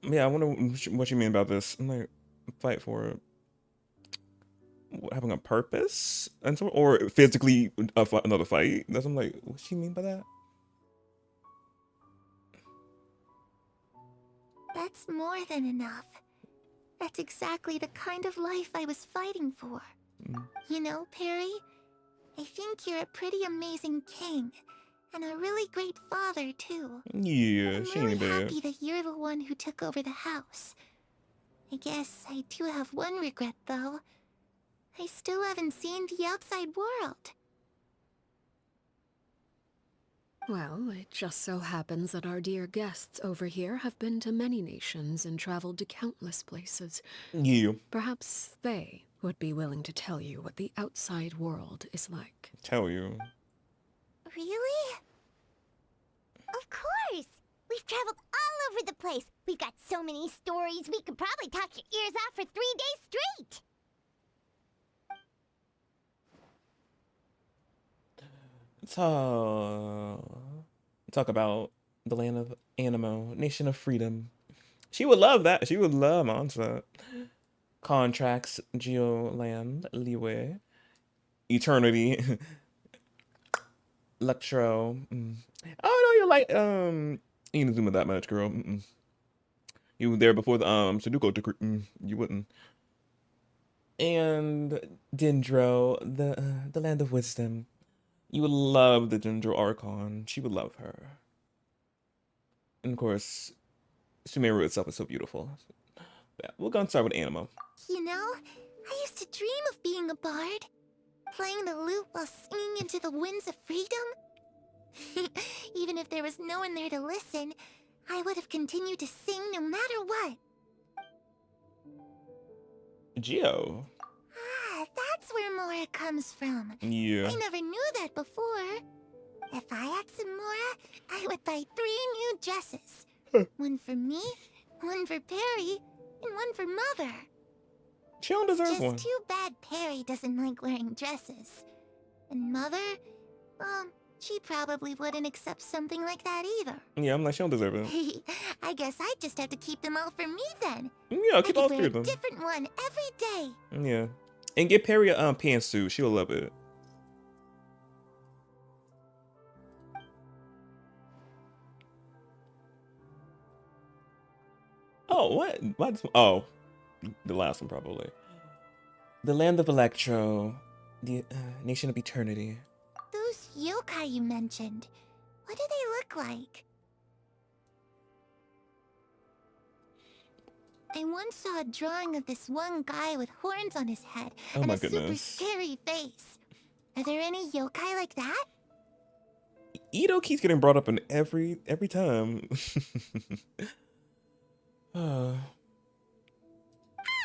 Yeah, I wonder what you mean about this. I'm like, fight for having a purpose? And so, or physically another fight? That's I'm like, what she mean by that? That's more than enough. That's exactly the kind of life I was fighting for. You know, Perry, I think you're a pretty amazing king, and a really great father, too. Yeah, I'm she really ain't bad. happy that you're the one who took over the house. I guess I do have one regret, though. I still haven't seen the outside world. Well, it just so happens that our dear guests over here have been to many nations and traveled to countless places. Yeah. Perhaps they would be willing to tell you what the outside world is like. Tell you. Really? Of course! We've traveled all over the place. We've got so many stories, we could probably talk your ears off for 3 days straight. Talk about the land of Animo, nation of freedom. She would love that. She would love Monza. Contracts, Geoland, Leeway, Eternity, Electro. Oh no, you like you didn't zoom in that much, girl. You were there before the Sudoku decree. You wouldn't. And Dendro, the land of wisdom. You would love the Dendro Archon. She would love her. And of course, Sumeru itself is so beautiful. Yeah, we're gonna start with Animo. You know, I used to dream of being a bard. Playing the lute while singing into the winds of freedom. Even if there was no one there to listen, I would have continued to sing no matter what. Geo. Ah, that's where Mora comes from. Yeah. I never knew that before. If I had some Mora, I would buy 3 new dresses. One for me, one for Perry, and one for Mother. She don't deserve one. Just too bad Perry doesn't like wearing dresses. And Mother, she probably wouldn't accept something like that either. Yeah, I'm like, she don't deserve it. I guess I'd just have to keep them all for me then. Yeah, keep all 3 of them. A different one every day. Yeah. And get Perry a pantsuit. She'll love it. Oh, what? Oh, the last one probably. The land of Electro, the nation of eternity. Those yokai you mentioned, what do they look like? I once saw a drawing of this one guy with horns on his head and a super scary face. Are there any yokai like that? Ito keeps getting brought up in every time. Oh,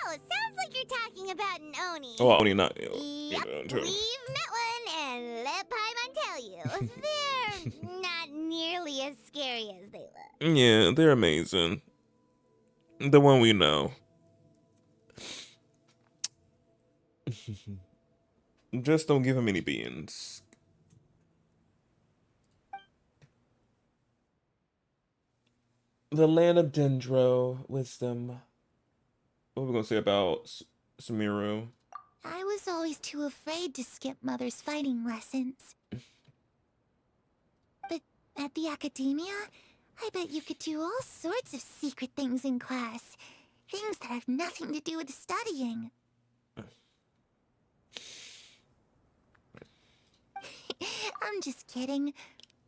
sounds like you're talking about an Oni. Oh, Oni not. Yep, we've met one, and let Paimon tell you, they're not nearly as scary as they look. Yeah, they're amazing. The one we know. Just don't give him any beans. The land of Dendro, wisdom. What are we gonna say about Sumeru? I was always too afraid to skip Mother's fighting lessons. But at the academia, I bet you could do all sorts of secret things in class. Things that have nothing to do with studying. I'm just kidding.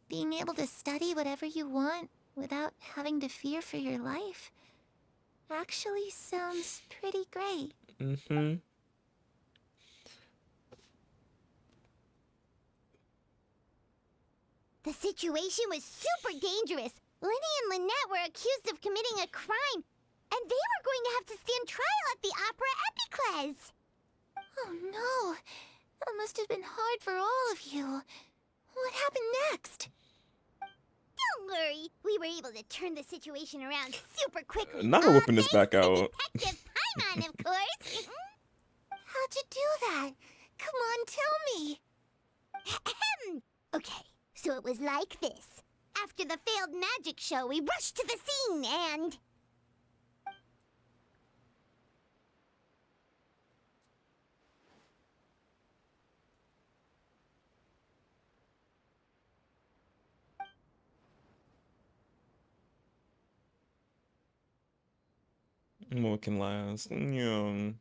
Being able to study whatever you want without having to fear for your life actually sounds pretty great. Mm-hmm. The situation was super dangerous. Lenny and Lynette were accused of committing a crime, and they were going to have to stand trial at the Opera Epicles. Oh no, that must have been hard for all of you. What happened next? Don't worry, we were able to turn the situation around super quickly. Now we're whipping this back out. Detective Paimon, of course. How'd you do that? Come on, tell me. Okay, so it was like this. After the failed magic show, we rushed to the scene and... What can last? Yeah.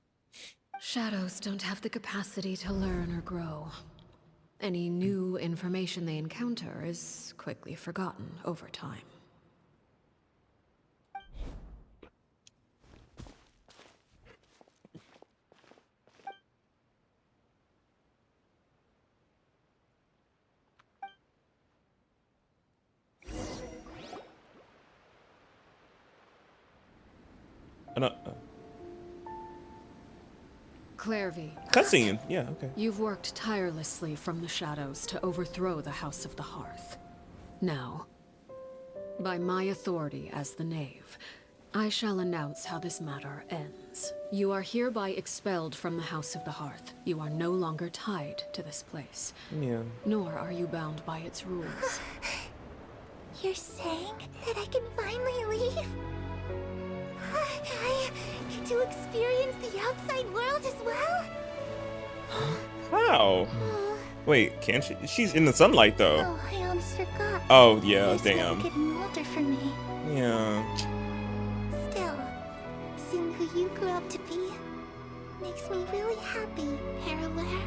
Shadows don't have the capacity to learn or grow. Any new information they encounter is quickly forgotten over time. Clairvy. Cutscene. Yeah, okay. You've worked tirelessly from the shadows to overthrow the House of the Hearth. Now, by my authority as the Knave, I shall announce how this matter ends. You are hereby expelled from the House of the Hearth. You are no longer tied to this place. Yeah. Nor are you bound by its rules. You're saying that I can finally leave? I get to experience the outside world as well? How? Wait, can't she? She's in the sunlight though. Oh, I almost forgot. Oh yeah, It's damn. getting older for me. Yeah. Still, seeing who you grew up to be makes me really happy, Parallel.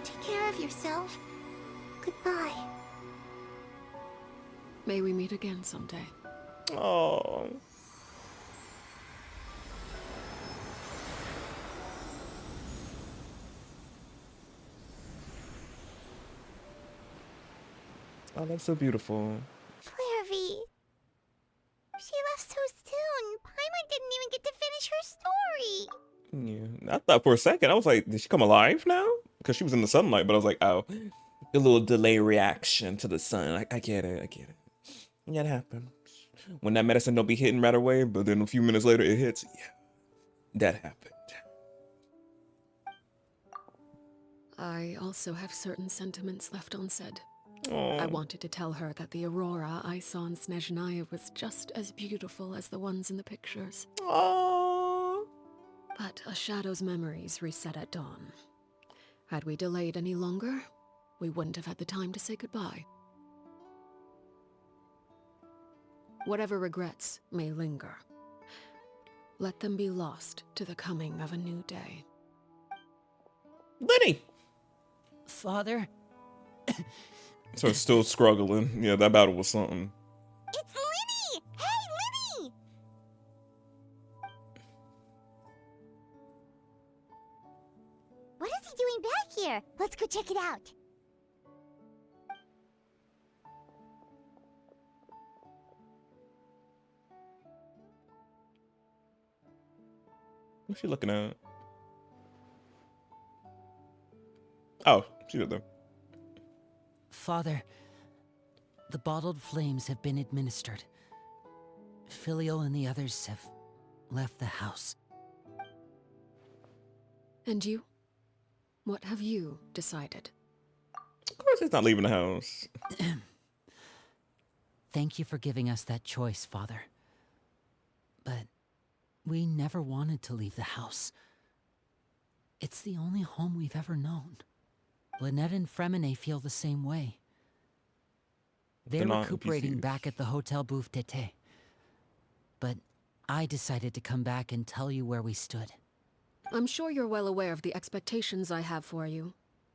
Take care of yourself. Goodbye. May we meet again someday. Oh. Oh, that's so beautiful. Clairvy. She left so soon. Paimon didn't even get to finish her story. Yeah. I thought for a second, I was like, did she come alive now? Because she was in the sunlight, but I was like, oh, a little delay reaction to the sun. I get it. I get it. Yeah, it happens. When that medicine don't be hitting right away, but then a few minutes later it hits. Yeah, that happened. I also have certain sentiments left unsaid. Aww. I wanted to tell her that the aurora I saw in Snezhnaya was just as beautiful as the ones in the pictures. Aww. But a shadow's memories reset at dawn. Had we delayed any longer, we wouldn't have had the time to say goodbye. Whatever regrets may linger, let them be lost to the coming of a new day. Lenny! Father? So it's still struggling. Yeah, that battle was something. It's Linny! Hey, Linny! What is he doing back here? Let's go check it out. What's she looking at? Oh, she's up there. Father, the bottled flames have been administered. Filio and the others have left the house. And you? What have you decided? Of course he's not leaving the house. Thank you for giving us that choice, Father. But we never wanted to leave the house. It's the only home we've ever known. Lynette and Fremine feel the same way. They're recuperating back at the Hotel Bouffe d'été. But I decided to come back and tell you where we stood. I'm sure you're well aware of the expectations I have for you.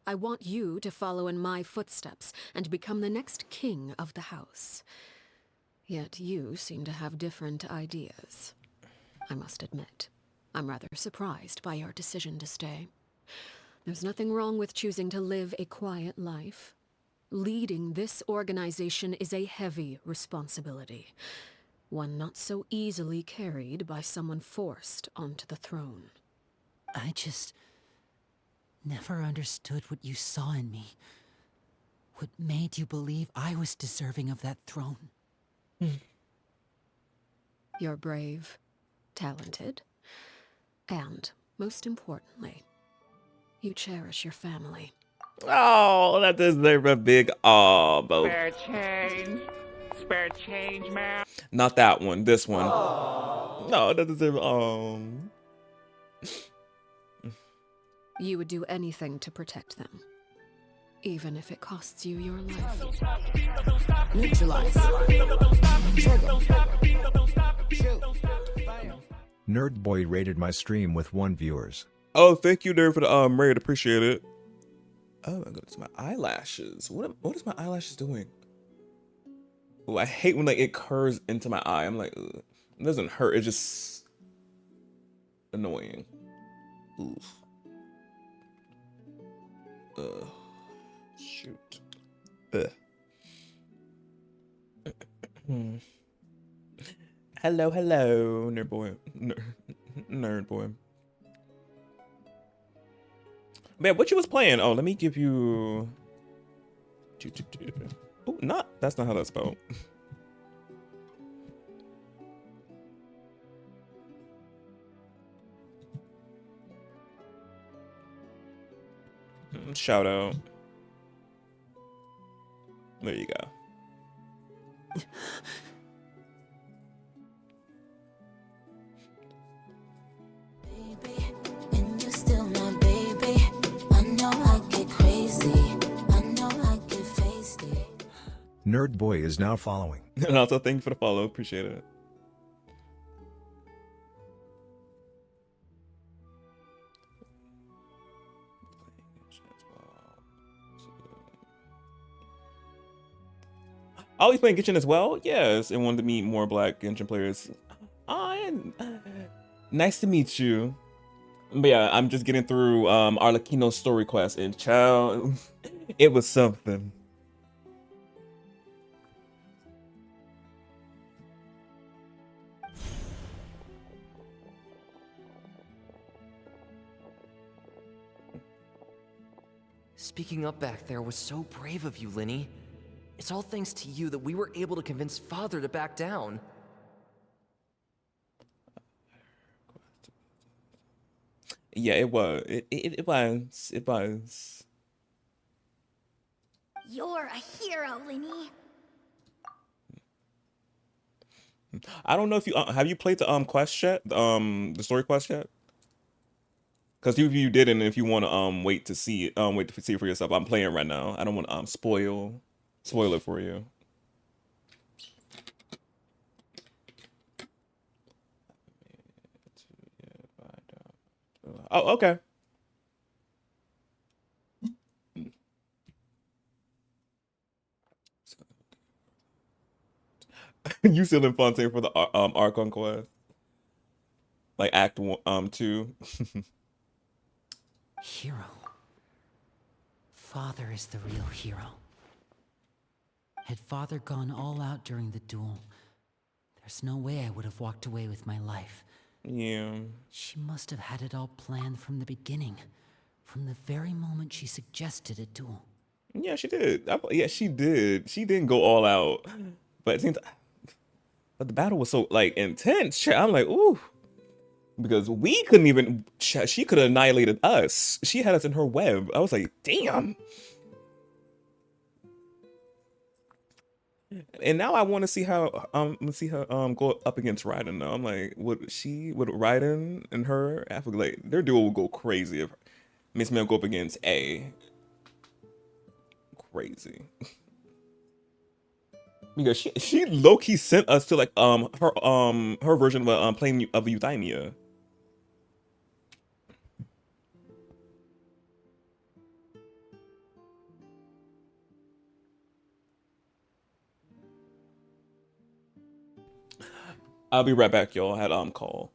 I want you to follow in my footsteps and become the next king of the house. Yet you seem to have different ideas. I must admit, I'm rather surprised by your decision to stay. There's nothing wrong with choosing to live a quiet life. Leading this organization is a heavy responsibility, one not so easily carried by someone forced onto the throne. I just never understood what you saw in me. What made you believe I was deserving of that throne? You're brave, talented, and, most importantly, you cherish your family. Oh, that deserves a big both. Spare change. Spare change, man. Not that one, this one. No, that deserves You would do anything to protect them, even if it costs you your life. Neutralize. Nerdboy rated my stream with 1 viewers. Oh, thank you there for the raid, appreciate it. Oh, I go to my eyelashes. What is my eyelashes doing? Oh, I hate when like it curves into my eye. I'm like, ugh. It doesn't hurt. It's just annoying. Oof. Shoot. Hello, hello, nerd boy. Nerd boy. Man, what you was playing? Oh, let me give you... Oh, that's not how that's spelled. Shout out. There you go. And you're still my baby. I know I get crazy. I know I get feisty. Nerd Boy is now following. And also, thank you for the follow. Appreciate it. Oh, he's playing Genshin as well? Yes, and wanted to meet more black Genshin players. Nice to meet you. But yeah, I'm just getting through Arlecchino's story quest, and child, it was something. Speaking up back there was so brave of you, Linny. It's all thanks to you that we were able to convince Father to back down. Yeah, it was. It was. You're a hero, Linny. I don't know if you have you played the quest yet, the story quest yet? Because if you didn't, if you want to wait to see it, for yourself. I'm playing right now. I don't want to spoil it for you. Oh, okay. You still in Fontaine for the Archon quest? Like Act 2? Hero. Father is the real hero. Had Father gone all out during the duel, there's no way I would have walked away with my life. Yeah. She must have had it all planned from the beginning, from the very moment she suggested a duel. Yeah, she did. Yeah, she did. She didn't go all out, but it seems. But the battle was so like intense. I'm like, ooh, because we couldn't even. She could have annihilated us. She had us in her web. I was like, damn. And now I want to see how her go up against Raiden. Now I'm like, would Raiden and her? I feel like their duo will go crazy if Miss Mel go up against A. Crazy. Because she low key sent us to like her version of playing of Euthymia. I'll be right back, y'all. I had call.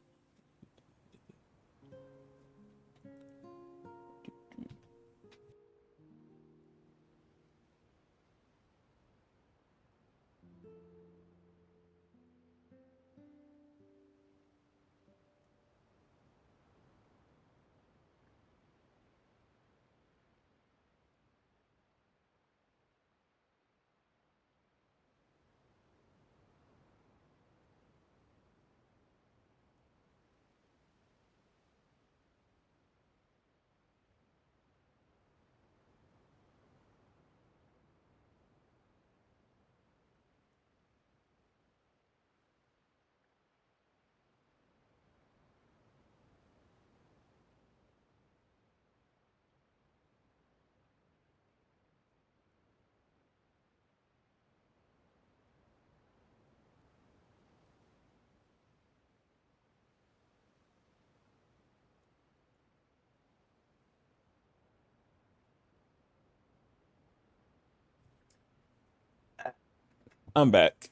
I'm back.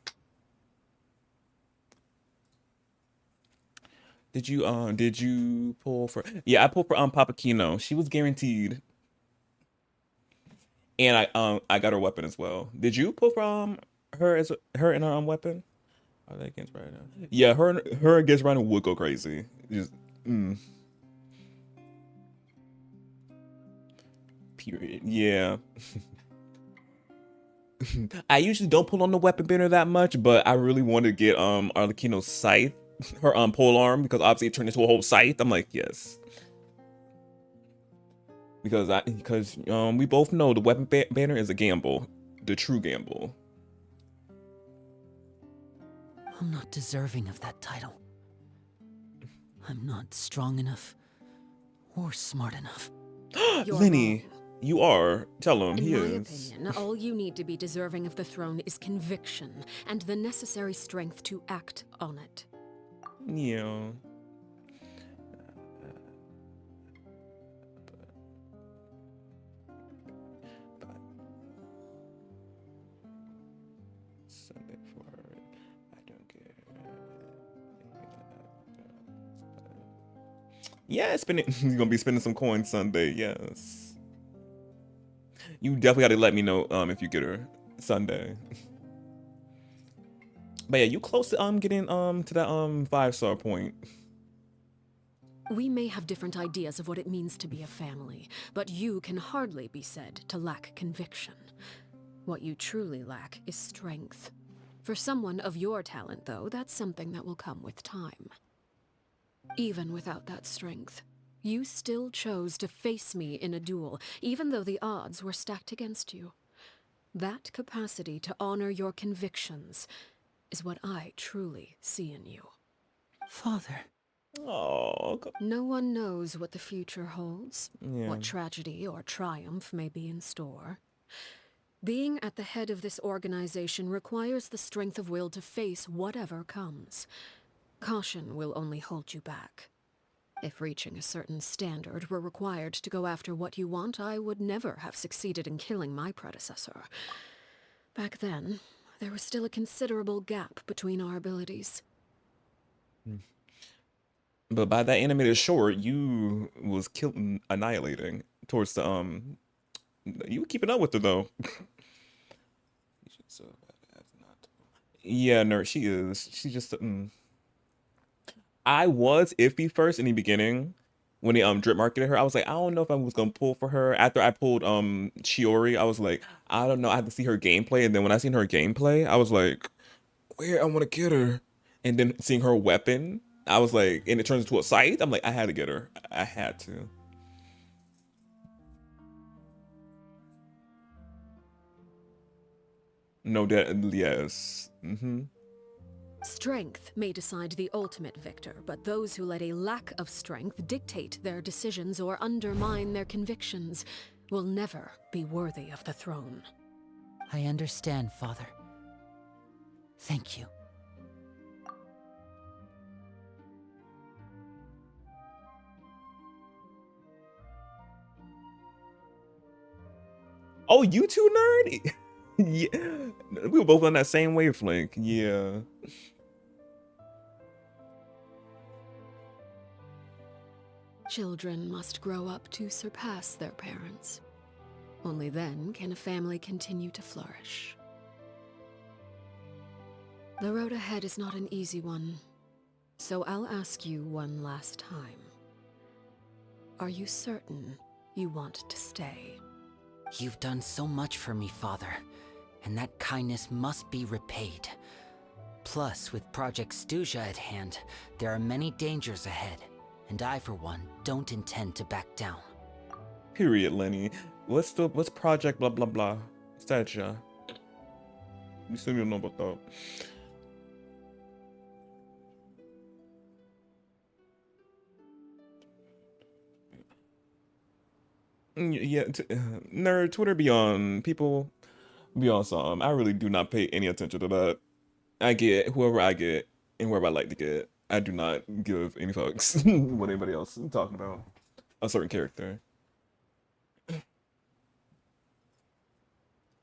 Did you pull for? Yeah, I pulled for Papakino. She was guaranteed, and I got her weapon as well. Did you pull from her as her and her weapon? Are they against Ryzen? Yeah, her against Ryzen would go crazy. Just period. Yeah. I usually don't pull on the weapon banner that much, but I really want to get Arlecchino's scythe, her pole arm, because obviously it turned into a whole scythe. I'm like, yes. Because we both know the weapon banner is a gamble, the true gamble. I'm not deserving of that title. I'm not strong enough or smart enough. Lenny, you are. Tell him he is. In my opinion, all you need to be deserving of the throne is conviction and the necessary strength to act on it. Yeah. Sunday for her. I don't care. Yeah, he's gonna be spending some coins Sunday. Yes. You definitely got to let me know if you get her Sunday. But yeah, you close to getting to that 5-star point. We may have different ideas of what it means to be a family, but you can hardly be said to lack conviction. What you truly lack is strength. For someone of your talent, though, that's something that will come with time. Even without that strength, you still chose to face me in a duel, even though the odds were stacked against you. That capacity to honor your convictions is what I truly see in you. Father. Oh. No one knows what the future holds, Yeah. what tragedy or triumph may be in store. Being at the head of this organization requires the strength of will to face whatever comes. Caution will only hold you back. If reaching a certain standard were required to go after what you want, I would never have succeeded in killing my predecessor. Back then, there was still a considerable gap between our abilities. But by that animated short, you was annihilating towards the you were keeping up with her though. Yeah, nerd, she is. She just I was iffy first in the beginning when they drip marketed her. I was like, I don't know if I was gonna pull for her. After I pulled Shiori, I was like, I don't know. I had to see her gameplay, and then when I seen her gameplay, I was like, where I want to get her. And then seeing her weapon, I was like, and it turns into a scythe. I'm like, I had to get her. I had to. No doubt, yes. Strength may decide the ultimate victor, but those who let a lack of strength dictate their decisions or undermine their convictions will never be worthy of the throne. I understand, Father. Thank you. Oh, you two, nerd? Yeah. We were both on that same wavelength. Yeah. Children must grow up to surpass their parents. Only then can a family continue to flourish. The road ahead is not an easy one, so I'll ask you one last time. Are you certain you want to stay? You've done so much for me, Father, and that kindness must be repaid. Plus, with Project Stuja at hand, there are many dangers ahead, and I, for one, don't intend to back down. Period, Lenny. What's Project blah blah blah? Stuja. You still don't know about that. Yeah, nerd, Twitter be on, people be on some. I really do not pay any attention to that. I get whoever I get and whoever I like to get. I do not give any fucks what anybody else is talking about a certain character.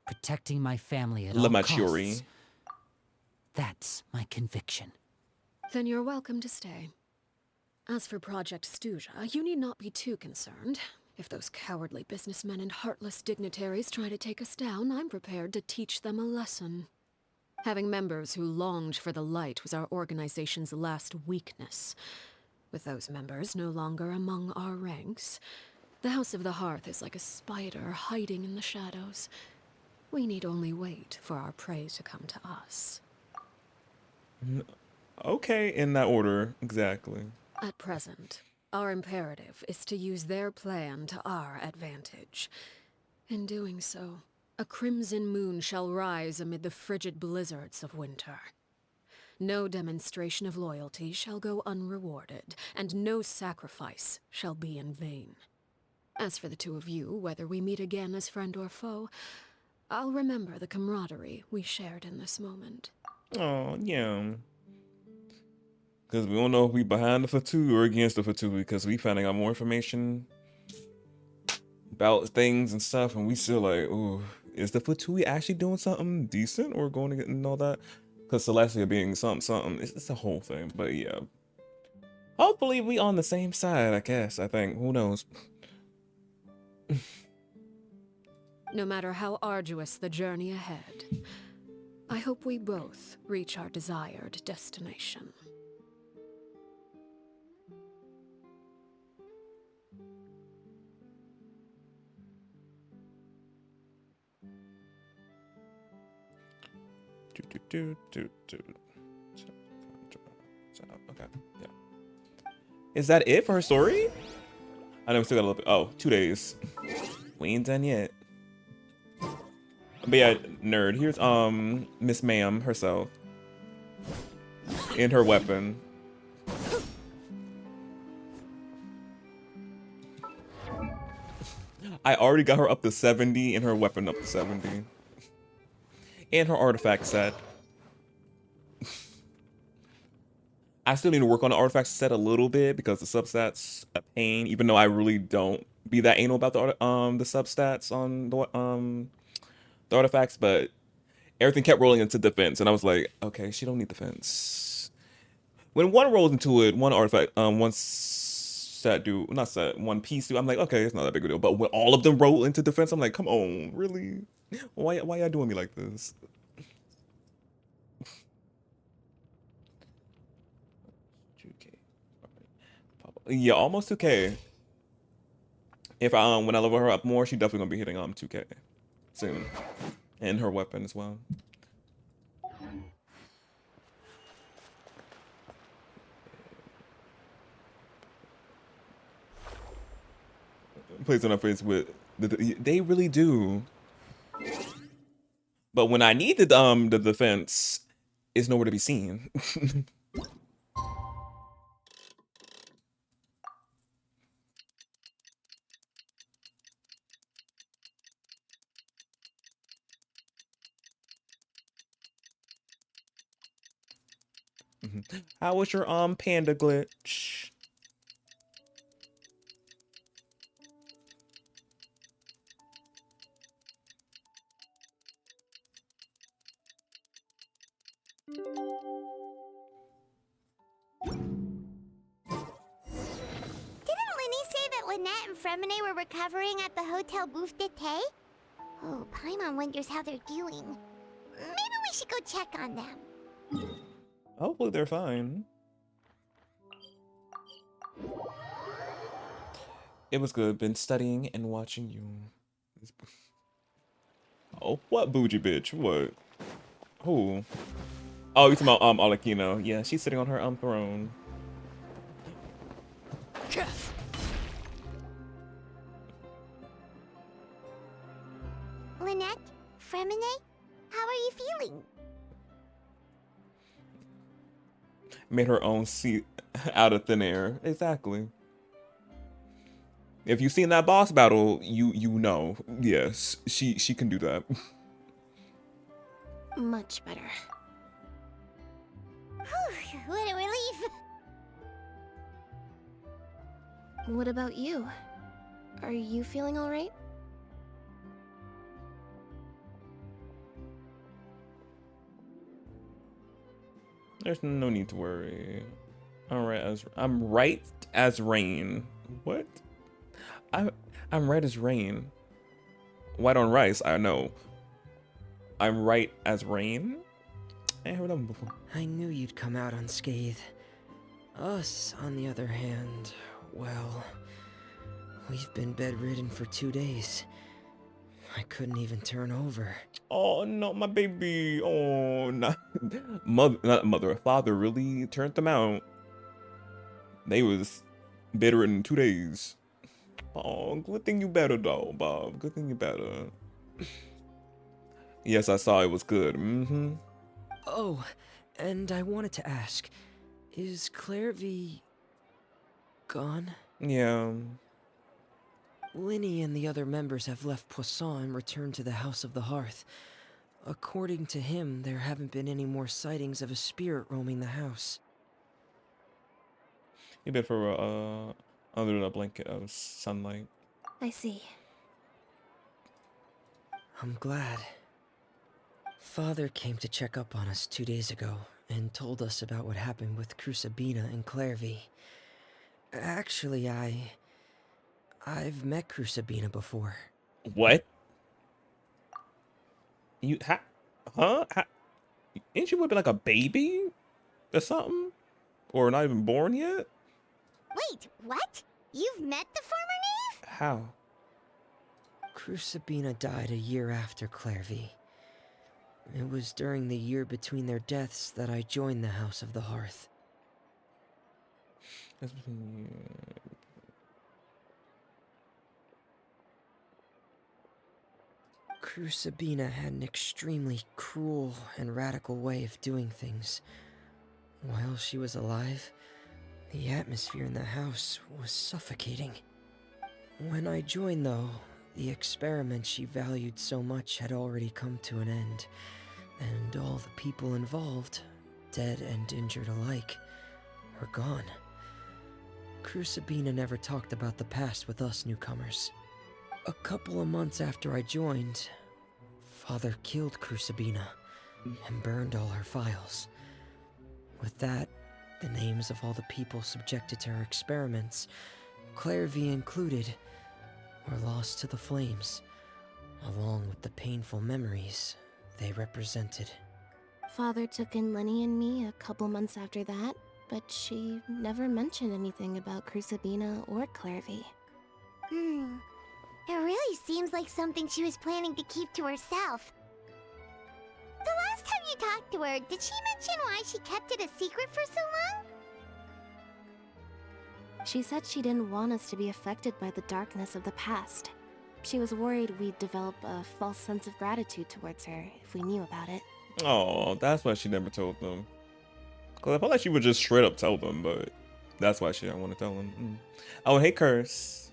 Protecting my family at Love all my costs. Chiori. That's my conviction. Then you're welcome to stay. As for Project Stuja, you need not be too concerned. If those cowardly businessmen and heartless dignitaries try to take us down, I'm prepared to teach them a lesson. Having members who longed for the light was our organization's last weakness. With those members no longer among our ranks, the House of the Hearth is like a spider hiding in the shadows. We need only wait for our prey to come to us. Okay, in that order, exactly. At present, our imperative is to use their plan to our advantage. In doing so, a crimson moon shall rise amid the frigid blizzards of winter. No demonstration of loyalty shall go unrewarded, and no sacrifice shall be in vain. As for the two of you, whether we meet again as friend or foe, I'll remember the camaraderie we shared in this moment. Oh, yeah. Because we don't know if we behind the Fatu or against the Fatu, because we finding out more information about things and stuff, and we still like, ooh, is the Fatu actually doing something decent or going to get and all that? Because Celestia being something, it's a whole thing. But yeah, hopefully we on the same side. I guess. I think. Who knows? No matter how arduous the journey ahead, I hope we both reach our desired destination. Okay. Yeah. Is that it for her story? I know we still got a little bit. Oh, 2 days. We ain't done yet. But yeah, nerd. Here's Miss Ma'am herself. In her weapon. I already got her up to 70 and her weapon up to 70. And her artifact set. I still need to work on the artifact set a little bit because the substats a pain, even though I really don't be that anal about the substats on the artifacts, but everything kept rolling into defense, and I was like, okay, she don't need defense. When one rolls into it, one artifact, one set do, not set, one piece do, I'm like, okay, it's not that big a deal. But when all of them roll into defense, I'm like, come on, really? Why y'all doing me like this? Yeah, almost 2K. If when I level her up more, she definitely gonna be hitting 2K soon, and her weapon as well. Plays on our face with they really do. But when I need the defense, it's nowhere to be seen. How was your panda glitch? Lynette and Fremine were recovering at the Hotel Bouffe d'été? Oh, Paimon wonders how they're doing. Maybe we should go check on them. Hopefully they're fine. It was good. Been studying and watching you. Oh, what bougie bitch? What? Who? Oh, you talking about Arlecchino. Yeah, she's sitting on her throne. Lynette? Fremine? How are you feeling? Made her own seat out of thin air. Exactly. If you've seen that boss battle, you know. Yes, she can do that. Much better. Whew, what a relief. What about you? Are you feeling all right? There's no need to worry. I'm right as rain. What? I'm right as rain. White on rice, I know. I'm right as rain? I ain't heard of him before. I knew you'd come out unscathed. Us, on the other hand, well, we've been bedridden for 2 days. I couldn't even turn over. Oh no, my baby. Oh, not mother, father really turned them out. They was better in 2 days. Oh, good thing you better though, Bob. Good thing you better. Yes, I saw it was good. Mm-hmm. Oh, and I wanted to ask, is Claire V gone? Yeah. Linny and the other members have left Poisson and returned to the House of the Hearth. According to him, there haven't been any more sightings of a spirit roaming the house. You been for under a blanket of sunlight. I see. I'm glad. Father came to check up on us 2 days ago and told us about what happened with Crusabina and Clairvy. Actually, I've met Crusabina before. What? You huh? Ain't you whipping like a baby or something? Or not even born yet? Wait, what? You've met the former knave? How? Crusabina died a year after Clairvy. It was during the year between their deaths that I joined the House of the Hearth. Crusabina had an extremely cruel and radical way of doing things. While she was alive, the atmosphere in the house was suffocating. When I joined, though, the experiment she valued so much had already come to an end, and all the people involved, dead and injured alike, were gone. Crusabina never talked about the past with us newcomers. A couple of months after I joined, Father killed Crusabina and burned all her files. With that, the names of all the people subjected to her experiments, Clairvy included, were lost to the flames, along with the painful memories they represented. Father took in Lenny and me a couple months after that, but she never mentioned anything about Crusabina or Clairvy. It really seems like something she was planning to keep to herself. The last time you talked to her, did she mention why she kept it a secret for so long? She said she didn't want us to be affected by the darkness of the past. She was worried we'd develop a false sense of gratitude towards her if we knew about it. Oh, that's why she never told them. Cause I felt like she would just straight up tell them, but that's why she didn't want to tell them. Oh, hey, Curse.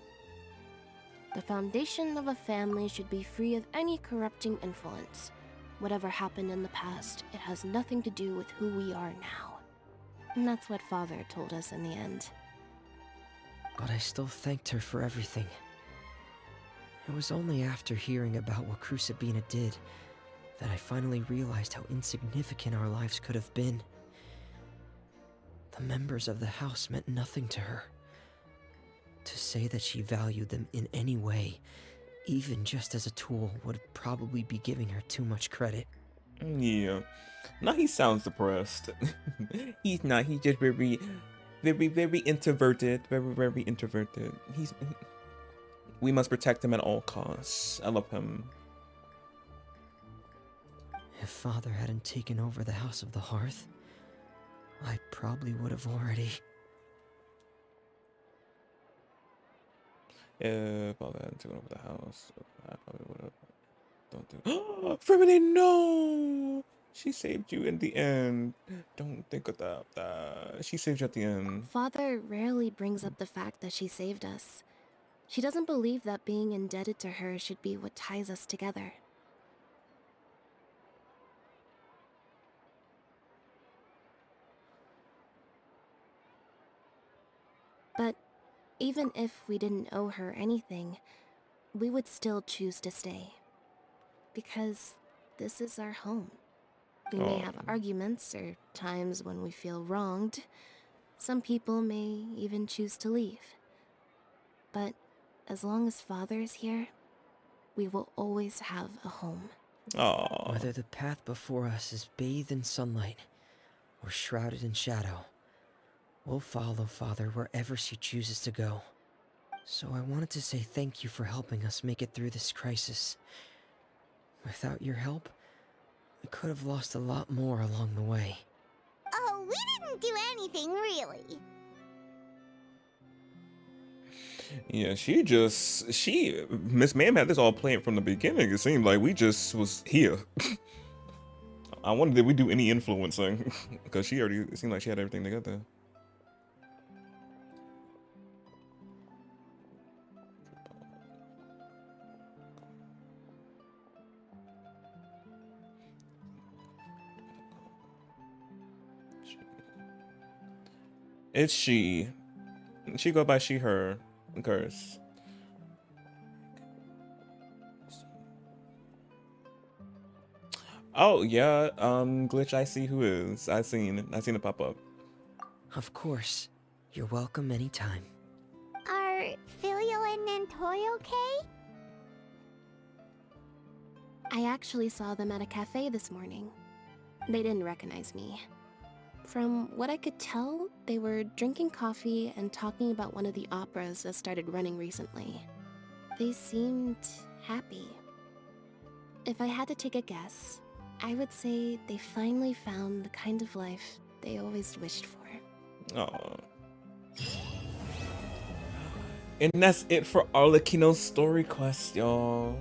The foundation of a family should be free of any corrupting influence. Whatever happened in the past, it has nothing to do with who we are now. And that's what Father told us in the end. But I still thanked her for everything. It was only after hearing about what Crusabina did that I finally realized how insignificant our lives could have been. The members of the house meant nothing to her. To say that she valued them in any way, even just as a tool, would probably be giving her too much credit. Yeah. Now he sounds depressed. He's not. He's just very introverted. Very introverted. We must protect him at all costs. I love him. If Father hadn't taken over the House of the Hearth, I probably would have already... If Father hadn't taken over the house, I probably would have... Don't do it. Fremini, no! She saved you in the end. Don't think about that. She saved you at the end. Father rarely brings up the fact that she saved us. She doesn't believe that being indebted to her should be what ties us together. But even if we didn't owe her anything, we would still choose to stay. Because this is our home. We may have arguments or times when we feel wronged. Some people may even choose to leave. But as long as Father is here, we will always have a home. Aww. Whether the path before us is bathed in sunlight or shrouded in shadow, we'll follow Father wherever she chooses to go. So I wanted to say thank you for helping us make it through this crisis. Without your help, we could have lost a lot more along the way. Oh, we didn't do anything, really. Yeah, Miss Ma'am had this all planned from the beginning. It seemed like we just was here. I wonder, did we do any influencing? Because it seemed like she had everything together. It's she. She go by she, her, curse. Oh yeah, Glitch, I see who is. I seen it pop up. Of course. You're welcome anytime. Are Filial and Nantoy okay? I actually saw them at a cafe this morning. They didn't recognize me. From what I could tell, they were drinking coffee and talking about one of the operas that started running recently. They seemed happy. If I had to take a guess, I would say they finally found the kind of life they always wished for. Aww. And that's it for Arlecchino's story quest, y'all.